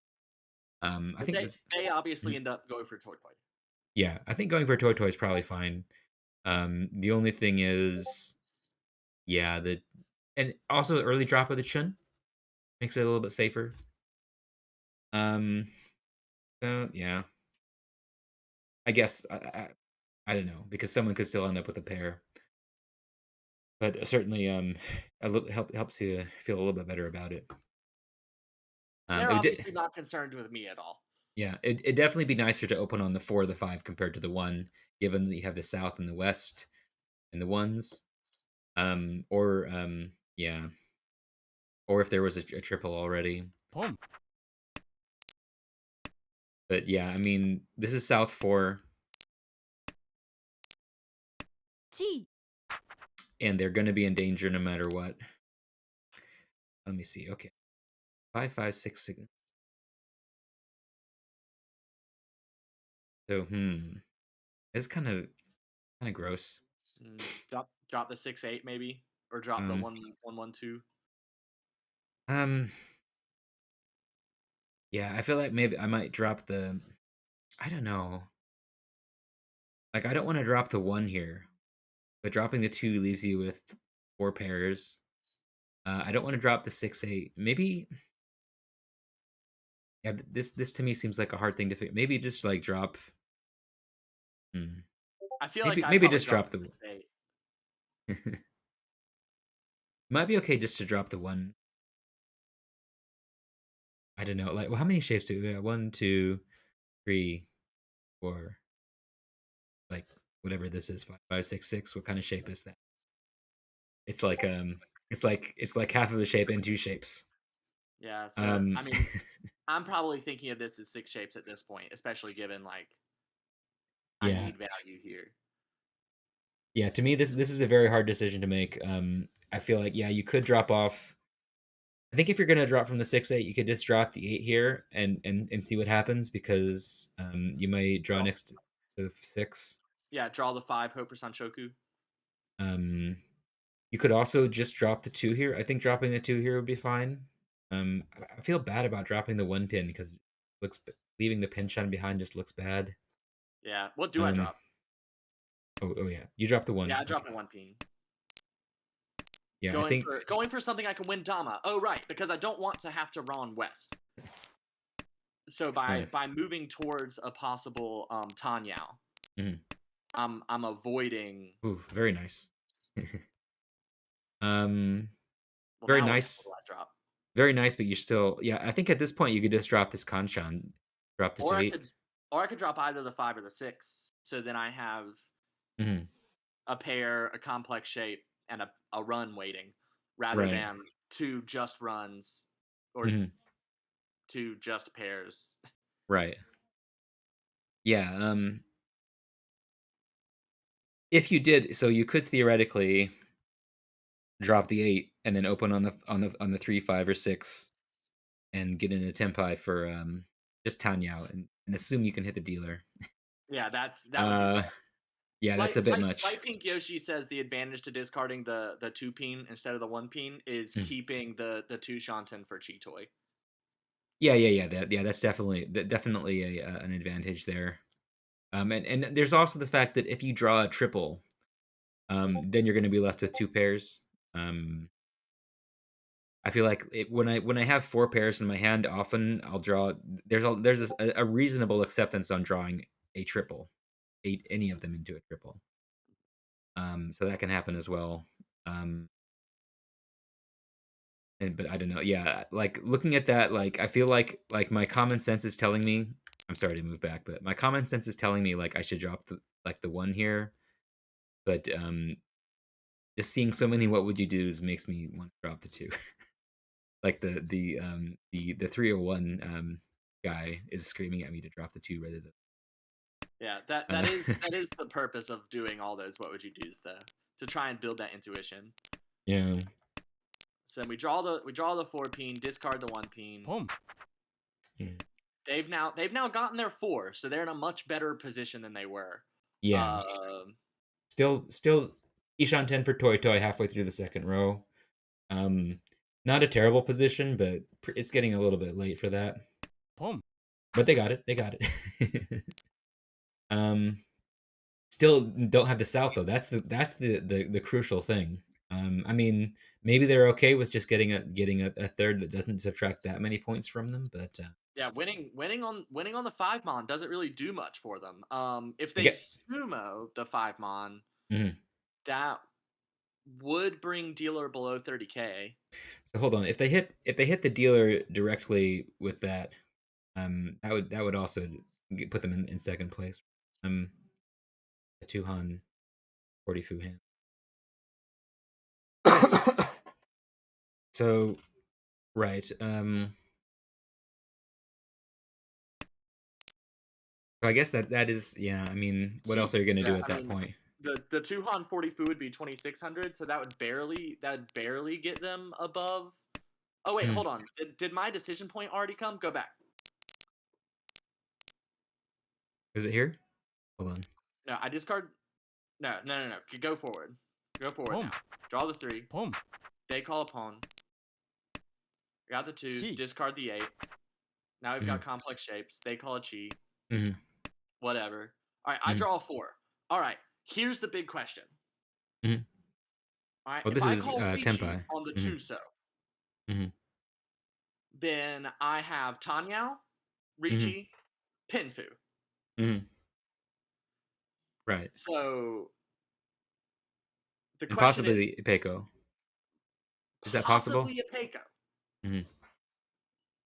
A: I
B: but
A: think
B: they
A: this.
B: they obviously
A: Mhm.
B: end up going for Toy Toy.
A: Yeah, I think going for Toy Toy is probably fine. The only thing is, yeah, and also the early drop of the Chun makes it a little bit safer. Um, so yeah, I guess I don't know because someone could still end up with a pair, but certainly a little helps you feel a little bit better about it.
B: They're
A: It would
B: obviously not concerned with me at all.
A: yeah, it'd definitely be nicer to open on the 4 or the 5 compared to the 1, given that you have the South and the West and the ones. Yeah, or if there was a triple already.
C: ポン
A: But yeah, I mean, this is South 4,
C: チ
A: and they're going to be in danger no matter what. Let me see. Okay, 5, 5, 6, 6. So it's kind of gross.
B: Drop the 6-8 maybe, or drop the
A: Um,
B: 1-1-1-2.
A: um, yeah, I feel like maybe I might drop the. I don't know. Like, I don't want to drop the 1 here, but dropping the 2 leaves you with 4 pairs. I don't want to drop the 6-8. Maybe. Yeah, this to me seems like a hard thing to figure. Maybe just like drop. Hmm,
B: I feel like
A: maybe
B: I'd
A: maybe
B: probably
A: just
B: drop
A: drop
B: the
A: the.
B: 6-8.
A: Might be okay just to drop the 1. I don't know. Like, well, how many shapes do we have? One, two, three, four. Like whatever this is, 5, 5, 6, 6. What kind of shape is that? It's like it's like half of a shape and 2 shapes.
B: Yeah, so
A: Um,
B: I mean, I'm probably thinking of this as 6 shapes at this point, especially given like I
A: yeah,
B: need value here.
A: Yeah, to me, this is a very hard decision to make. I feel like, yeah, you could drop off. I think if you're gonna drop from the 6-8, you could just drop the 8 here and see what happens because you might draw
B: Draw.
A: next to the 6.
B: Yeah, draw the 5, hope for Sanchoku.
A: Um, you could also just drop the 2 here. I think dropping the 2 here would be fine. I feel bad about dropping the 1 pin because leaving the pin shine behind just looks bad.
B: Yeah, what do I
A: Um,
B: drop?
A: oh yeah, you dropped the
B: Yeah,
A: 1.
B: I
A: Okay.
B: dropped a 1 pin.
A: Yeah, I
B: Going
A: think
B: for going for something I can win Dama. Oh right, because I don't want to have to Ron West. So
A: um,
B: by moving towards a possible Tanyao,
A: mhm.
B: I'm avoiding.
A: Ooh, very nice. um,
B: Well,
A: very
B: now what the hell
A: nice.
B: do I drop?
A: Very nice, but you're still, yeah, I think at this point you could just drop this Kanchan, drop this
B: Or I
A: 8.
B: could or I could drop either the 5 or the 6. So then I have
A: Mhm.
B: a pair, a complex shape, and a run waiting, rather
A: Right.
B: than two just runs or
A: Mhm.
B: two just pairs.
A: Right. Yeah, if you did, so you could theoretically drop the 8 and then open on the 3, 5, or 6 and get in a tempai for, just Tanyao and assume you can hit the dealer.
B: Yeah, that would be
A: Uh,
B: rough.
A: yeah, that's a bit much.
B: Light Pink Yoshi says the advantage to discarding the two peen instead of the one peen is
A: Mm.
B: keeping the two Shanten for Cheetoy.
A: That's definitely an advantage there. And there's also the fact that if you draw a triple, then you're gonna be left with 2 pairs. Um, I feel like when I have 4 pairs in my hand, often I'll draw there's a reasonable acceptance on drawing a triple, 8 any of them into a triple. So that can happen as well. Um, but I don't know. Yeah, like looking at that, like I feel like my common sense is telling me. I'm sorry to move back, but my common sense is telling me like I should drop the 1 here. But just seeing so many what would you do's makes me want to drop the 2. Like the 301 guy is screaming at me to drop the 2 rather than
B: Yeah, that
A: uh,
B: that is the purpose of doing all those what would you do's though, to try and build that intuition.
A: yeah.
B: So we draw the four peen, discard the one peen.
C: ポン
A: Yeah.
B: They've now gotten their 4, so they're in a much better position than they were.
A: Yeah.
B: Um,
A: Still Ishan 10 for Toy Toy halfway through the second row. Um not a terrible position, but it's getting a little bit late for that.
C: ポン
A: But they got it. They got it. um still don't have the South though. That's the crucial thing. I mean, maybe they're okay with just getting a third that doesn't subtract that many points from them, but
B: yeah, winning on the 5 mon doesn't really do much for them. If
A: I
B: they
A: get
B: sumo the 5 mon,
A: mhm.
B: that would bring dealer below 30k.
A: So hold on. If they hit the dealer directly with that, that would also put them in second place. A Tuhan 40 Fu hand. So right. So I guess that is, yeah. I mean, what else
B: See,
A: are you gonna
B: yeah,
A: do at
B: I
A: that
B: mean
A: point?
B: the Tuhan 40 fu would be 2600, so that would barely get them above. Oh wait,
A: Mhm.
B: hold on. Did my decision point already come? Go back.
A: Is it here? Hold on.
B: No, I discard. No. Go forward. Go forward
C: ポン
B: now. Draw the 3.
C: ポン
B: They call upon. Got the 2.
C: チ
B: Discard the 8. Now we've got
A: Mhm.
B: complex shapes. They call a chi.
A: Mhm.
B: Whatever. All right, I
A: Mhm.
B: draw a 4. All right, here's the big question.
A: Mhm.
B: All right,
A: Oh,
B: if
A: this
B: I
A: is
B: call Ricci
A: Tenpai.
B: on the
A: Mhm.
B: 2 so,
A: Mhm.
B: then I have Tanyao,
A: Mhm.
B: Ricci, Pinfu.
A: Mhm. Right.
B: So the
A: And
B: question is
A: possibly Ipeco. Is that possible?
B: possibly a Peiko.
A: Mhm.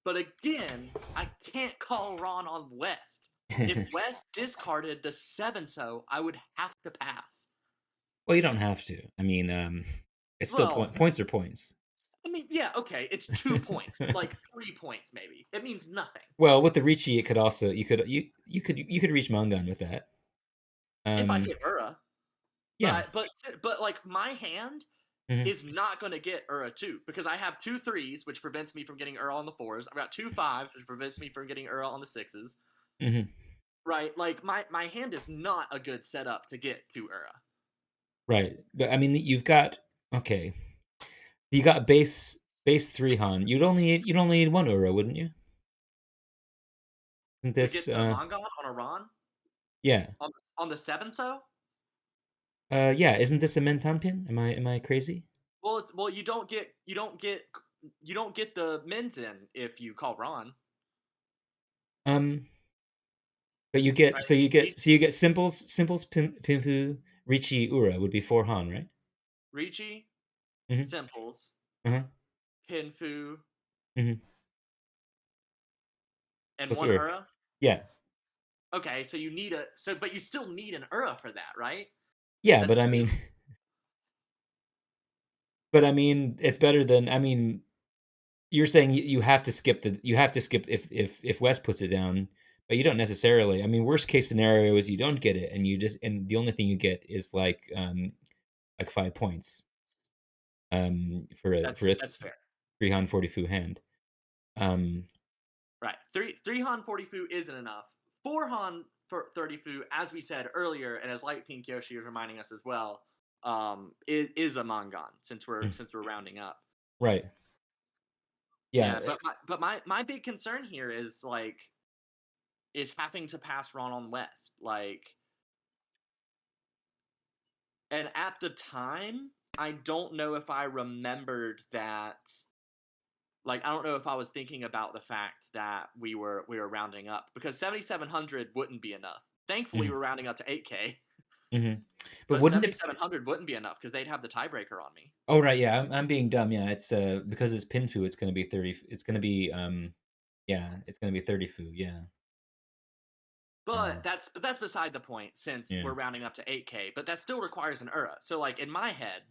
B: But again, I can't call Ron on West. If West discarded the 7 so, I would have to pass.
A: Well, you don't have to. I mean, it's still
B: Well,
A: points are points.
B: I mean, yeah, okay, it's 2 points, like 3 points maybe. It means nothing.
A: Well, with the Ricci, it could also you could reach Mungan with that.
B: If I
A: Um,
B: hit Ura.
A: Yeah.
B: But like my hand
A: Mhm.
B: is not going to get Ura 2 because I have two threes, which prevents me from getting Ura on the fours. I've got two fives, which prevents me from getting Ura on the sixes.
A: Mhm.
B: Right? Like my hand is not a good setup to get to Ura.
A: Right. But I mean, you've got okay. You got base 3 Han. You'd only need 1 Ura, wouldn't you? Isn't
B: To
A: this
B: get to Mongon on a Ron
A: yeah.
B: on the seven, so
A: Yeah, isn't this a Mentampion? Am I crazy?
B: well you don't get the men's in if you call Ron.
A: Um, but
B: Right?
A: you get Simples, Pimpu, Richi, Ura would be 4 Han, right?
B: Ricci,
A: Mhm.
B: Simples,
A: Uh-huh.
B: Pinfu,
A: Mhm.
B: and
A: What's
B: one
A: Ura?
B: Ura.
A: Yeah.
B: Okay, so you need a but you still need an Ura for that, right?
A: Yeah,
B: That's
A: but I
B: blue.
A: mean but I mean, it's better than I mean, you're saying you have to skip if West puts it down, but you don't necessarily. I mean, worst case scenario is you don't get it, and the only thing you get is like 5 points for a
B: That's fair.
A: 3 Han 40 fu hand. Um,
B: Right. Three Han 40 fu isn't enough. Four Han for 30 fu, as we said earlier, and as Light Pink Yoshi is reminding us as well, is a Mongon since we're rounding up.
A: right. Yeah.
B: Yeah, but my big concern here is like is having to pass Ron on West. Like and at the time, I don't know if I remembered that like I don't know if I was thinking about the fact that we were rounding up because 7700 wouldn't be enough. Thankfully,
A: Mhm,
B: we're rounding up to 8K,
A: mhm. But
B: but
A: wouldn't it
B: 7700 wouldn't be enough because they'd have the tiebreaker on me.
A: oh, right, yeah, I'm being dumb, yeah, it's, because it's Pinfu, it's gonna be 30 it's gonna be, yeah, it's gonna be 30 fu, yeah,
B: But that's beside the point since
A: yeah,
B: we're rounding up to 8K. But that still requires an Ura. So like in my head,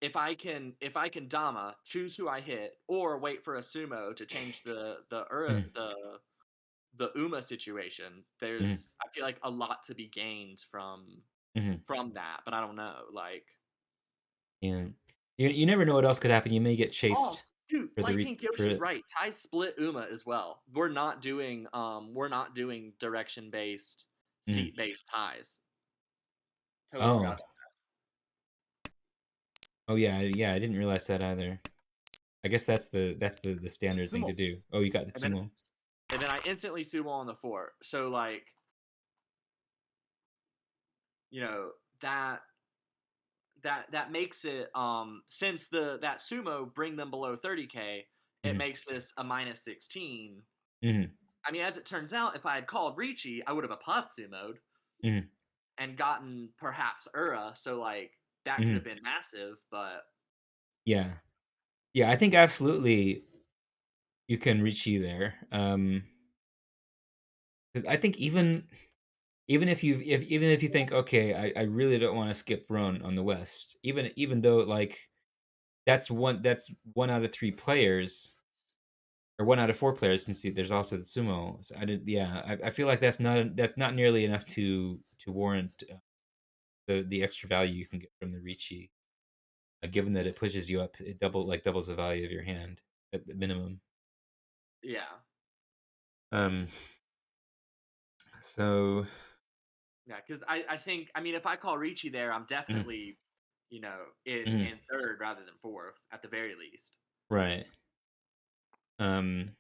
B: if I can Dama choose who I hit or wait for a sumo to change the Ura
A: mhm,
B: the Uma situation,
A: mhm,
B: there's I feel like a lot to be gained
A: mhm,
B: from that, but I don't know. Like
A: yeah. You never know what else could happen, you may get
B: oh
A: chased
B: dude,
A: for the
B: Light
A: re
B: Pink Yoshi's
A: for
B: right. Tai split Uma as well. We're not doing direction based
A: mhm.
B: seat based ties. Totally forgot
A: Oh.
B: about
A: Oh, yeah, I didn't realize that either. I guess that's the standard thing to
C: 相撲
A: do. Oh, you got the
B: and then
A: sumo?
B: and then I instantly sumo on the four. So like, you know, that that makes it since the that sumo bring them below 30K, it
A: Mhm,
B: makes this a minus 16.
A: mhm,
B: I mean, as it turns out, if I had called Ricci, I would have Apatsumo'd
A: mhm,
B: and gotten perhaps Ura, so like that could have
A: mhm.
B: been massive, but
A: Yeah. Yeah, I think absolutely you can reach you there, 'cause I think even if you think, "Okay, I really don't wanna skip Roan on the West," even though, like, that's 1 out of 3 players, or 1 out of 4 players since there's also the sumo, so I did yeah, I feel like that's not nearly enough to warrant, the extra value you can get from the Ricci, given that it pushes you up, it doubles the value of your hand at the minimum.
B: yeah.
A: Um, so
B: Yeah, because I think I mean if I call Ricci there, I'm
A: mhm,
B: definitely,
A: mhm,
B: in third rather than fourth at the very least.
A: right. Um,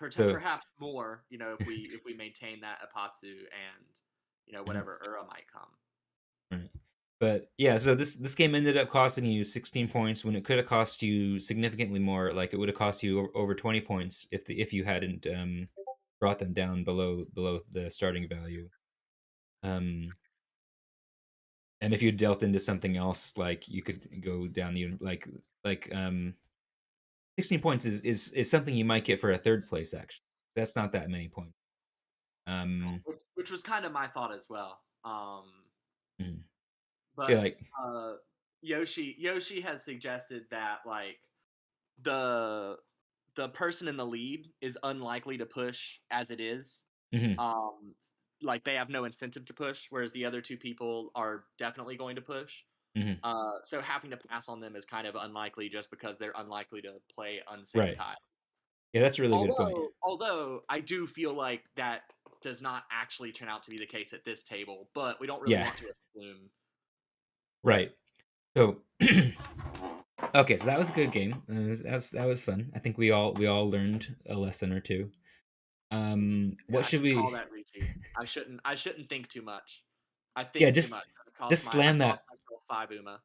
A: so
B: Perhaps more, if we maintain that Apatsu and
A: mhm,
B: whatever Ura might come.
A: right. But yeah, so this game ended up costing you 16 points when it could have cost you significantly more. Like it would have cost you over 20 points if you hadn't brought them down below the starting value. Um, and if you dealt into something else, like you could go down even like 16 points is something you might get for a third place. Actually, that's not that many points. Um,
B: Which was kind of my thought as well.
A: mhm. Feel
B: But
A: like
B: uh, Yoshi has suggested that like the the person in the lead is unlikely to push as it is.
A: mhm,
B: Um, like they have no incentive to push, whereas the other two people are definitely going to push.
A: Mhm.
B: So having to pass on them is kind of unlikely just because they're unlikely to play unsafe
A: Right.
B: tile.
A: Yeah, that's a really good point.
B: Although I do feel like that does not actually turn out to be the case at this table, but we don't really
A: Yeah.
B: want to assume.
A: Right. So okay, so that was a good game. That was fun. I think we all learned a lesson or two.
B: Yeah,
A: What
B: I
A: should
B: should call
A: we
B: that reaching. I shouldn't think too much. I
A: Yeah,
B: think too
A: just
B: much.
A: just
B: I
A: slam
B: cost
A: that
B: myself 5 UMA.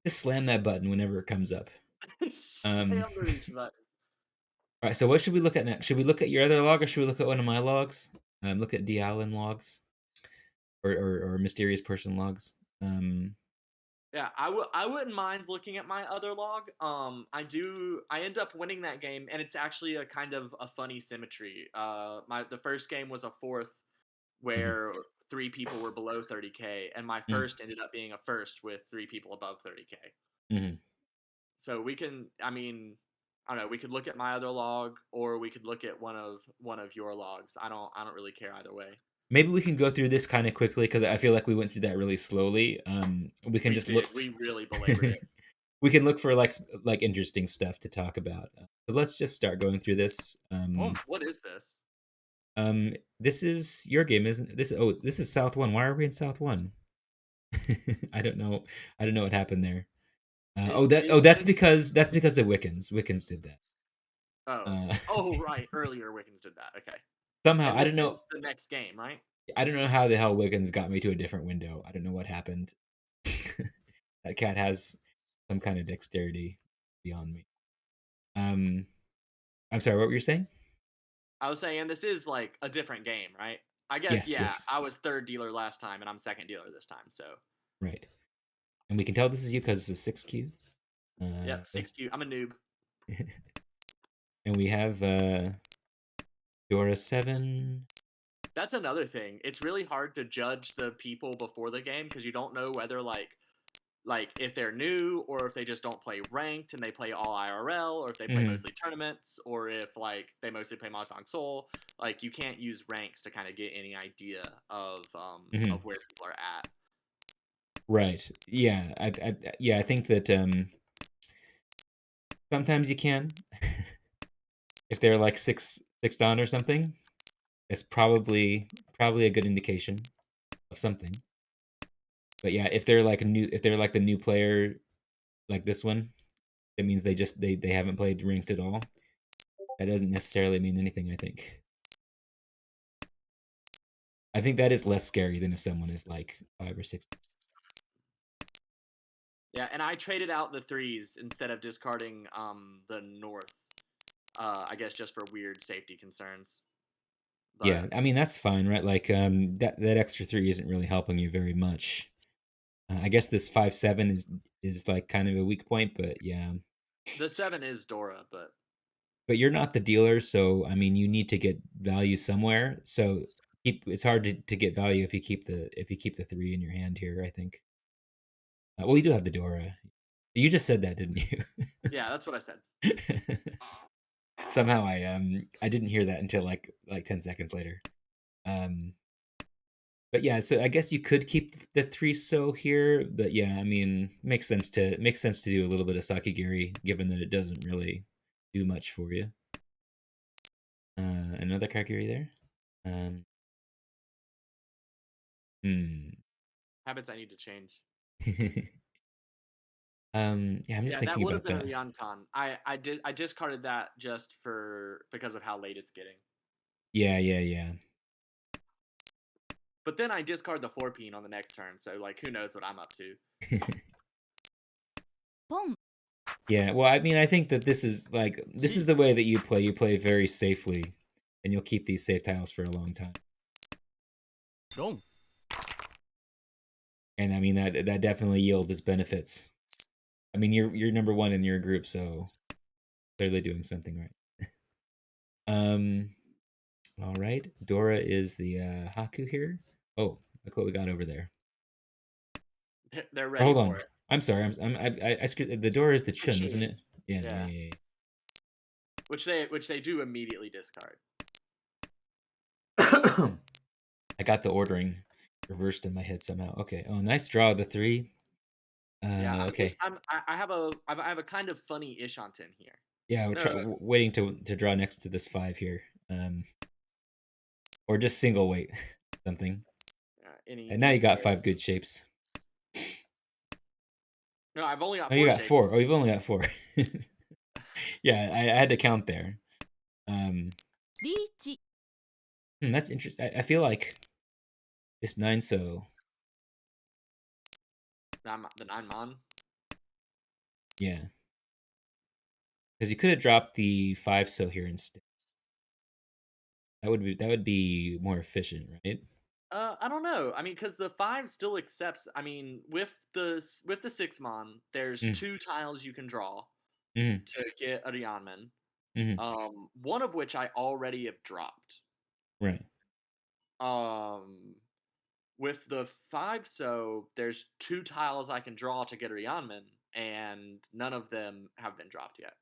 A: just slam that button whenever it comes up.
B: Slam the reach button.
A: All right, so what should we look at next? Should we look at your other log or should we look at one of my logs? Look at D Allen logs or mysterious person logs.
B: Yeah, I wouldn't mind looking at my other log. I end up winning that game, and it's actually a kind of a funny symmetry. The first game was a fourth
A: Mhm,
B: where three people were below 30K, and my
A: mhm,
B: first ended up being a first with three people above 30K.
A: mhm.
B: So we can, I mean, I don't know. We could look at my other log, or we could look at one of your logs. I don't really care either way.
A: Maybe we can go through this kind of quickly because I feel like we went through that really slowly. We can
B: We
A: just look.
B: did. We really belabored it.
A: We can look for like interesting stuff to talk about. So let's just start going through this.
C: Boom.
B: What is this?
A: This is your game, isn't it? This is South One. Why are we in South One? I don't know. I don't know what happened there.
B: Is
A: That's
B: this?
A: because of Wiccans. Wiccans did that.
B: Oh,
A: Uh,
B: oh, right. Earlier, Wiggins did that. Okay.
A: somehow
B: And this is the next game, right?
A: I don't know how the hell Wiggins got me to a different window. I don't know what happened. That cat has some kind of dexterity beyond me. Um, I'm sorry. What were you saying?
B: I was saying, and this is like a different game, right? I guess,
A: Yes,
B: yeah.
A: yes,
B: I was third dealer last time, and I'm second dealer this time. So,
A: right. And we can tell this is you because it's a 6Q.
B: yep, 6Q. I'm a noob.
A: And we have Dora 7.
B: That's another thing. It's really hard to judge the people before the game because you don't know whether like if they're new or if they just don't play ranked and they play all IRL or if they play
A: Hmm.
B: mostly tournaments or if like they mostly play Mahjong Soul. Like you can't use ranks to kind of get any idea
A: Hmm.
B: of where people are at.
A: Right. Yeah. Yeah. I think that sometimes you can, if they're like six on or something. It's probably a good indication of something. But yeah, if they're like the new player, like this one, it means they haven't played ranked at all. That doesn't necessarily mean anything. I think that is less scary than if someone is like 5 or 6.
B: Yeah, and I traded out the threes instead of discarding the north. I guess just for weird safety concerns.
A: Yeah,
B: But
A: I mean that's fine, right? Like that extra 3 isn't really helping you very much. I guess this 5/7 is like kind of a weak point, but yeah.
B: the seven is Dora, but
A: But you're not the dealer, so I mean you need to get value somewhere. So it's hard to get value if you keep the 3 in your hand here, I think. Well, you do have the Dora. You just said that, didn't you?
B: yeah, that's what I said.
A: Somehow I didn't hear that until like 10 seconds later. Um but yeah, so I guess you could keep the 3 so here, but yeah, I mean, makes sense to do a little bit of Sakigiri given that it doesn't really do much for you. Another Kakiri there. Um hmm.
B: Habits I need to change.
A: Yeah, I'm just
B: Yeah, that
A: thinking
B: would have
A: about
B: been a
A: that.
B: Ryancon. I discarded that just for because of how late it's getting.
A: Yeah, yeah, yeah.
B: But then I discard the 4 peen on the next turn, so like who knows what I'm up to.
C: Boom.
A: Yeah, well, I mean, I think that this is
B: See,
A: the way that you play. You play very safely, and you'll keep these safe tiles for a long time.
C: Boom.
A: And I mean that definitely yields its benefits. I mean, you're number one in your group, so clearly doing something right. Um, all right. Dora is the Haku here. Oh, look what we got over there.
B: they're
A: Or
B: ready
A: hold
B: for
A: on.
B: it.
A: I'm sorry. I screwed. The Dora is the
B: It's the
A: Chun, isn't
B: Chun.
A: it? Yeah, yeah,
B: Yeah,
A: yeah.
B: which they do immediately discard.
A: Yeah. I got the ordering reversed in my head somehow. Okay. Oh, nice draw, the 3.
B: Yeah,
A: Okay.
B: I have a kind of funny Ishanten here.
A: Yeah, we're
B: No, no, no.
A: waiting to draw next to this 5 here. Or just single weight something. And now you
B: Any
A: got
B: pair.
A: 5 good shapes.
B: No, I've only got
A: Oh, you
B: four
A: got
B: shapes.
A: 4. Oh, you've only got 4. Yeah, I had to count there.
C: リーチ
A: That's interesting. I feel like this 9 so
B: The nine mon.
A: yeah, because you could have dropped the 5 so here instead. That would be more efficient, right?
B: I don't know. I mean, because the five still accepts. I mean, with the six mon, there's
A: Mm,
B: two tiles you can draw
A: mm,
B: to get a Ryanman.
A: mm,
B: One of which I already have dropped.
A: right.
B: Um, with the five, so there's two tiles I can draw to get a Ryanman, and none of them have been dropped yet.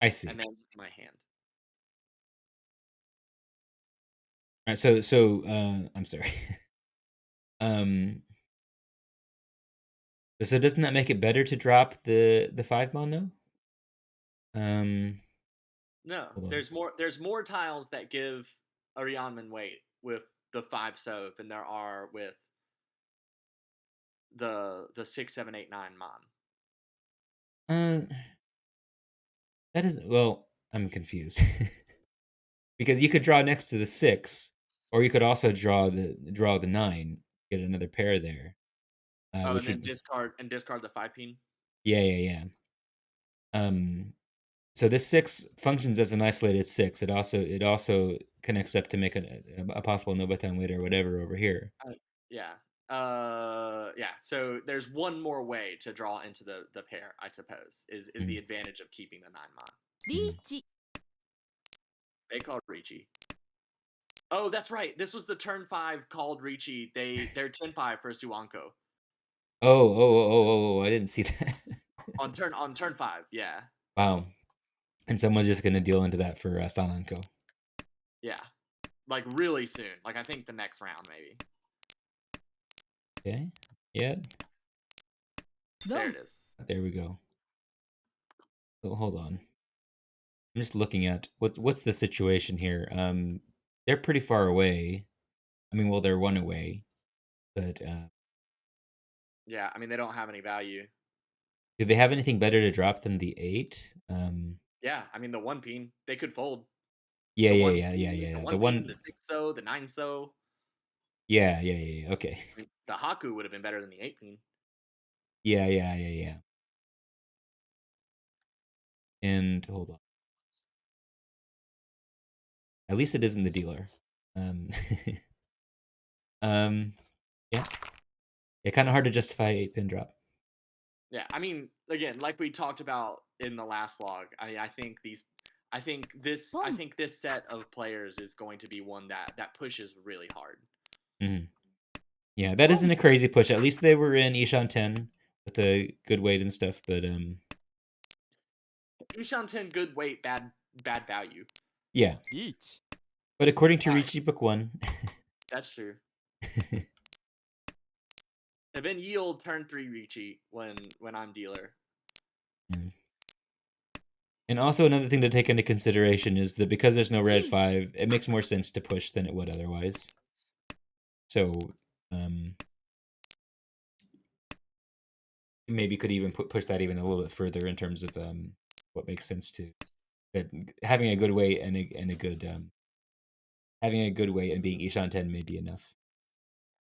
A: I see.
B: And then my hand.
A: All right, so I'm sorry. um, so doesn't that make it better to drop the 5 mon though? Um,
B: No,
A: hold on.
B: There's more tiles that give a Ryanman weight with the five so than there are with the 6, 7, 8, 9 mon.
A: Uh, that isn't well. I'm confused because you could draw next to the 6, or you could also draw the 9, get another pair there,
B: Oh, and
A: which
B: then
A: would
B: discard the 5 pin.
A: yeah, yeah, yeah. Um, so this 6 functions as an isolated 6. It also connects up to make a possible no button weight or whatever over here.
B: Yeah. Yeah. So there's one more way to draw into the pair, I suppose. Is the
A: Mm,
B: advantage of keeping the 9 mon.
C: リー
A: mm.
C: チ
B: They called Ricci. Oh, that's right. This was the turn 5 called Ricci. They're 10-5 for Suanko.
A: Oh! I didn't see that.
B: On turn 5, yeah.
A: Wow. And someone's just gonna deal into that for Sananko.
B: Yeah. Like really soon. Like I think the next round maybe.
A: Okay. Yeah.
B: There
C: ドン
B: it is.
A: There we go. So hold on. I'm just looking at what's the situation here. They're pretty far away. I mean, well, they're 1 away, but
B: Yeah, I mean they don't have any value.
A: do they have anything better to drop than the 8?
B: Yeah, I mean the 1 pin, they could fold.
A: Yeah,
B: The
A: yeah,
B: one
A: yeah, yeah,
B: pin,
A: yeah,
B: the
A: yeah. The
B: 1 pin,
A: one
B: the 6 so, the 9 so.
A: Yeah, yeah, yeah, yeah. Okay.
B: I mean, the Haku would have been better than the 8 pin.
A: Yeah, yeah, yeah, yeah. And hold on. At least it isn't the dealer. Um, um, yeah. Yeah, kind of hard to justify 8 pin drop.
B: Yeah, I mean, again, like we talked about in the last log, I
C: ポン
B: think this set of players is going to be one that pushes really hard.
A: Mhm. Yeah, that
C: ポン
A: isn't a crazy push. At least they were in Ishan 10 with a good weight and stuff, but
B: Ishan 10, good weight, bad value.
A: yeah.
C: リーチ
A: But according to
B: All right,
A: Ricci Book 1,
B: that's true. And then yield turn 3 Ricci when I'm dealer.
A: Mm. And also another thing to take into consideration is that because there's no red
C: 1
A: 5, it makes more sense to push than it would otherwise. So, maybe could even push that even a little bit further in terms of what makes sense to that having a good weight and a good having a good weight and being Ishan 10 may be enough.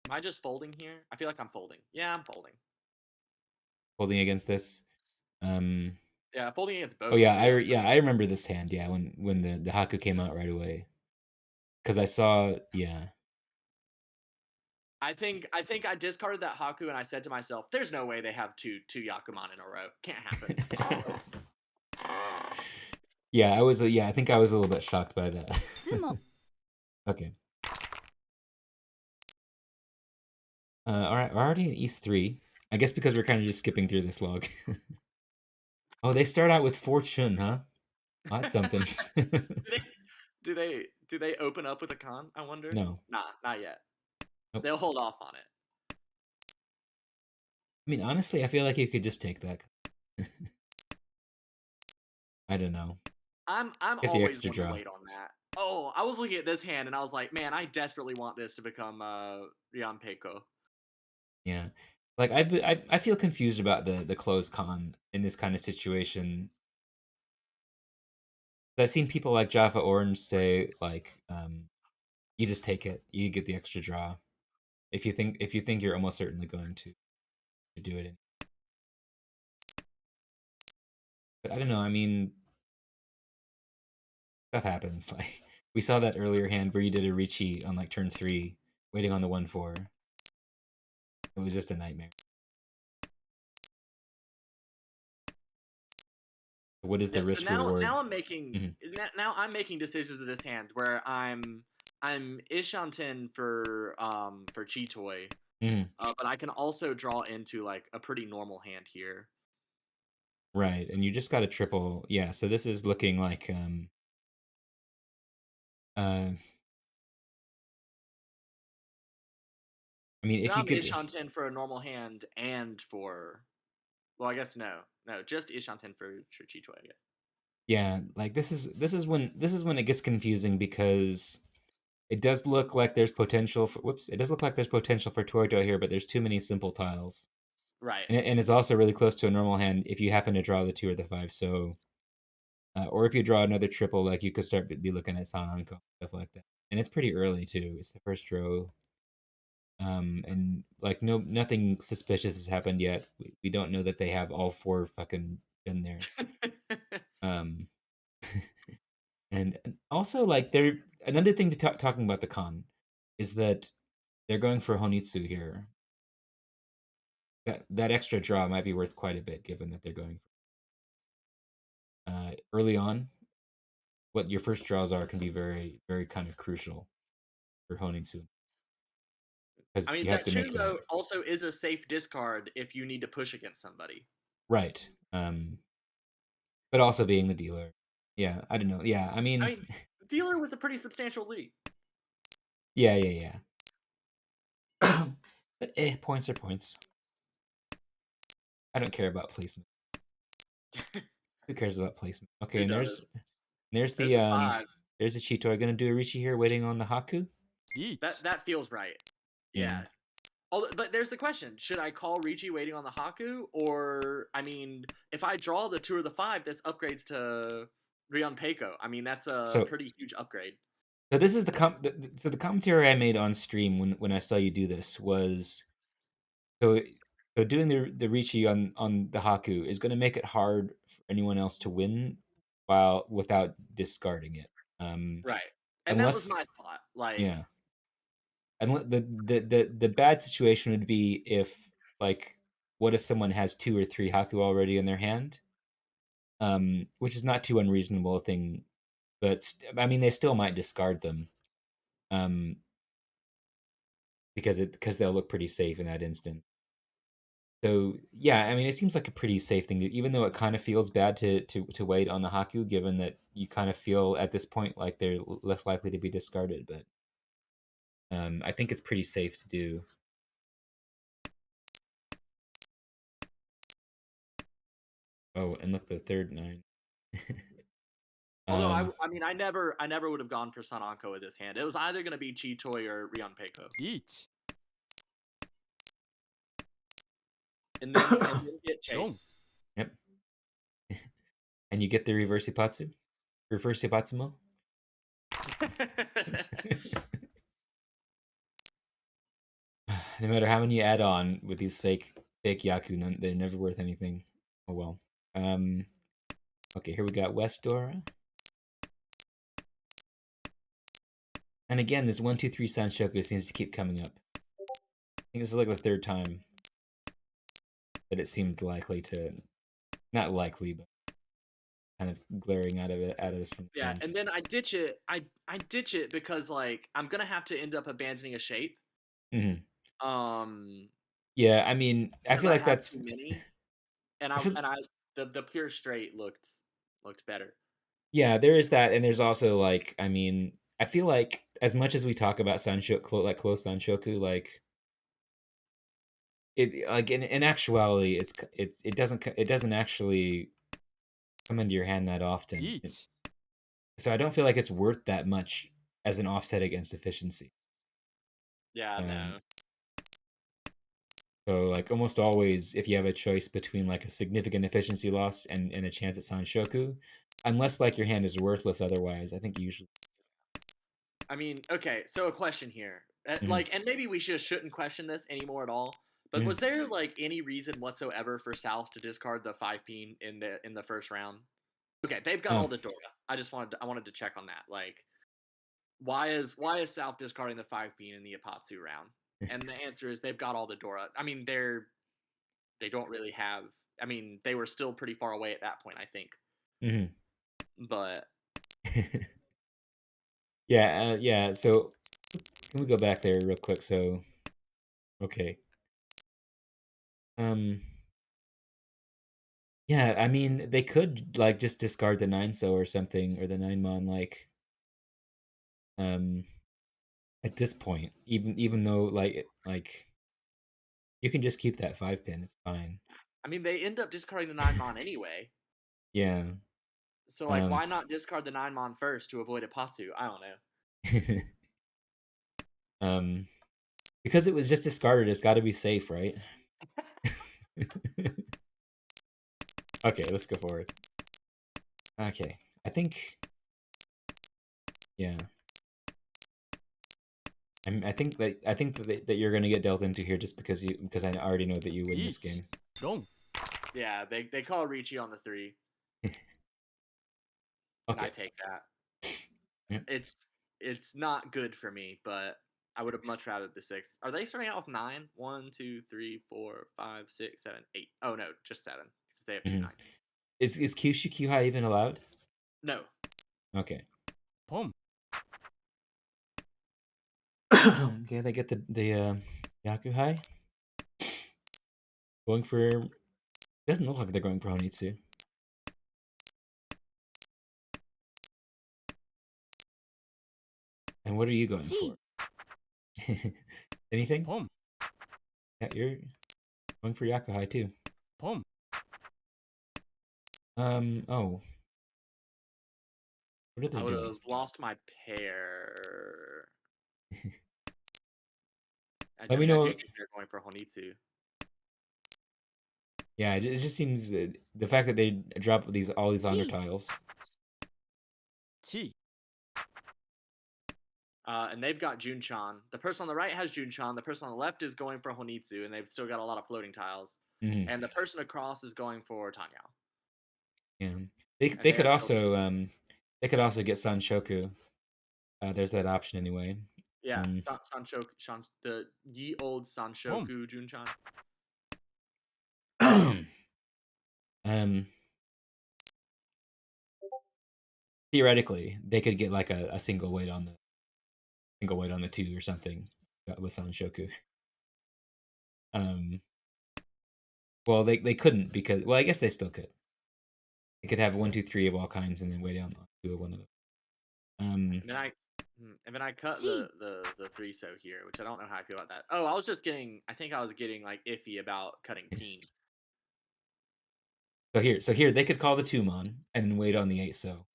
B: Am I just folding here? I feel like I'm folding. Yeah, I'm folding.
A: Holding against this.
B: Yeah, folding against
A: Oh
B: both,
A: yeah,
B: really.
A: I remember this hand. Yeah, when the Haku came out right away because I saw yeah.
B: I think I discarded that Haku and I said to myself, "There's no way they have two Yakuman in a row. Can't happen."
A: Yeah, I think I was a little bit shocked by that.
C: ツモ
A: Okay. All right, we're already in East 3. I guess because we're kind of just skipping through this log. Oh, they start out with Fortune, huh? Oh, that's something.
B: do they Do they open up with a con, I wonder?
A: No.
B: Nah, not yet.
A: Nope.
B: They'll hold off on it.
A: I mean, honestly, I feel like you could just take that. I don't know.
B: I'm
A: Get the
B: always
A: extra
B: one to
A: draw.
B: wait on that. Oh, I was looking at this hand and I was like, man, I desperately want this to become Rian Peiko.
A: Yeah. Like I feel confused about the close con in this kind of situation. I've seen people like Java Orange say like, you just take it, you get the extra draw if you think you're almost certainly going to do it. But I don't know. I mean, stuff happens. Like we saw that earlier hand where you did a Ricci on like turn 3, waiting on the 1-4. It was just a nightmare. What is the
B: Yeah, so
A: risk
B: now
A: reward?
B: I'm making
A: Mhm.
B: now I'm making decisions with this hand where I'm Ishanten for Chitoy,
A: Mhm.
B: but I can also draw into like a pretty normal hand here.
A: Right, and you just got a triple. Yeah, so this is looking like uh I mean,
B: So
A: if you
B: I'm
A: could
B: Ishanten for a normal hand and for well, I guess no, just Ishanten for Chitoy, I guess.
A: yeah, like this is when it gets confusing because it does look like there's potential for whoops, it does look like there's potential for Torito here, but there's too many simple tiles.
B: Right.
A: And it's also really close to a normal hand if you happen to draw the 2 or the 5. So or if you draw another triple, like you could start be looking at Sananko stuff like that. And it's pretty early too. It's the first row. And like nothing suspicious has happened yet. We don't know that they have all 4 fucking in there. Um, and also like there another thing to talking about the con is that they're going for Honitsu here. That extra draw might be worth quite a bit given that they're going for, early on. What your first draws are can be very very kind of crucial for Honitsu
B: I
A: because
B: mean,
A: you have
B: that
A: to
B: too
A: make that
B: though also is a safe discard if you need to push against somebody.
A: right. But also being the dealer. Yeah, I don't know. Yeah, I
B: I
A: mean,
B: mean, dealer with a pretty substantial lead.
A: yeah, yeah, yeah. But points are points. I don't care about placement. Who cares about placement? Okay,
B: Who
A: and
B: does?
A: there's
B: There's
A: the
B: the 5.
A: there's the Cheeto. I'm gonna do a Ricci here, waiting on the Haku.
B: That feels right.
A: Yeah.
B: Yeah. But there's the question: should I call Ricci waiting on the Haku, or I mean, if I draw the 2 or the 5, this upgrades to Rion Peiko. I mean, that's a
A: So
B: pretty huge upgrade.
A: so this is so the commentary I made on stream when I saw you do this was so so doing the Ricci on the Haku is gonna make it hard for anyone else to win while without discarding it.
B: Right. And that was
A: Unless
B: my thought. Like,
A: yeah. And the bad situation would be if like what if someone has 2 or 3 Haku already in their hand? Which is not too unreasonable a thing, but I mean they still might discard them. Um, because they'll look pretty safe in that instance. So yeah, I mean it seems like a pretty safe thing to, even though it kind of feels bad to wait on the Haku given that you kind of feel at this point like they're less likely to be discarded, but I think it's pretty safe to do. Oh, and look the third 9.
B: although
A: um
B: I never would have gone for Sananko with this hand. It was either going to be Chitoy or Rion Peiko. And then get Chase.
A: Yep. And you get the reverse Ipatsu? Reverse Ipatsumo? No matter how many you add on with these fake Yaku, they're never worth anything. Oh well. Um okay, here we got West Dora. And again, this 1-2-3 Sanshoku seems to keep coming up. I think this is like the third time that it seemed likely to not likely, but kind of glaring out of us from the
B: Yeah,
A: front.
B: and then I ditch it. I ditch it because like I'm gonna have to end up abandoning a shape.
A: Hmm.
B: Um,
A: Yeah, I mean, I
B: because
A: feel
B: I
A: like
B: have
A: that's
B: too many,
A: I feel
B: and I the pure straight looked better.
A: yeah, there is that, and there's also like, I mean, I feel like as much as we talk about Sanshoku, like close Sanshoku, like it, like in actuality, it doesn't actually come into your hand that often.
C: 1
A: So I don't feel like it's worth that much as an offset against efficiency.
B: Yeah,
A: Um,
B: no.
A: so like almost always, if you have a choice between like a significant efficiency loss and a chance at Sanshoku, unless like your hand is worthless otherwise, I think usually.
B: I mean, okay, so a question here.
A: Mhm,
B: Like, and maybe we just shouldn't question this anymore at all. But
A: mhm.
B: was there like any reason whatsoever for South to discard the 5 peen in the first round? Okay, they've got
A: Oh,
B: all the Dora. I wanted to check on that. Like, why is South discarding the 5 peen in the Apatsu round? And the answer is they've got all the Dora. I mean, they don't really have. I mean, they were still pretty far away at that point, I think.
A: mhm.
B: But
A: Yeah, yeah. So can we go back there real quick? So okay. Um, yeah. I mean, they could like just discard the 9 so or something or the 9 mon um at this point, even though like you can just keep that 5 pin. It's fine.
B: I mean, they end up discarding the 9 mon anyway.
A: Yeah.
B: So like,
A: Um.
B: why not discard the 9 mon first to avoid a Patsu? I don't know.
A: um. Because it was just discarded, it's got to be safe, right? Okay, let's go forward. Okay, I think yeah. I think that you're gonna get dealt into here just because I already know that you win this
C: 1
A: game.
C: ロン
B: Yeah, they call Ricci on the 3, and I
A: Okay.
B: take that.
A: Mm,
B: It's not good for me, but I would have much rather the 6. Are they starting out with 9? 1, 2, 3, 4, 5, 6, 7, 8. Oh no, just 7 because they have two
A: mhm.
B: 9s.
A: Is Kyushu Kyuhai even allowed?
B: No,
A: Okay.
C: ポン
A: Okay, they get the Yakuhai going for. Doesn't look like they're going for Honitsu. And what are you going
C: 1
A: for? Anything?
C: ポン
A: Yeah, you're going for Yakuhai too.
C: ポン
A: Oh, what are they
B: I would
A: doing?
B: have lost my pair.
A: Let
B: I
A: me
B: mean, I do
A: know.
B: think they're going for Honitsu.
A: Yeah, it just seems that the fact that they drop all these honor
C: 1
A: tiles.
C: 1
B: And they've got Junchan. The person on the right has Junchan. The person on the left is going for Honitsu, and they've still got a lot of floating tiles.
A: Mhm.
B: And the person across is going for Tanyao,
A: Yeah,
B: and
A: they
B: they
A: could
B: are still
A: also get Sanshoku. There's that option anyway.
B: yeah
A: Um,
B: The ye old
C: ポン
B: Sanshoku Junchan.
A: um, theoretically, they could get like a single weight on the 2 or something with Sanshoku. Um, well, they couldn't because I guess they still could. They could have 1, 2, 3 of all kinds and then weigh down on 2 of one of them. Um,
B: And then I cut
C: 1
B: the 3 so here, which I don't know how I feel about that. Oh, I was just getting. I think I was getting like iffy about cutting Peen.
A: so here they could call the 2 mon and wait on the 8 so.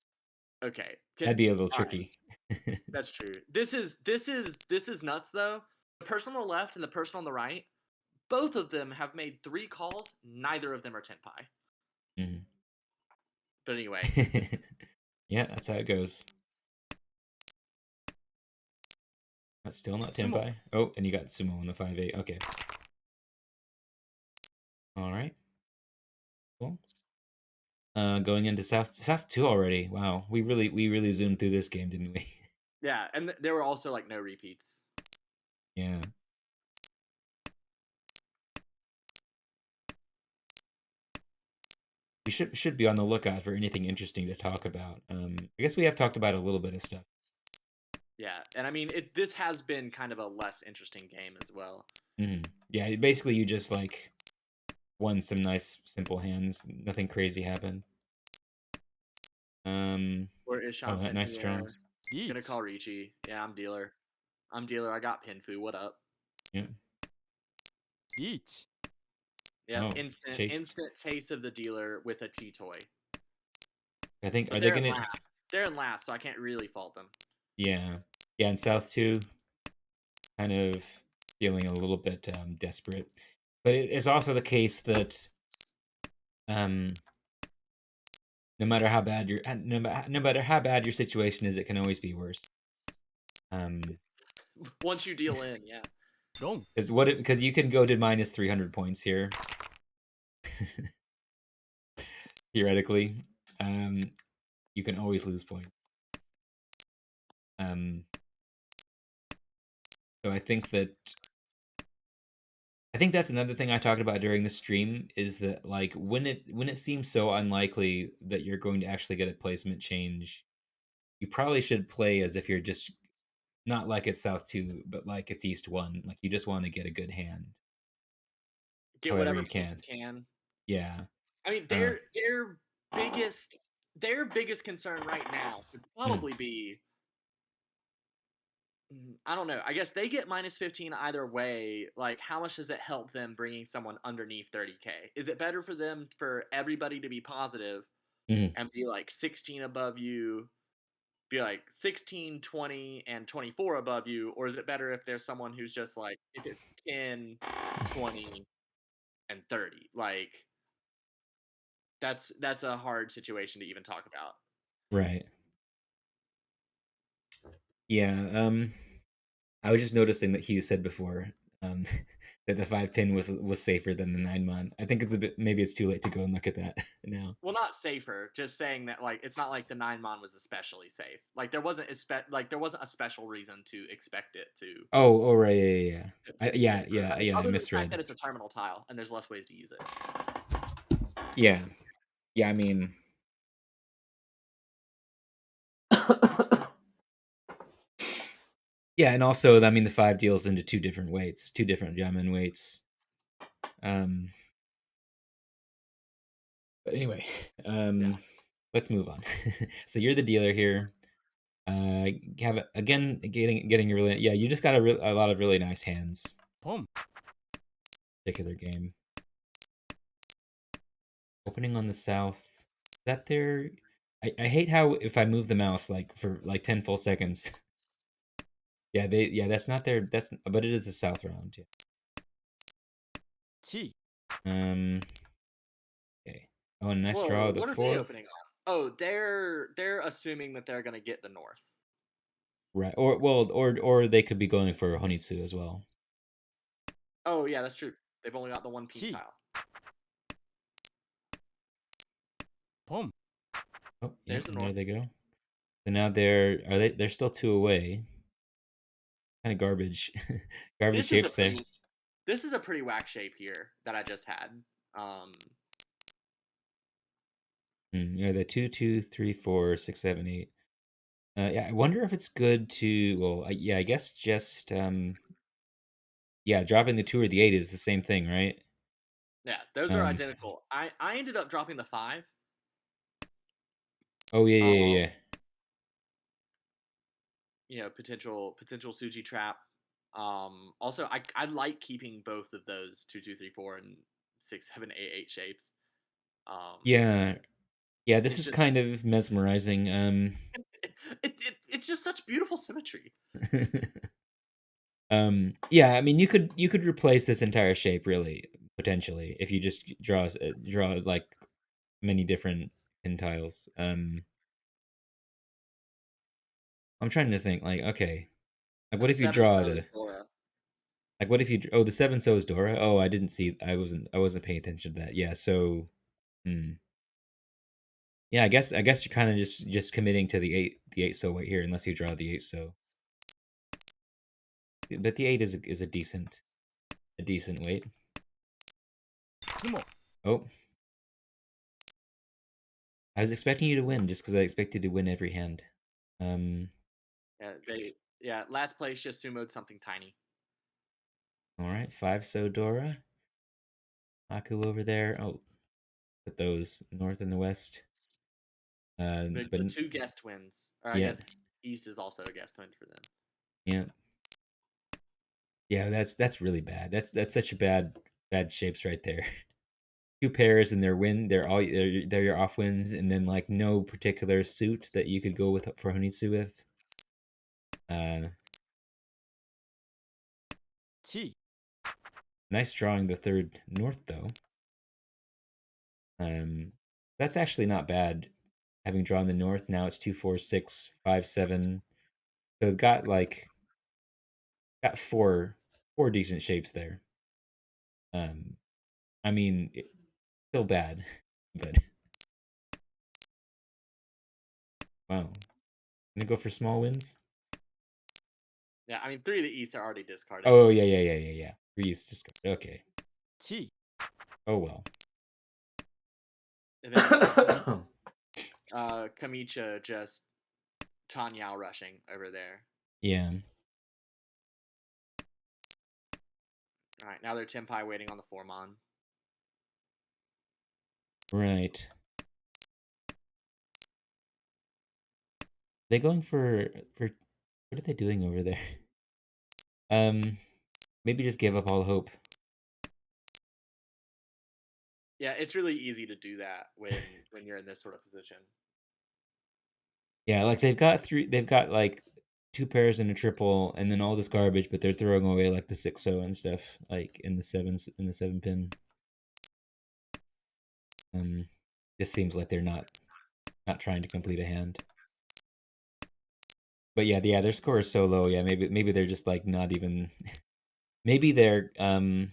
B: Okay,
A: That'd be a little
B: all right.
A: tricky.
B: That's true. This is nuts though. The person on the left and the person on the right, both of them have made 3 calls. Neither of them are Tenpai.
A: Mhm.
B: But anyway,
A: Yeah, that's how it goes. That's still not
C: スモ
A: Tenpai. Oh, and you got Sumo on the 5-8. Okay. All right. Cool. Going into South 2 already. Wow. We really zoomed through this game, didn't we?
B: yeah, and there were also like no repeats.
A: Yeah. We should be on the lookout for anything interesting to talk about. I guess we have talked about a little bit of stuff.
B: Yeah, and I mean this has been kind of a less interesting game as well.
A: Yeah, basically you just like won some nice simple hands. Nothing crazy happened.
B: Where
A: Oh,
B: Ishan's
A: that
B: in
A: nice
B: here.
A: turn.
B: Gonna
C: リーチ
B: call Ricci. Yeah, I'm dealer. I'm dealer. I got Pinfu. What up?
A: Yeah.
C: リーチ
B: Yep,
A: Oh,
B: instant
A: chase.
B: instant chase of the dealer with a G toy.
A: I think
B: But
A: are they
B: they're in
A: gonna?
B: last. They're in last, so I can't really fault them.
A: Yeah, yeah. In South too, kind of feeling a little bit desperate, but it is also the case that um, no matter how bad your situation is, it can always be worse. Um,
B: Once you deal in, yeah.
C: ロン
A: because you can go to minus 300 points here theoretically. Um, you can always lose points. Um, so I think that's another thing I talked about during the stream is that like when it seems so unlikely that you're going to actually get a placement change, you probably should play as if you're just not like it's South 2, but like it's East 1. Like you just want to get a good hand
B: Get
A: however
B: whatever
A: you
B: points
A: can.
B: you can.
A: Yeah.
B: I mean,
A: Uh,
B: biggest their biggest concern right now would
A: mm,
B: probably be I don't know. I guess they get minus 15 either way. Like, how much does it help them bringing someone underneath 30K? Is it better for them for everybody to be positive
A: mm,
B: and be like 16 above you, be like 16, 20, and 24 above you? Or is it better if there's someone who's just like, if it's 10, 20, and 30? Like, that's a hard situation to even talk about.
A: right. Yeah. I was just noticing that Hugh said before um, that the 5 pin was safer than the 9 mon. I think it's a bit maybe it's too late to go and look at that now.
B: Well, not safer. Just saying that like it's not like the 9 mon was especially safe. Like there wasn't a special reason to expect it
A: Oh, right, yeah, yeah, yeah.
B: to be
A: Yeah,
B: safer.
A: yeah,
B: I mean,
A: yeah. I
B: other than the fact that
A: misread.
B: it's a terminal tile and there's less ways to use it.
A: Yeah, yeah. I mean, yeah, and also, I mean, the 5 deals into two different weights, two different German weights. Um, but anyway,
B: Yeah.
A: let's move on. So you're the dealer here. Have again getting a really yeah. You just got a lot of really nice hands.
C: ポン
A: Particular game opening on the south. Is that there? I hate how if I move the mouse like for like 10 full seconds. Yeah, that's not their that's but it is the south round. Yeah.
C: チ
A: Um. Okay. Oh, and nice draw
B: Whoa,
A: of the
B: what are they
A: 4.
B: opening on? Oh, they're assuming that they're gonna get the north.
A: Right. Or well, or they could be going for Honitsu as well.
B: Oh yeah, that's true. They've only got the one P
C: チ
B: tile.
C: ポン
A: Oh, yeah,
B: There's the
A: and there
B: north.
A: they go. So now they're still 2 away. Kind of garbage. Garbage
B: This is a
A: shapes there.
B: pretty this is a pretty whack shape here that I just had. Um,
A: Yeah, the 2, 2, 3, 4, 6, 7, 8. Yeah, I wonder if it's good to well, yeah, I guess just yeah, dropping the 2 or the 8 is the same thing, right?
B: yeah, those are
A: Um
B: identical. I ended up dropping the 5.
A: oh yeah, yeah,
B: Um,
A: yeah. Yeah.
B: potential Suji trap. Also, I like keeping both of those 2, 2, 3, 4, and 6, 7, 8, 8 shapes. Um,
A: Yeah, yeah, this
B: it's
A: is
B: just
A: kind of mesmerizing.
B: it's just such beautiful symmetry.
A: Yeah, I mean, you could replace this entire shape really potentially if you just draw like many different pin tiles. I'm trying to think like okay, like what
B: The
A: if you
B: seven
A: draw
B: so is
A: the
B: Dora.
A: like what if you oh the 7 so is Dora? Oh, I didn't see I wasn't paying attention to that. Yeah, so hmm. Yeah, I guess you're kind of just committing to the 8 so right here unless you draw the 8 so. But the 8 is a decent weight.
C: ツモ
A: Oh, I was expecting you to win just because I expected to win every hand. Um,
B: Last place just sumoed something tiny.
A: all right, 5 so Dora. Aku over there. Oh, put those north and the west.
B: The
A: But
B: the two guest wins, or I
A: yeah,
B: guess East is also a guest wind for them.
A: Yeah. Yeah, that's really bad. That's such a bad shapes right there. Two pairs and they're your off wins, and then like no particular suit that you could go with for Honitsu with. Uh,
C: 地
A: nice drawing the third north though. That's actually not bad. Having drawn the north, now it's 2, 4, 6, 5, 7. So it's got four decent shapes there. I mean, still bad, but wow. Gonna go for small wins.
B: Yeah, I mean 3 of the East are already discarded.
A: Oh yeah. Reese just okay.
C: 地
A: Oh well.
B: And then Kamicha just Tanyao rushing over there.
A: Yeah.
B: All right, now they're Tenpai waiting on the Formon.
A: Right. They going for what are they doing over there? Maybe just give up all hope.
B: Yeah, it's really easy to do that when you're in this sort of position.
A: Yeah, like they've got like two pairs and a triple and then all this garbage, but they're throwing away like the 6-0 and stuff, like in the 7 pin. Just seems like they're not trying to complete a hand. But yeah, their score is so low. Yeah, maybe they're just like not even maybe they're hmm.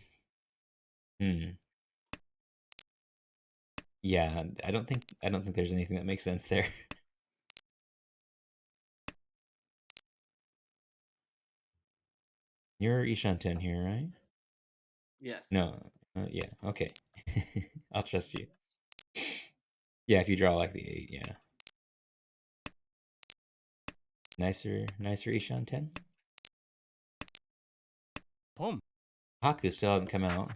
A: Yeah, I don't think there's anything that makes sense there. You're Ishan 10 here, right?
B: Yes.
A: No. Yeah, okay. I'll trust you. Yeah, if you draw like the 8, yeah. Nicer Ishan 10.
C: ポン
A: Haku still hasn't come out.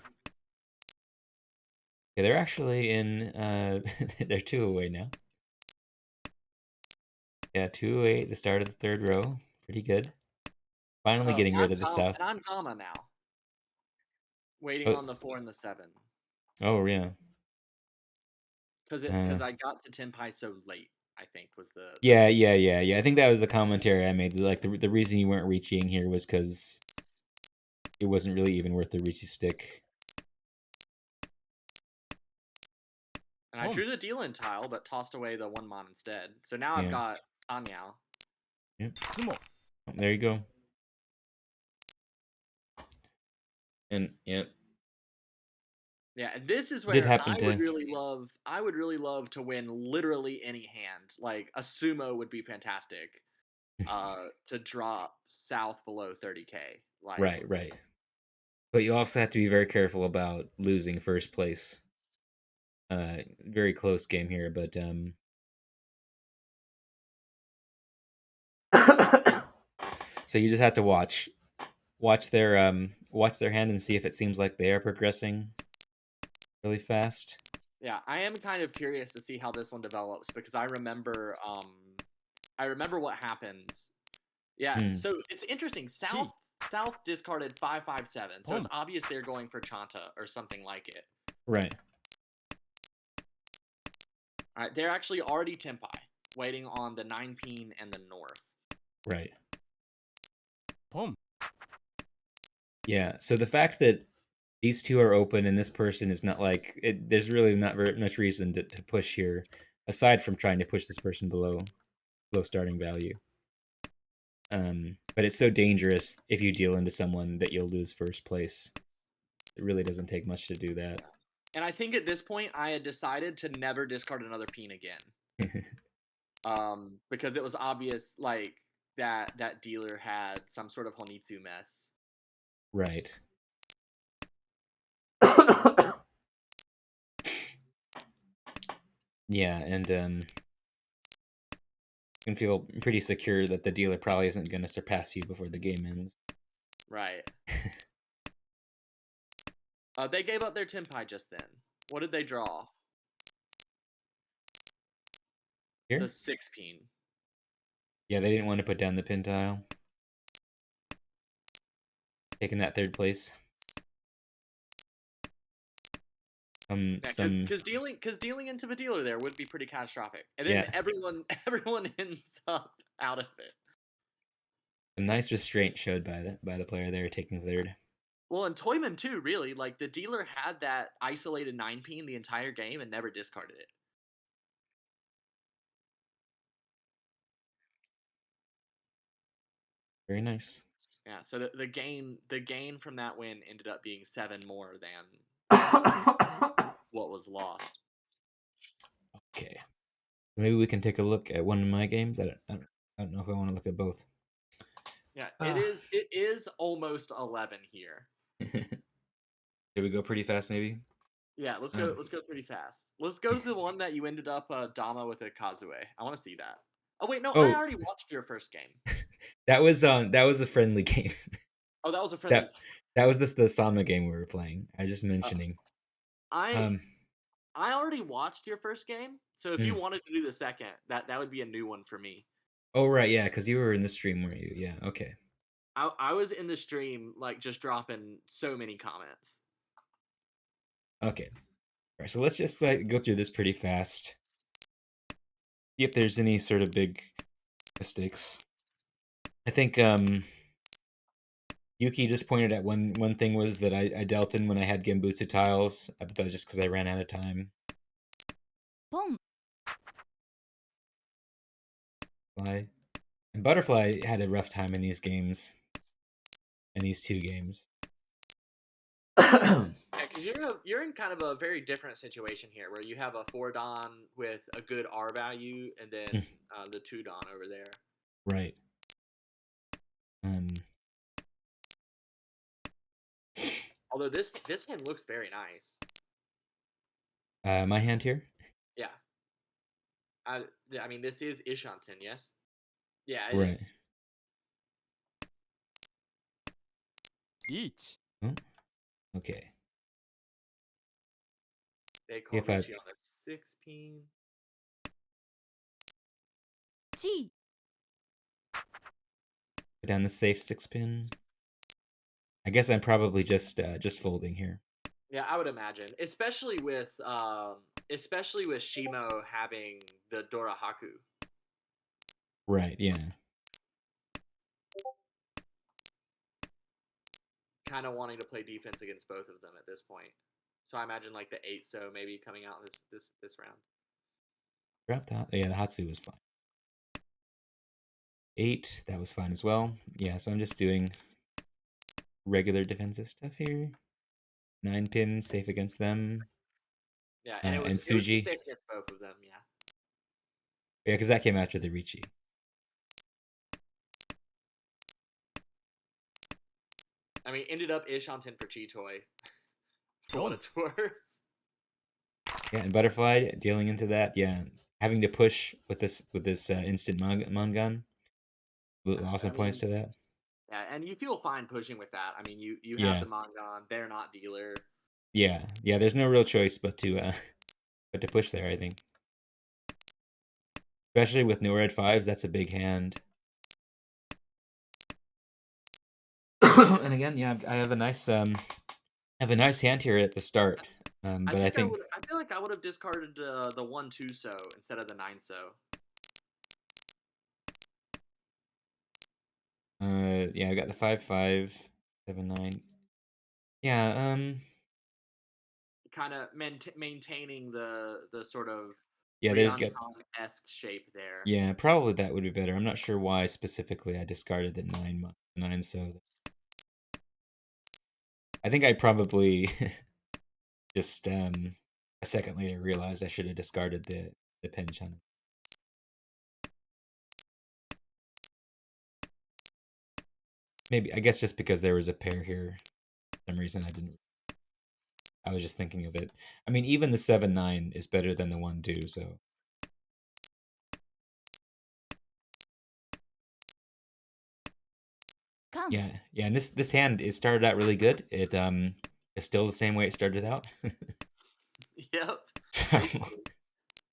A: Yeah, they're actually in they're 2 away now. Yeah, 2 away at the start of the third row. Pretty good. Finally
B: Oh,
A: getting rid of the south.
B: and I'm Dama now, waiting
A: Oh,
B: on the 4 and the 7.
A: oh yeah.
B: Because I got to Tenpai so late, I think was the
A: Yeah. I think that was the commentary I made. Like the reason you weren't reaching here was because it wasn't really even worth the reachy stick.
B: And I
C: ポン
B: drew the Dealin tile, but tossed away the 1 mon instead. So now I've
A: Yeah.
B: got Tanyao.
A: Yep.
C: つも
A: There you go. And yep,
B: Yeah, and this is
A: did
B: where
A: happen to.
B: I would really love to win literally any hand. Like a sumo would be fantastic. To drop south below 30k. Like
A: Right. But you also have to be very careful about losing first place. Very close game here, but so you just have to watch their hand and see if it seems like they are progressing really fast.
B: yeah, I am kind of curious to see how this one develops because I remember what happened. Yeah,
A: Hmm.
B: so it's interesting. South discarded 557, so it's
C: Boom.
B: obvious they're going for Chanta or something like it.
A: Right.
B: All right, they're actually already Tenpai, waiting on the 9 peen and the north.
A: Right.
C: ポン
A: Yeah. So the fact that these two are open and this person is not like it, there's really not very much reason to push here, aside from trying to push this person below starting value. But it's so dangerous if you deal into someone that you'll lose first place. It really doesn't take much to do that.
B: And I think at this point I had decided to never discard another peen again. Because it was obvious like that dealer had some sort of Honitsu mess.
A: Right. Yeah, and you can feel pretty secure that the dealer probably isn't going to surpass you before the game ends.
B: Right. They gave up their Tenpai just then. What did they draw?
A: Here?
B: The 6 peen.
A: Yeah, they didn't want to put down the pin tile. Taking that third place.
B: Yeah,
A: Some
B: because dealing into the dealer there would be pretty catastrophic, and then
A: yeah,
B: everyone ends up out of it.
A: some nice restraint showed by the player there taking third.
B: Well, and Toyman too, really. Like the dealer had that isolated 9 pin the entire game and never discarded it.
A: Very nice.
B: Yeah, so the gain from that win ended up being 7 more than what was lost.
A: Okay. Maybe we can take a look at one of my games. I don't know if I want to look at both.
B: Yeah,
A: Ah.
B: it is almost 11 here.
A: Should we go pretty fast, maybe?
B: Yeah, let's go pretty fast. Let's go to the one that you ended up Dama with a Kazue. I want to see that. Oh wait, no, I
A: Oh,
B: already watched your first game.
A: that was a friendly game.
B: Oh, that was a friendly.
A: that that was the Sama game we were playing. I was just
B: Uh,
A: mentioning.
B: I
A: Um.
B: I already watched your first game, so if you
A: mm.
B: wanted to do the second, that would be a new one for me.
A: Oh right, yeah, because you were in the stream, weren't you? Yeah. Okay.
B: I was in the stream like just dropping so many comments.
A: Okay. All right. So let's just like go through this pretty fast. See if there's any sort of big mistakes. I think Yuki just pointed at one thing was that I dealt in when I had Gembutsu tiles, but that was just because I ran out of time.
C: Pom.
A: Fly. And Butterfly had a rough time in these games, in these two games.
B: Yeah, because you're in kind of a very different situation here, where you have a 4 Don with a good R value, and then the 2 Don over there.
A: Right. Um.
B: Although this hand looks very nice.
A: My hand here.
B: Yeah, I I mean this is Ishanten, yes. Yeah, it
A: Right.
B: is.
C: Reach.
A: Oh, okay.
B: They call
A: If I
B: Richie on a 6 pin.
C: Chi.
A: put down the safe 6 pin, I guess I'm probably just folding here.
B: Yeah, I would imagine, especially with Shimo having the Dorahaku.
A: Right. Yeah.
B: Kind of wanting to play defense against both of them at this point. So I imagine like the 8 so maybe coming out this round.
A: Drop that. Yeah, the Hatsu was fine. 8, that was fine as well. Yeah, so I'm just doing regular defensive stuff here. 9 pin, safe against them.
B: Yeah, and
A: And
B: it was
A: Suji.
B: safe against both of them. Yeah.
A: Yeah, because that came after the Ricci.
B: I mean, ended up Ishanten for Chitoy, for what
C: Pom.
B: it's worth.
A: Yeah, and Butterfly dealing into that. Yeah, having to push with this instant Mangan also
B: I
A: points
B: mean,
A: to that.
B: yeah, and you feel fine pushing with that. I mean, you have
A: Yeah,
B: the Mangon, they're not dealer.
A: yeah. There's no real choice but to push there. I think, especially with no red fives, that's a big hand. And again, yeah, I have a nice hand here at the start. But I think
B: I feel like I would have discarded the 1-2 so instead of the 9 so.
A: yeah, I got the 5-5, 7-9. Yeah,
B: Kind of maintaining the sort of
A: yeah. There's got
B: Ryoncon-esque shape there.
A: yeah. Probably that would be better. I'm not sure why specifically I discarded the 9. So I think I probably just a second later realized I should have discarded the pinch on it. Maybe I guess just because there was a pair here, for some reason I didn't. I was just thinking of it. I mean, even the 7-9 is better than the 1-2. So
C: Come.
A: yeah. And this hand it started out really good. It is still the same way it started out.
B: Yep,
A: So
B: basically.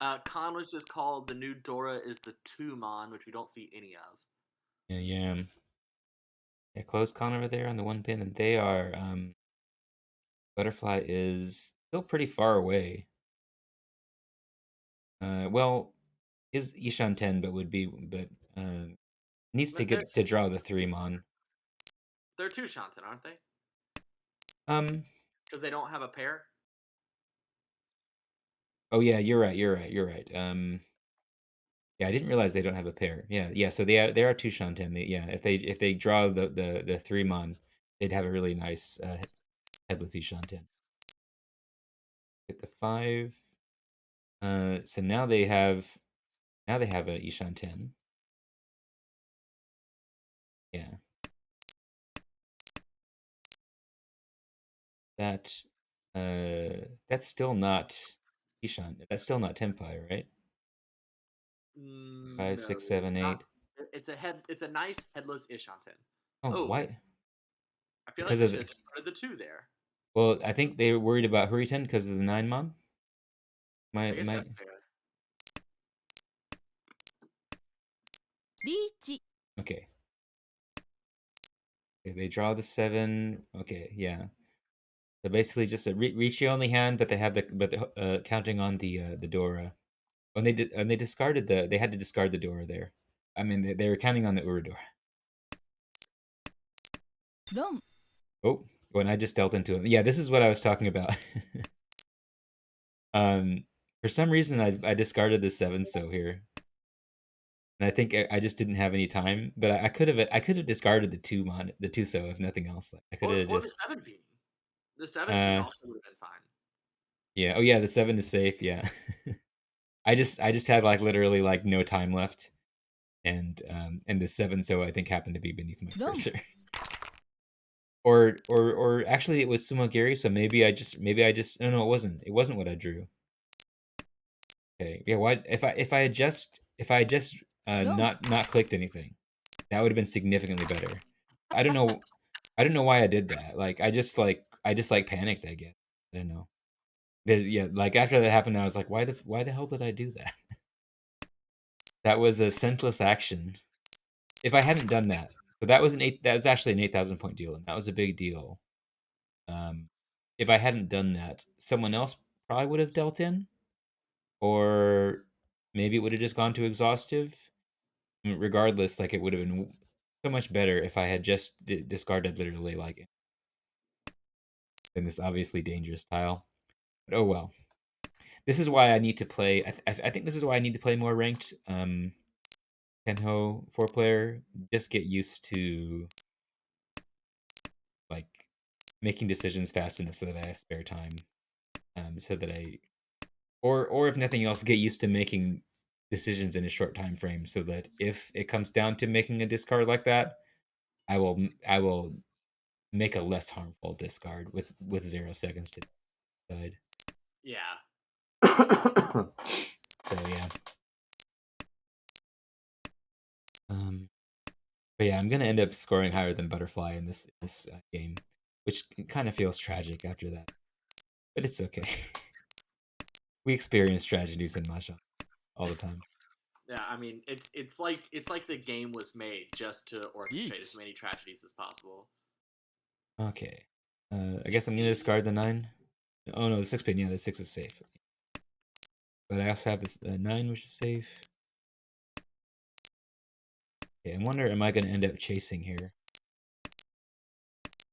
B: Khan was just called the new Dora is the Tumon, which we don't see any of.
A: Yeah, yeah. Yeah, close con over there on the one pin, and they are Butterfly is still pretty far away. Well, is Ishan 10, but needs to
B: But they're
A: get to draw the 3 mon.
B: they're two Shanten, aren't they?
A: Um,
B: Because they don't have a pair.
A: oh yeah, you're right, you're right, you're right. Yeah, I didn't realize they don't have a pair. Yeah, yeah, so they are 2 Shanten. Yeah, if they draw the 3 mon, they'd have a really nice headless Ishanten. Get the 5. So now they have a Ishanten. Yeah. That that's still not Ishan. That's still not Tenpai, right? 5,
B: No,
A: 6, 7,
B: not.
A: 8.
B: It's a head. It's a nice headless Ishanten.
A: Oh,
B: Oh,
A: why?
B: I feel like
A: Because
B: they
A: of
B: should
A: the
B: have just started the two there.
A: well, I think they were worried about Hurriten because of the 9 mon.
B: I guess
A: My
B: that's fair.
C: リーチ
A: okay. Okay, they draw the 7. Okay, yeah. So basically just a reach your only hand, but they have counting on the Dora. When they discarded they had to discard the Dora there. I mean they were counting on the Uradora.
C: ロン
A: Oh, when I just dealt into him. Yeah, this is what I was talking about. um, for some reason I discarded the 7 so here. And I think I just didn't have any time, but I could have discarded the 2 so if nothing else. Like, I could have
B: Or the
A: just
B: 7 Peen. The 7 Peen
A: uh
B: also would have been fine.
A: yeah. Oh yeah, the 7 is safe, yeah. I just had like literally like no time left and the 7 so I think happened to be beneath my
C: ロン
A: cursor. Or actually it was Sumogiri, so maybe I just no, it wasn't. It wasn't what I drew. Okay. Yeah, why if I had just
C: ロン
A: not clicked anything, that would have been significantly better. I don't know I don't know why I did that. Like I just like panicked, I guess. I don't know. There's yeah, like after that happened I was like why the hell did I do that? That was a senseless action. If I hadn't done that. So that was actually an 8,000 point deal and that was a big deal. Um if I hadn't done that, someone else probably would have dealt in or maybe it would have just gone to exhaustive. Regardless, like, it would have been so much better if I had just discarded literally, like, in this obviously dangerous tile. But oh well. This is why I need to play. I think this is why I need to play more ranked. Tenho 4 player. Just get used to like making decisions fast enough so that I have spare time. So that or if nothing else, get used to making decisions in a short time frame so that if it comes down to making a discard like that, I will make a less harmful discard with 0 seconds to decide.
B: Yeah.
A: So yeah. Um, but yeah, I'm gonna end up scoring higher than Butterfly in this game, which kind of feels tragic after that, but it's okay. We experience tragedies in Mahjong all the time.
B: Yeah, I mean, it's like the game was made just to orchestrate as
C: リーチ
B: many tragedies as possible.
A: Okay. I guess I'm gonna
B: 6P.
A: discard the 9. Oh no, the 6 pin. Yeah, the 6 is safe. But I also have this 9, which is safe. Okay, I wonder, am I gonna end up chasing here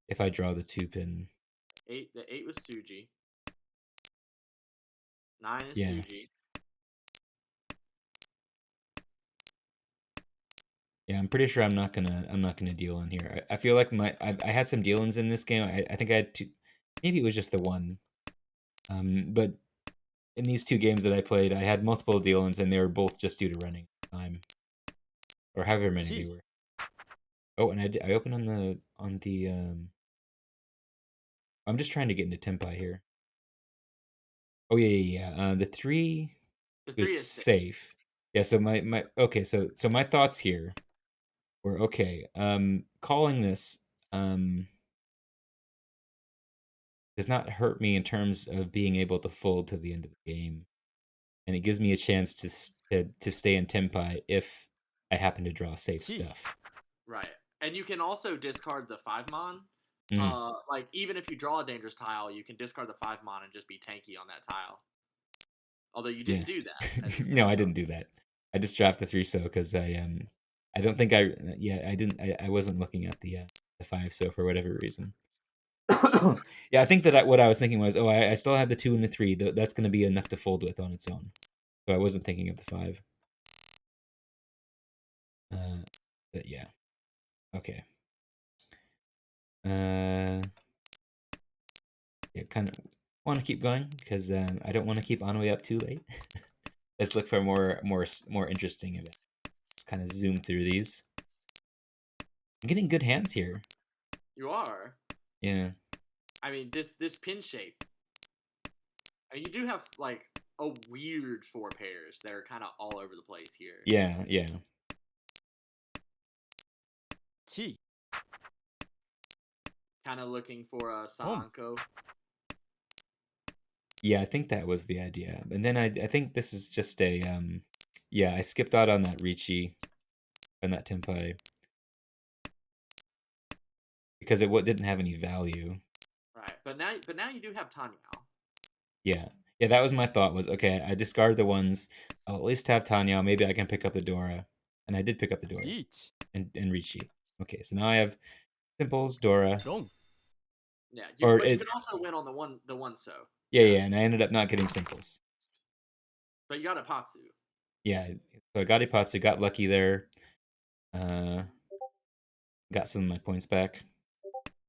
A: if I draw the 2 pin?
B: The 8 was Suji. 9 is
A: Yeah.
B: Suji.
A: Yeah, I'm pretty sure I'm not gonna deal in here. I feel like I had some deal-ins in this game. I think I had two, maybe it was just the one. But in these 2 games that I played, I had multiple deal-ins and they were both just due to running time or however many they
C: 4
A: were. Oh, and I opened on the I'm just trying to get into Tempai here. Oh yeah, yeah, yeah. The 3
B: The
A: was
B: 3 is safe.
A: safe. Yeah, so my okay, so my thoughts here were okay. Calling this does not hurt me in terms of being able to fold to the end of the game. and it gives me a chance to stay in Tenpai if I happen to draw safe stuff.
B: Right. And you can also discard the 5 mon.
A: Mm,
B: Like even if you draw a dangerous tile, you can discard the 5 mon and just be tanky on that tile. Although you
A: yeah.
B: didn't do that, as you
A: No,
B: pointed
A: I
B: out.
A: didn't do that. I just dropped the 3 so because I don't think I yeah I didn't I wasn't looking at the 5 so for whatever reason. Yeah, I think that what I was thinking was, oh, I still have the 2 and the 3. That's going to be enough to fold with on its own. So I wasn't thinking of the 5. But yeah, okay. Yeah, kind of want to keep going because I don't want to keep Anoi up too late. Let's look for more interesting events. Let's kind of zoom through these. I'm getting good hands here.
B: You are.
A: Yeah,
B: I mean, this pin shape. I mean, you do have like a weird 4 pairs that are kind of all over the place here.
A: yeah.
B: Kind of looking for a Sanko.
A: Yeah, I think that was the idea. And then I think this is just a yeah, I skipped out on that Ricci and that Tenpai because it didn't have any value.
B: Right. But now you do have Tanya.
A: Yeah. Yeah, that was my thought was, okay, I discard the ones. I'll at least have Tanya. Maybe I can pick up the Dora. And I did pick up the Dora and Ricci. Okay, so now I have Simples, Dora.
B: Yeah.
A: Or
B: But you
A: it
B: could also win on the one so.
A: yeah,
B: Yeah.
A: yeah, and I ended up not getting Simples.
B: But you got a Patsu.
A: Yeah, so I got Ipatsu, got lucky there. Uh got some of my points back.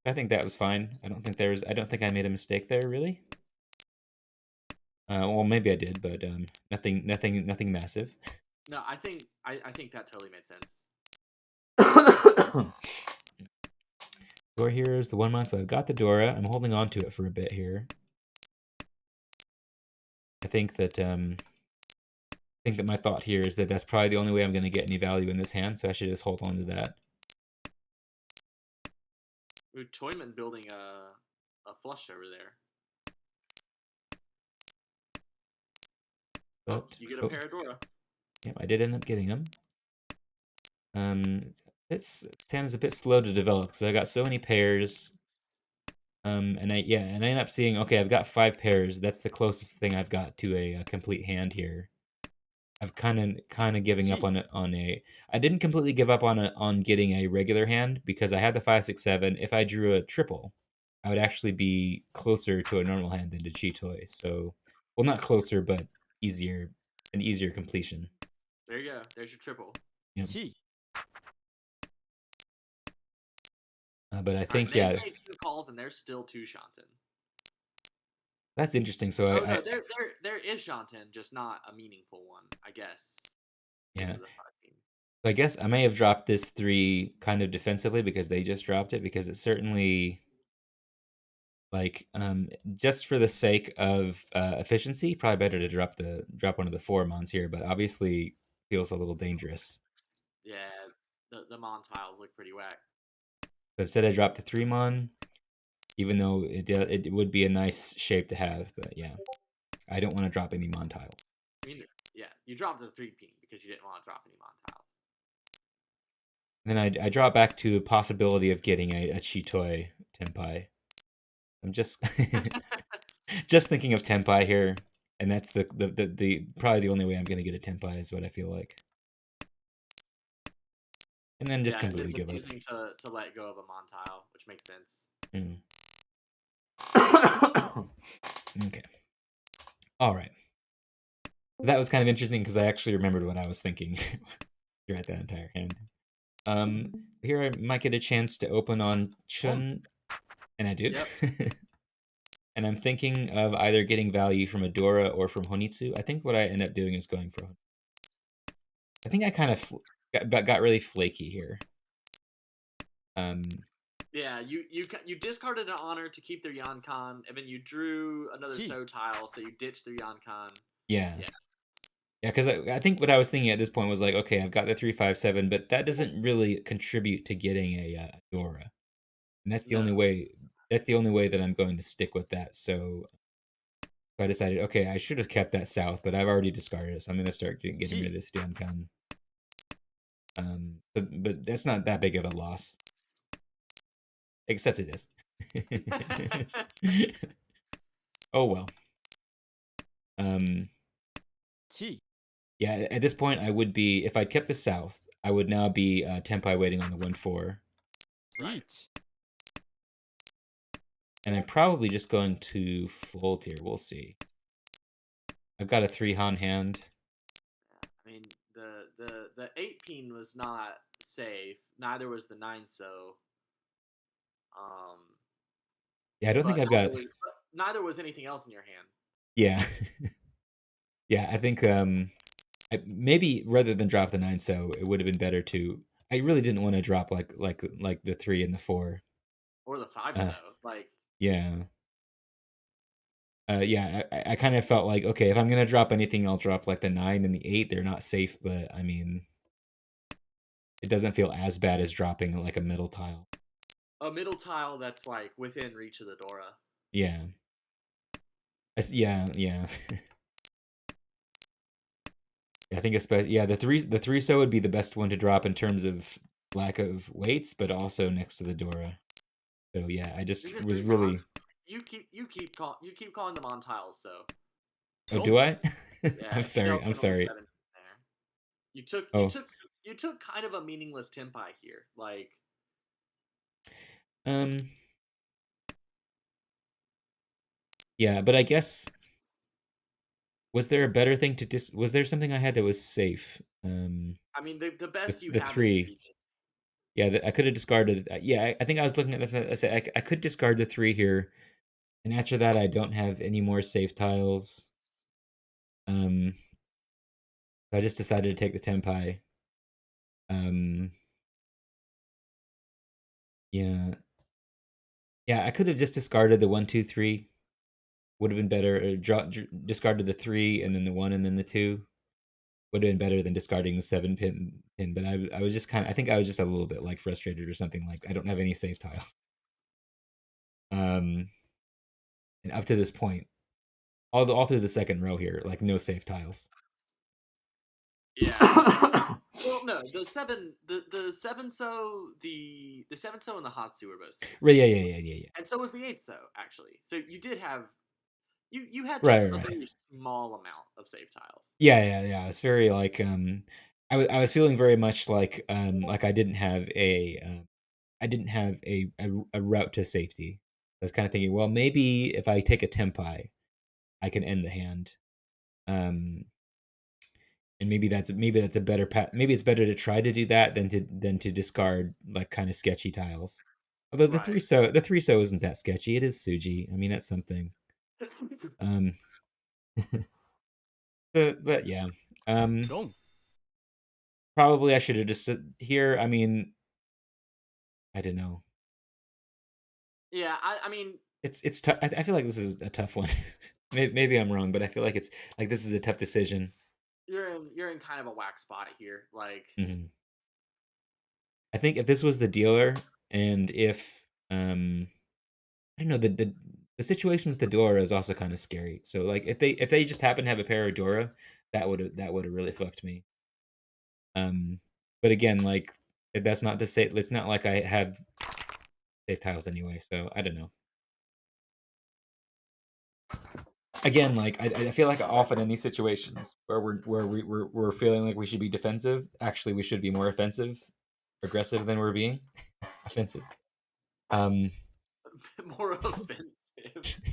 A: I think that was fine. I don't think I made a mistake there, really. Well, maybe I did, but nothing massive.
B: No, I think that totally made sense.
A: Dora here is the 1 month, so I've got the Dora. I'm holding on to it for a bit here. I think that my thought here is that that's probably the only way I'm going to get any value in this hand, so I should just hold on to that.
B: Ooh, Toyman building a flush over there. Oh,
A: But
B: you get a
A: oh,
B: Paradora.
A: yeah, I did end up getting them. This hand is a bit slow to develop because I got so many pairs. And I end up seeing, okay, I've got 5 pairs. That's the closest thing I've got to a complete hand here. I've kind of giving up on it on a. I didn't completely give up on getting a regular hand because I had the 5 6 7. If I drew a triple, I would actually be closer to a normal hand than to Chitoy. So, well, not closer, but easier, an easier completion.
B: There you go. There's your triple.
A: Yep. But I
B: All right,
A: think
B: they
A: yeah,
B: made 2 calls and there's still 2 Shanten.
A: that's interesting. So
B: Oh no, there is Shanten, just not a meaningful one, I guess. Because
A: yeah.
B: of the 5 team.
A: So I guess I may have dropped this 3 kind of defensively because they just dropped it because it certainly like just for the sake of efficiency, probably better to drop one of the 4 mons here, but obviously feels a little dangerous.
B: Yeah, the Mon tiles look pretty whack.
A: So instead I dropped the 3 mon, even though it would be a nice shape to have, but yeah. I don't want to drop any mon tile.
B: I mean, yeah, you dropped the 3 ping because you didn't want to drop any Mon tiles.
A: And then I draw back to a possibility of getting a Chitoy Tenpai. I'm just just thinking of Tenpai here, and that's the probably the only way I'm gonna get a Tenpai is what I feel like. And then just
B: Yeah, and
A: completely
B: it's
A: give up.
B: amusing to let go of a Mon tile, which makes sense.
A: Mm. Okay. All right. That was kind of interesting because I actually remembered what I was thinking throughout that entire hand. Here I might get a chance to open on Chun, and I do.
B: Yep.
A: And I'm thinking of either getting value from Adora or from Honitsu. I think what I end up doing is going for. I think I kind of got really flaky here.
B: Yeah, you discarded an honor to keep their Yankan, and then you drew another So tile, so you ditched their Yankan.
A: Yeah.
B: Yeah.
A: Yeah, because I think what I was thinking at this point was like, okay, I've got the 3 5 7, but that doesn't really contribute to getting a Dora, and that's the
B: No.
A: only way. That's the only way that I'm going to stick with that. So So I decided, okay, I should have kept that south, but I've already discarded it, so I'm gonna start getting rid of
C: 1
A: this Gun. But that's not that big of a loss, except it is. Oh well. Um,
C: 1
A: yeah, at this point, I would be if I'd kept the south, I would now be Tempai waiting on the 1-4,
B: Right.
C: 1
A: and I'm probably just going to fold here. We'll see. I've got a 3 Han hand.
B: I mean, the 8 peen was not safe. Neither was the 9 so. Um,
A: Yeah, I don't think
B: but
A: I've got.
B: neither was anything else in your hand.
A: Yeah, yeah. I think maybe rather than drop the 9, so it would have been better to. I really didn't want to drop like the 3 and the 4.
B: Or the 5
A: Uh,
B: so. Like,
A: yeah. Yeah, I kind of felt like, okay, if I'm gonna drop anything, I'll drop like the 9 and the 8. They're not safe, but I mean, it doesn't feel as bad as dropping like a middle tile.
B: a middle tile that's like within reach of the Dora.
A: Yeah. Yeah, yeah. I think especially yeah, the three so would be the best one to drop in terms of lack of weights, but also next to the Dora. So yeah, I just
B: These are
A: was
B: 3 Mons.
A: really.
B: You keep calling them on tiles. So
A: Oh, do
C: 4
A: I? I'm
B: yeah,
A: sorry. I'm
B: Delta only
A: sorry.
B: 7 there. You took you
A: Oh,
B: took you took kind of a meaningless tempi here. Like,
A: um, yeah, but I guess was there a better thing to was there something I had that was safe?
B: I mean, the best you
A: The
B: have is
A: three.
B: speaking.
A: Yeah, I could have discarded. Yeah, I think I was looking at this. I said I could discard the 3 here, and after that, I don't have any more safe tiles. Um, so I just decided to take the Tempai. Um, yeah, yeah, I could have just discarded the 1, 2, 3. Would have been better. Or discarded the 3 and then the 1 and then the 2. Would have been better than discarding the 7 pin. But I was just kind of. I think I was just a little bit like frustrated or something. Like I don't have any safe tile. Um, and up to this point, all through the second row here, like no safe tiles.
B: Yeah. Well, no, the 7 so the 7 so and the Hatsu were both safe,
A: Right, yeah, yeah, yeah, yeah, yeah.
B: and so was the 8 so actually. So you did have you had
A: Right,
B: just
A: right,
B: a
A: right.
B: very small amount of safe tiles.
A: Yeah, yeah, yeah. It's very like I was feeling very much like I didn't have a route to safety. I was kind of thinking, well, maybe if I take a Tempai, I can end the hand. Um, and maybe that's a better path. Maybe it's better to try to do that than to discard like kind of sketchy tiles. Although
B: Right.
A: the 3 so isn't that sketchy. It is Suji. I mean, that's something. Um, but yeah. Um,
C: 4
A: probably I should have just here. I mean, I don't know.
B: Yeah, I mean,
A: It's tough. I feel like this is a tough one. Maybe I'm wrong, but I feel like it's like this is a tough decision.
B: you're in kind of a whack spot here. Like,
A: Mhm. I think if this was the dealer, and if I don't know the situation with the Dora is also kind of scary. So like if they just happen to have a pair of Dora, that would have really fucked me. Um, but again, like that's not to say it's not like I have safe tiles anyway. So I don't know. Again, like I feel like often in these situations where we're feeling like we should be defensive, actually we should be more aggressive than we're being offensive. Um,
B: more offensive.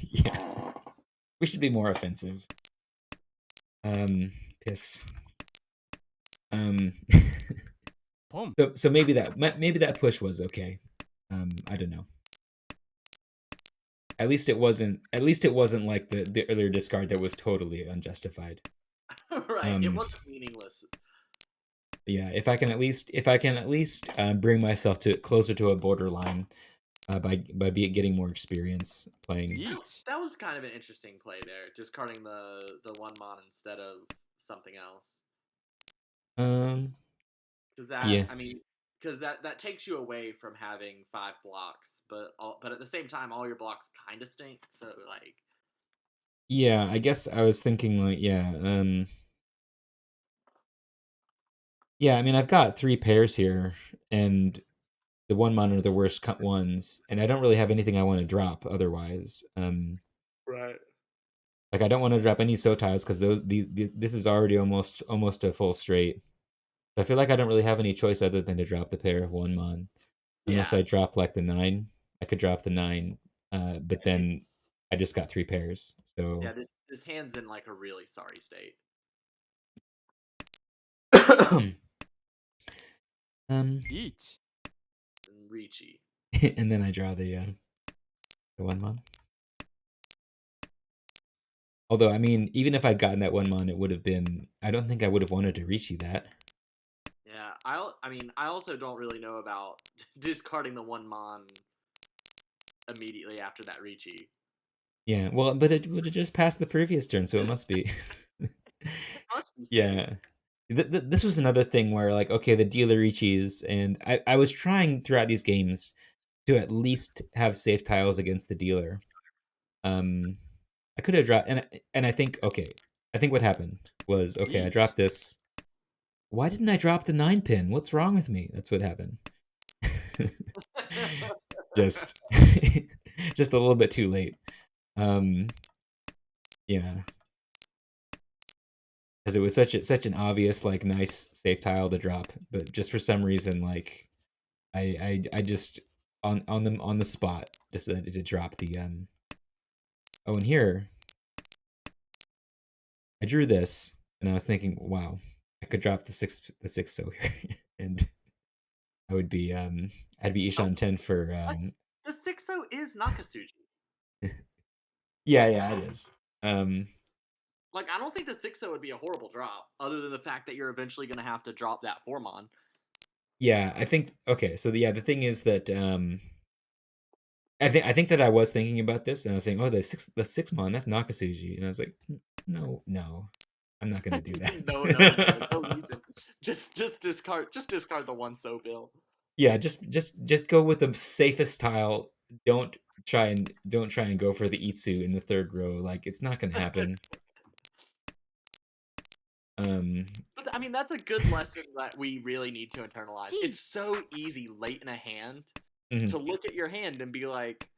A: yeah, we should be more offensive. Piss. Um,
C: ポン
A: so maybe that push was okay. I don't know. At least it wasn't like the earlier discard that was totally unjustified.
B: Right. It
A: Um,
B: wasn't meaningless.
A: yeah, if I can at least bring myself to closer to a borderline getting more experience playing.
C: 1
B: That was kind of an interesting play there, discarding the 1 mon instead of something else.
A: Um,
B: Because that,
A: yeah,
B: I mean, because that takes you away from having 5 blocks, but at the same time, all your blocks kind of stink. So like,
A: Yeah, I guess I was thinking like, yeah, I mean, I've got 3 pairs here, and the 1-mon are the worst cut ones, and I don't really have anything I wanna drop otherwise.
B: Right.
A: Like, I don't wanna drop any Sotiles 'cause those this is already almost a full straight. I feel like I don't really have any choice other than to drop the pair of 1-mon, unless
B: Yeah.
A: I drop, like, the 9. I could drop the 9, but
B: It's
A: then I just got 3 pairs,
B: yeah.
A: so
B: This hand's in like a really sorry state.
A: um,
C: 1
B: And Ricci.
A: and then I draw the 1-mon. Although, I mean, even if I'd gotten that 1-mon, it would have been I don't think I would have wanted to reach you that.
B: Yeah. I mean, I also don't really know about discarding the 1-mon immediately after that Ricci.
A: Yeah, well, but it would have just passed the previous turn, so it must be.
B: It must be safe.
A: Yeah. This was another thing where, like, okay, the dealer reaches, and I was trying throughout these games to at least have safe tiles against the dealer. Um, I could have dropped, and I think, okay, I think what happened was, okay, I
C: 1
A: dropped this. Why didn't I drop the 9 pin? What's wrong with me? That's what happened. Just, just a little bit too late. Um, yeah. Because it was such an obvious, like, nice safe tile to drop, but just for some reason, like, I just on the spot decided to drop the oh, and here I drew this, and I was thinking, wow, I could drop the six so here, and I would be I'd be
B: Oh,
A: Ishan 10 for
B: what? The 6-0 is Nakasuji.
A: yeah, yeah, it is. Um,
B: Like, I don't think the 6-0 would be a horrible drop, other than the fact that you're eventually going to have to drop that 4-mon.
A: yeah, I think okay, so the thing is that I think that I was thinking about this, and I was saying, "Oh, the 6-mon, that's Nakasuji," and I was like, No, no, I'm not gonna do
B: No, no, no, no
A: that."
B: reason. Just discard the 1-so bill.
A: Yeah, just go with the safest tile. Don't try and go for the Itsu in the third row. Like, it's not gonna happen. Um,
B: But I mean, that's a good lesson that we really need to internalize.
C: 1
B: It's so easy late in a hand
A: mhm,
B: to look at your hand and be like,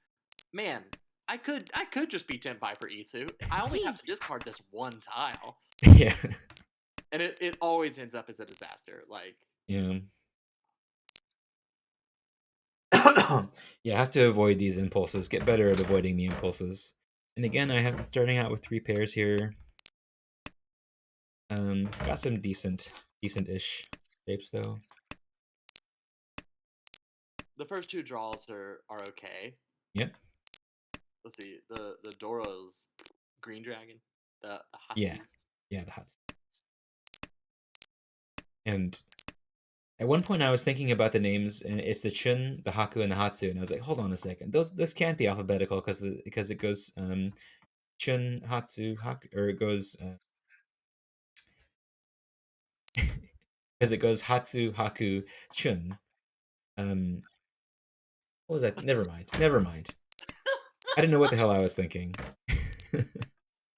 B: "Man, I could just be Tenpai for E2. I only have
C: 1
B: to discard this one tile."
A: yeah,
B: And it always ends up as a disaster. Like,
A: yeah. Yeah, I have to avoid these impulses. Get better at avoiding the impulses. And again, I have starting out with 3 pairs here. Got some decent-ish shapes though.
B: the first two draws are okay.
A: Yep.
B: Let's see. The Doro's Green Dragon, the
A: Yeah.
B: Haku.
A: Yeah, the huts. And at one point, I was thinking about the names, and it's the Chun, the Haku, and the Hatsu, and I was like, hold on a second, those can't be alphabetical because it goes Chun, Hatsu, Haku, or it goes because it goes Hatsu, Haku, Chun. Um, what was that? Never mind. Never mind. I didn't know what the hell I was thinking.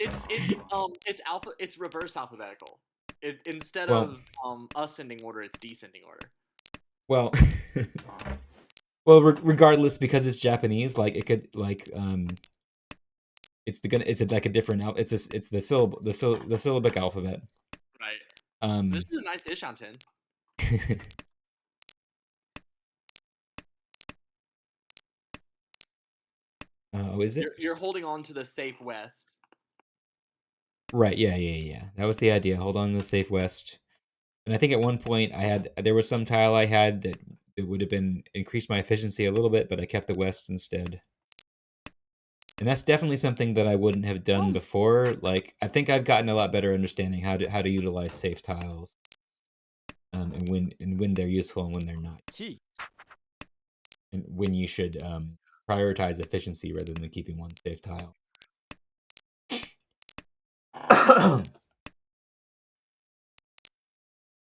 B: It's reverse alphabetical. Instead
A: Well,
B: of ascending order, it's descending order.
A: well, well. Regardless, because it's Japanese, like it could like it's like a different it's the syllabic alphabet.
B: Right. This
A: Um,
B: is a nice Ishanten.
A: oh, is it?
B: You're holding on to the safe west.
A: Right, yeah, yeah, yeah. That was the idea. Hold on to the safe west. And I think at one point there was some tile I had that it would have been increased my efficiency a little bit, but I kept the west instead. And that's definitely something that I wouldn't have done
C: ポン
A: before. Like, I think I've gotten a lot better understanding how to utilize safe tiles, and when they're useful and when they're not,
C: 1
A: and when you should prioritize efficiency rather than keeping one safe tile.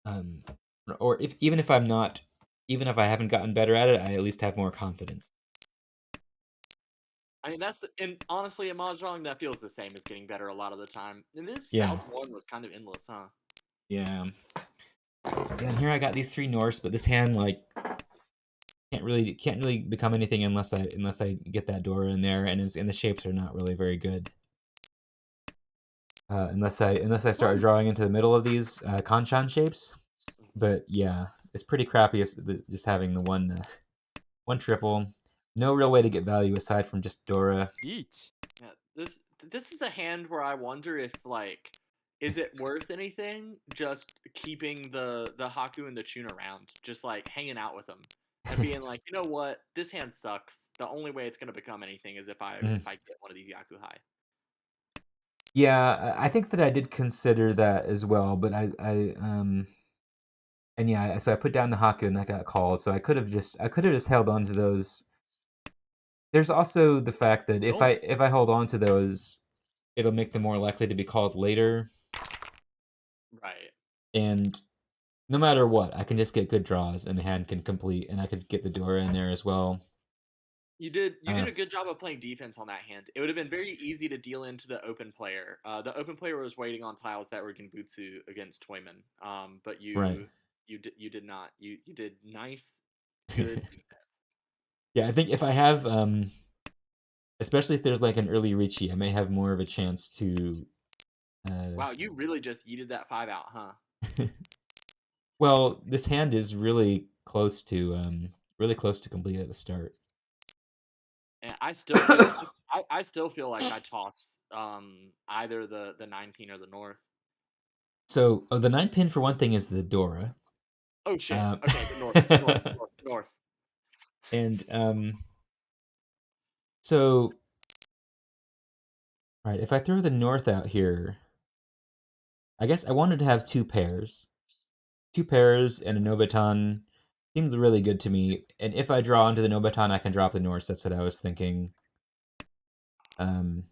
A: um, or even if I'm not, even if I haven't gotten better at it, I at least have more confidence.
B: I mean, and honestly, in Mahjong, that feels the same as getting better a lot of the time. And this
A: Yeah.
B: Stout 1 was kind of endless, huh?
A: Yeah. Yeah, and here I got these 3 Norse, but this hand like can't really become anything unless I get that Dora in there, and the shapes are not really very good. Unless I start
B: Boom.
A: drawing into the middle of these Kanchan shapes. But yeah, it's pretty crappy just having the one triple. No real way to get value aside from just Dora.
C: リーチ
B: Yeah, this is a hand where I wonder if like is it worth anything just keeping the Haku and the Chun around, just like hanging out with them and being like, you know what, this hand sucks. The only way it's gonna become anything is
A: Mhm.
B: if I get one of these Yakuhai.
A: Yeah, I think that I did consider that as well, but and yeah, so I put down the Haku and that got called. So I could have just held on to those. There's also the fact that if
C: 4
A: I hold on to those, it'll make them more likely to be called later.
B: Right.
A: And no matter what, I can just get good draws and the hand can complete, and I could get the Dora in there as well.
B: You
A: Uh,
B: did a good job of playing defense on that hand. It would have been very easy to deal into the open player. The open player was waiting on tiles that were Genbutsu against Toyman. But
A: right.
B: you did not. You did nice, good defense.
A: Yeah, I think if I have, especially if there's like an early Ricci, I may have more of a chance to. Uh,
B: Wow, you really just yeeted that 5 out, huh?
A: well, this hand is really close to complete at the start.
B: And I still feel I still feel like I toss either the 9 pin or the north.
A: So, the 9 pin for one thing is the Dora.
B: Oh shit.
A: Um,
B: Okay, the north.
A: and so, right, if I throw the North out here, I guess I wanted to have 2 pairs. 2 pairs and a Nobaton seemed really good to me. And if I draw onto the Nobaton, I can drop the Norse. That's what I was thinking. Um,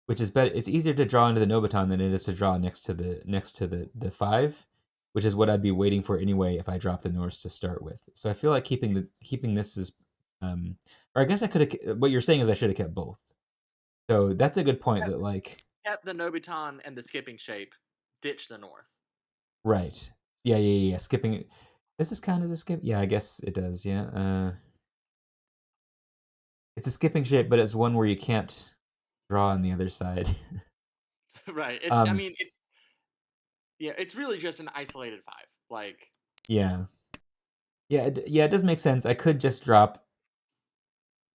A: which is better. It's easier to draw into the Nobaton than it is to draw next to the 5, which is what I'd be waiting for anyway if I drop the Norse to start with. So I feel like keeping this is, or I guess I could have. What you're saying is I should have kept both. So that's a good point. That like,
B: Kept the Nobiton and the skipping shape. Ditch the north.
A: right? Yeah, yeah, yeah. Skipping. This is kind of a skip. Yeah, I guess it does. Yeah. It's a skipping shape, but it's one where you can't draw on the other side.
B: Right. I
A: um,
B: mean, it's really just an isolated 5. Like,
A: yeah, yeah, yeah. It does make sense. I could just drop.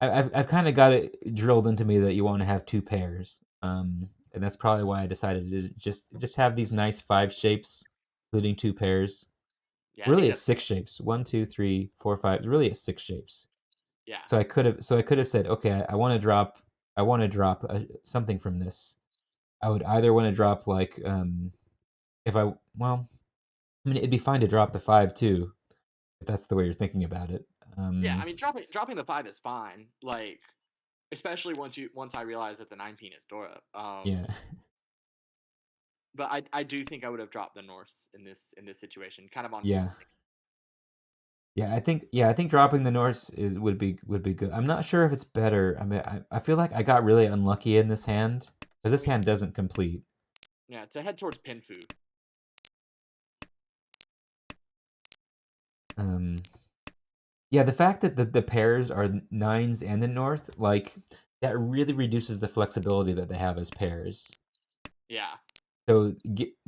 A: I've kind of got it drilled into me that you want to have 2 pairs, and that's probably why I decided to just have these nice 5 shapes, including 2 pairs.
B: yeah, I
A: Really,
B: think
A: it's
B: that's
A: 6 shapes. One, two, three, four, five. Really, it's 6 shapes.
B: yeah.
A: So I could have said, okay, I want to drop something from this. I would either want to drop like if I well, I mean, it'd be fine to drop the 5 too, if that's the way you're thinking about it.
B: Yeah, I mean dropping the 5 is fine. Like, especially once I realized that the 9 pin is Dora.
A: Yeah,
B: But I do think I would have dropped the Norths in this situation, kind of on
A: yeah,
B: instinct.
A: yeah. I think dropping the Norse would be good. I'm not sure if it's better. I mean, I feel like I got really unlucky in this hand because
B: I
A: this
B: mean,
A: hand doesn't complete.
B: yeah, to head towards Pinfu.
A: Um, yeah, the fact that the pairs are nines and the North, like that really reduces the flexibility that they have as pairs.
B: Yeah,
A: So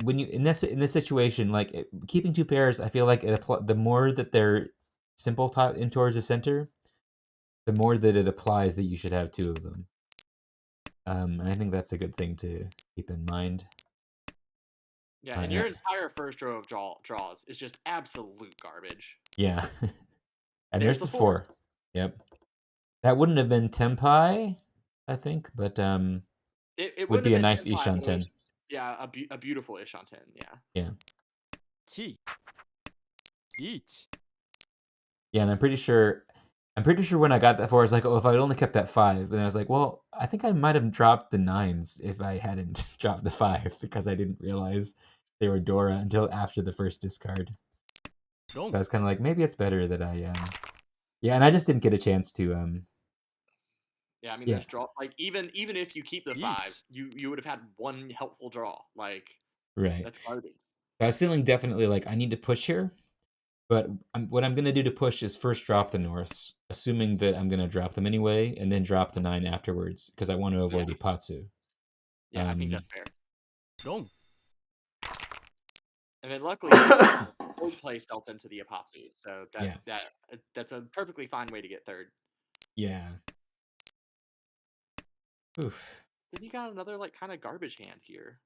A: when you in this situation, like keeping 2 pairs, I feel like the more that they're simple in towards the center, the more that it applies that you should have 2 of them. And I think that's a good thing to keep in mind.
B: yeah, and
A: Uh,
B: your entire first row of draws is just absolute garbage.
A: yeah, and
B: There's
A: there's
B: the
A: the
B: fourth.
A: 4. Yep, that wouldn't have been Tempai, I think, but
B: It
A: would
B: wouldn't have
A: be a
B: been
A: nice
B: Tenpai, but it was
A: Ishanten.
B: yeah a beautiful Ishanten. Yeah,
A: Yeah,
C: 1リーチ
A: yeah, and I'm pretty sure when I got that 4, I was like, oh, if I'd only kept that 5, and I was like, well, I think I might have dropped the nines if I hadn't dropped the 5 because I didn't realize they were Dora until after the first discard. So
C: 4
A: I was kind of like, maybe it's better that yeah, and I just didn't get a chance to
B: Yeah, I mean,
A: Yeah,
B: there's draw like even if you keep the 5,1. you would have had one helpful draw. Like
A: right.
B: that's garbage.
A: I was feeling definitely like I need to push here, but what I'm gonna do to push is first drop the Norths, assuming that I'm gonna drop them anyway, and then drop the 9 afterwards because I want to
B: Yeah,
A: avoid Ipatsu.
B: yeah, I think that's fair.
C: 4.
B: And then luckily you third place dealt into the Apatsu, so
A: Yeah,
B: that's a perfectly fine way to get third.
A: yeah. Oof.
B: Then you got another like kind of garbage hand here.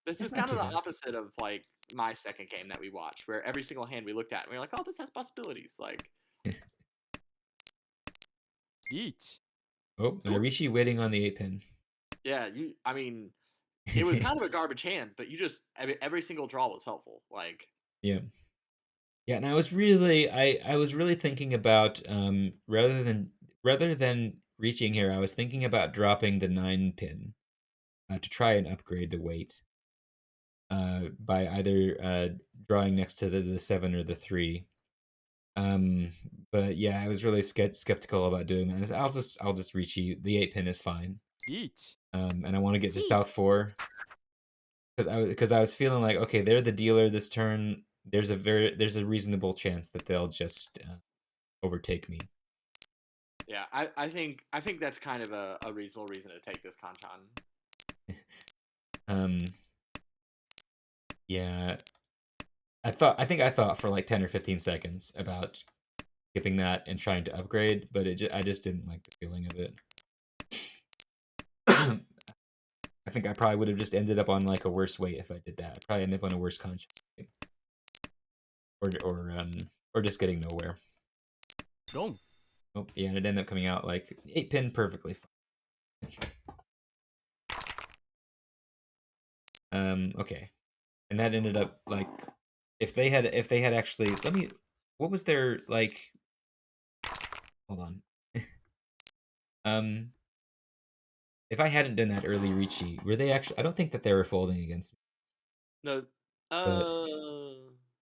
B: This is
A: It's not
B: kind of
A: too
B: the
A: bad.
B: opposite of like my second game that we watched, where every single hand we looked at and we were like, "Oh, this has possibilities." Like,
C: 1.
A: Oh,
B: ooh,
A: Narishi waiting on the 8 pin.
B: yeah, I mean, it was kind of a garbage hand, but I mean, every single draw was helpful. Like,
A: Yeah. Yeah, and I was really thinking about rather than reaching here, I was thinking about dropping the 9 pin to try and upgrade the weight by either drawing next to the 7 or the 3. Um, but yeah, I was really skeptical about doing that. I'll just reach you. The 8 pin is fine.
C: 1.
A: And I want to get to
C: 2.
A: South 4 because I was feeling like okay, they're the dealer this turn. There's a reasonable chance that they'll just overtake me.
B: yeah, I think that's kind of a reasonable reason to take this Kanchan.
A: Um, yeah, I thought for like 10 or 15 seconds about skipping that and trying to upgrade, but I just didn't like the feeling of it. I think I probably would have just ended up on like a worse weight if I did that. I'd probably end up on a worse contract, or just getting nowhere.
C: 4.
A: Oh yeah, and it ended up coming out like 8 pin perfectly fine. Okay, and that ended up like if they had actually what was their like hold on um if I hadn't done that early Ricci, were they actually? I don't think that they were folding against me,
B: No,
A: but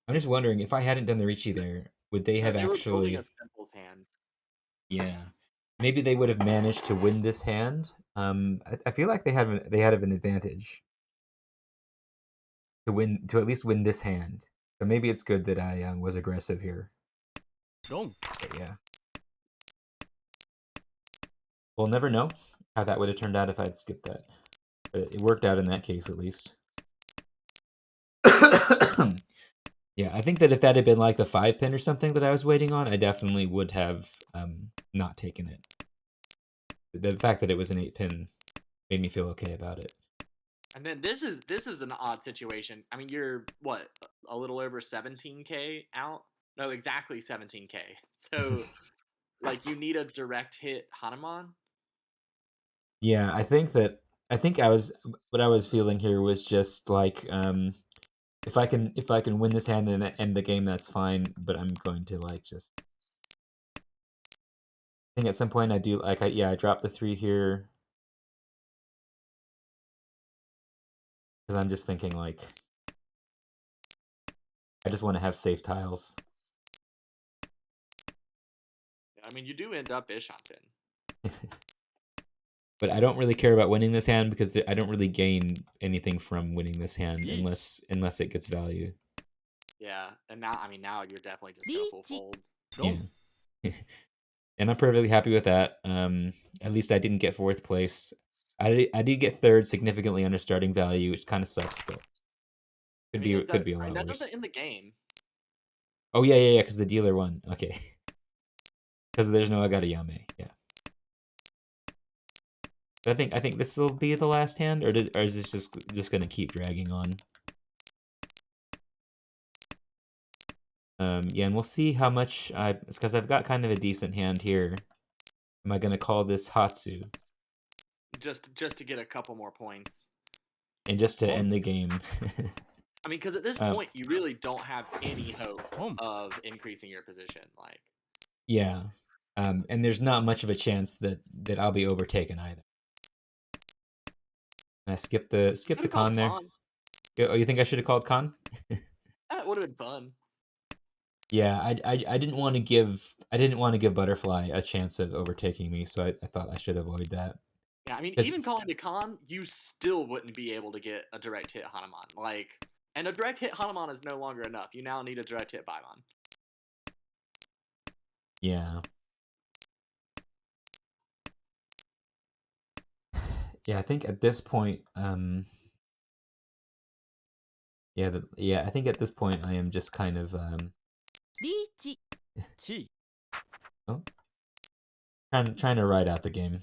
A: I'm just wondering if I hadn't done the Ricci there, would they
B: no,
A: have
B: they were building a
A: actually?
B: simples hand.
A: Yeah, maybe they would have managed to win this hand. I feel like they had an advantage to at least win this hand. So maybe it's good that I was aggressive here.
C: 4.
A: But yeah, we'll never know how that would have turned out if I'd skipped that. But it worked out in that case at least. Yeah, I think that if that had been like the 5 pin or something that I was waiting on, I definitely would have not taken it. The fact that it was an 8 pin made me feel okay about it.
B: And then this is an odd situation. I mean, you're what a little over 17K out? No, exactly 17K. So like you need a direct hit Hanuman.
A: Yeah, I think I was what I was feeling here was just like if I can win this hand and end the game, that's fine. But I'm going to like just I think at some point I do like I drop the 3 here because I'm just thinking like I just want to have safe tiles.
B: I mean, you do end up Ishanten.
A: But I don't really care about winning this hand because I don't really gain anything from winning this hand
C: 1.
A: unless it gets value.
B: Yeah, and now I mean now you're definitely just gonna full
C: 1.
B: fold.
C: 4.
A: Yeah. And I'm perfectly happy with that. At least I didn't get 4th place. I did get 3rd, significantly under starting value, which kind of sucks, but
B: I mean, it does.
A: could be a
B: I mean,
A: lot
B: that doesn't
A: worse.
B: end the game.
A: Oh yeah, because the dealer won. Okay, because there's no Agariyame. Yeah. So I think this will be the last hand, or is this just gonna keep dragging on? Yeah, and we'll see how much I. It's because I've got kind of a decent hand here. Am I gonna call this Hatsu
B: Just to get a couple more points.
A: and just to
C: 4.
A: end the game?
B: I mean, because at this
A: um,
B: point you really don't have any hope
C: 4.
B: of increasing your position. Like,
A: yeah. And there's not much of a chance that I'll be overtaken either. I skip
B: could
A: the
B: have called
A: con there.
B: Con.
A: Oh, you think I should have called con?
B: That would have been fun.
A: Yeah, I didn't want to give Butterfly a chance of overtaking me, so I thought I should avoid that.
B: Yeah, I mean,
A: 'Cause
B: even calling the con, you still wouldn't be able to get a direct hit Hanuman. Like, and a direct hit Hanuman is no longer enough. You now need a direct hit Baimon.
A: yeah. Yeah, I think at this point, I think at this point I am just kind of
C: Reach. Chi.
A: oh, trying to ride out the game.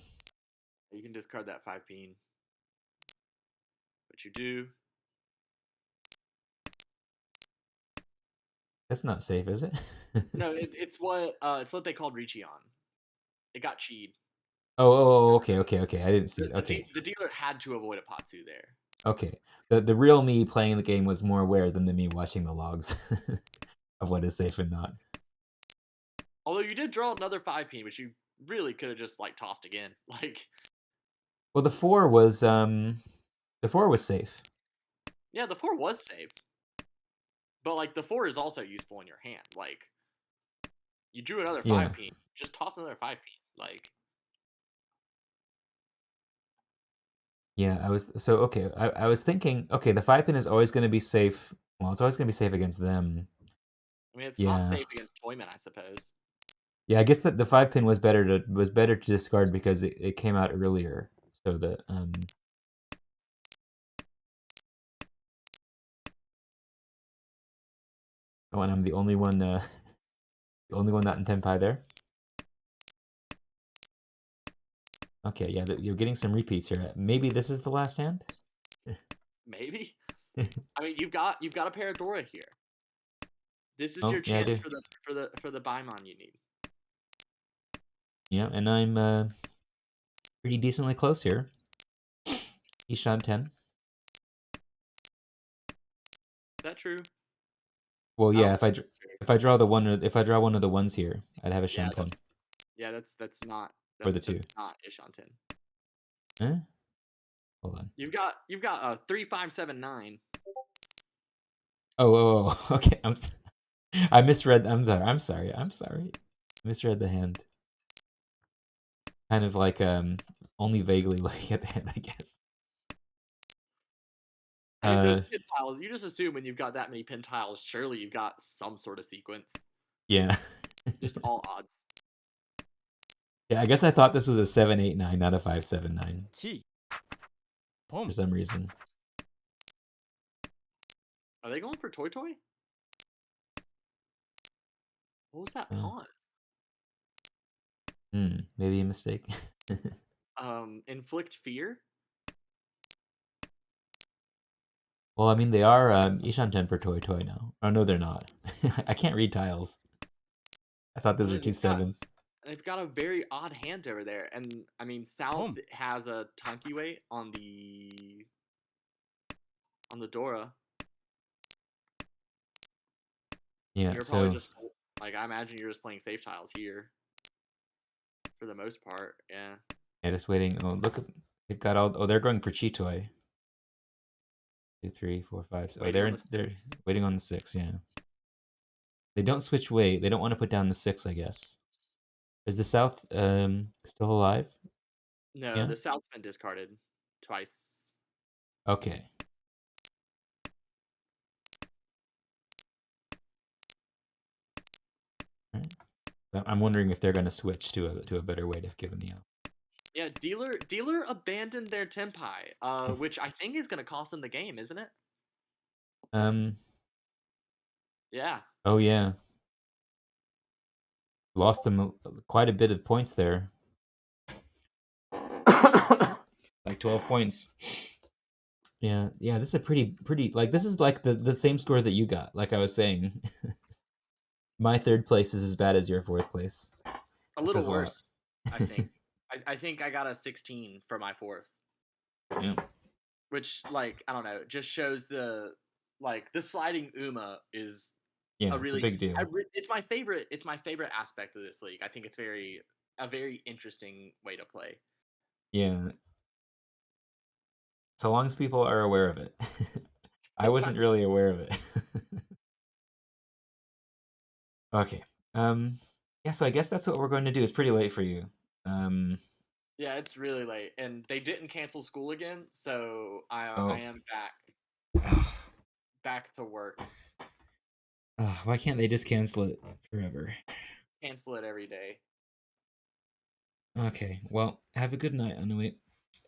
B: You can discard that 5 peen, but you do.
A: That's not safe, is it?
B: No, it's what they called Richion. It got cheated.
A: Okay. I didn't see
B: The,
A: it.
B: the,
A: Okay.
B: the dealer had to avoid a Patsu there.
A: Okay. The real me playing the game was more aware than the me watching the logs of what is safe and not.
B: Although you did draw another 5 peen, which you really could have just like tossed again. Like,
A: Well, the 4 was safe.
B: yeah, the 4 was safe, but like the 4 is also useful in your hand. Like, you drew another
A: Yeah.
B: 5 peen, just toss another 5 peen. Like,
A: Yeah, I was thinking, okay, the 5 pin is always going to be safe. Well, it's always going to be safe against them.
B: I mean, it's not
A: Yeah.
B: safe against Toyman, I suppose.
A: Yeah, I guess that the 5 pin was better to discard because it came out earlier. So the oh, and I'm the only one the only one not in Tenpai there. Okay, yeah, you're getting some repeats here. Maybe this is the last hand?
B: Maybe. I mean, you've got a Paradora here. This is
A: Oh,
B: your
A: yeah, I
B: chance
A: do.
B: for the Baimon you need.
A: Yeah, and I'm pretty decently close here. Ishan 10.
B: Is that true?
A: Well,
B: I don't
A: yeah,
B: think that's true.
A: if I draw one of the ones here, I'd have a
B: Yeah,
A: Shan 10
B: yeah, that's not
A: for the 2.
B: that's not Ishanten.
A: Eh? Hold on.
B: You've got a 3579.
A: Okay. I misread. I'm sorry. Misread the hand. Kind of like only vaguely looking at the hand, I guess.
B: I mean, those
A: Uh,
B: pin tiles. You just assume when you've got that many pin tiles, surely you've got some sort of sequence.
A: yeah.
B: Just all odds.
A: Yeah, I guess I thought this was a 789, not a 579
C: Chi.
A: for
C: Pom.
A: some reason.
B: Are they going for Toy Toy? What was that
A: Oh.
B: pawn?
A: Maybe a mistake.
B: Inflict fear.
A: Well, I mean, they are Ishan 10 for Toy Toy now. Oh, no, they're not. I can't read tiles. I thought
B: I
A: those were
B: mean,
A: two sevens.
B: they've got a very odd hand over there, and I mean, South
C: Pom.
B: has a Tunky weight on the Dora, and
A: Yeah,
B: you're probably
A: so
B: just like I imagine you're just playing safe tiles here for the most part. Yeah,
A: yeah, just waiting. Oh, look, they've got all. Oh, they're going for Chitoy. 2, 3, 4, 5. Oh,
B: waiting on the
A: they're
B: 6.
A: waiting on the 6. Yeah, they don't switch weight. They don't want to put down the 6. I guess. Is the South still alive?
B: No,
A: Yeah.
B: the South's been discarded twice.
A: Okay. All right. I'm wondering if they're going to switch to a better weight if given the
B: Yeah, dealer abandoned their Tenpai, which I think is going to cost them the game, isn't it?
A: um.
B: Yeah.
A: Oh yeah, lost them quite a bit of points there. Like 12 points. Yeah. This is a pretty like this is like the same score that you got. Like I was saying, my third place is as bad as your fourth place.
B: A
A: That
B: little
A: says a lot.
B: worse, I think. I think I got a 16 for my fourth,
A: Yeah.
B: which like I don't know, just shows the sliding Uma is
A: Yeah,
B: a
A: it's a
B: really
A: big deal.
B: it's my favorite aspect of this league. I think it's a very interesting way to play.
A: Yeah, so long as people are aware of it. I wasn't really aware of it. Okay. Yeah, so I guess that's what we're going to do. It's pretty late for you.
B: Yeah, it's really late, and they didn't cancel school again, so I
A: Oh,
B: am back to work.
A: why can't they just cancel it forever?
B: Cancel it every day.
A: Okay, well, have a good night, Anui.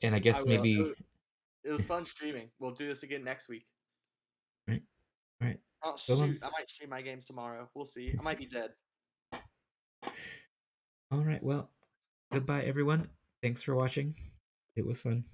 A: And I
B: I
A: guess
B: will.
A: maybe.
B: It was fun streaming. We'll do this again next week.
A: Right, right.
B: Oh
A: So long.
B: shoot, I might stream my games tomorrow. We'll see. I might be dead.
A: All right, well, goodbye, everyone. Thanks for watching. It was fun.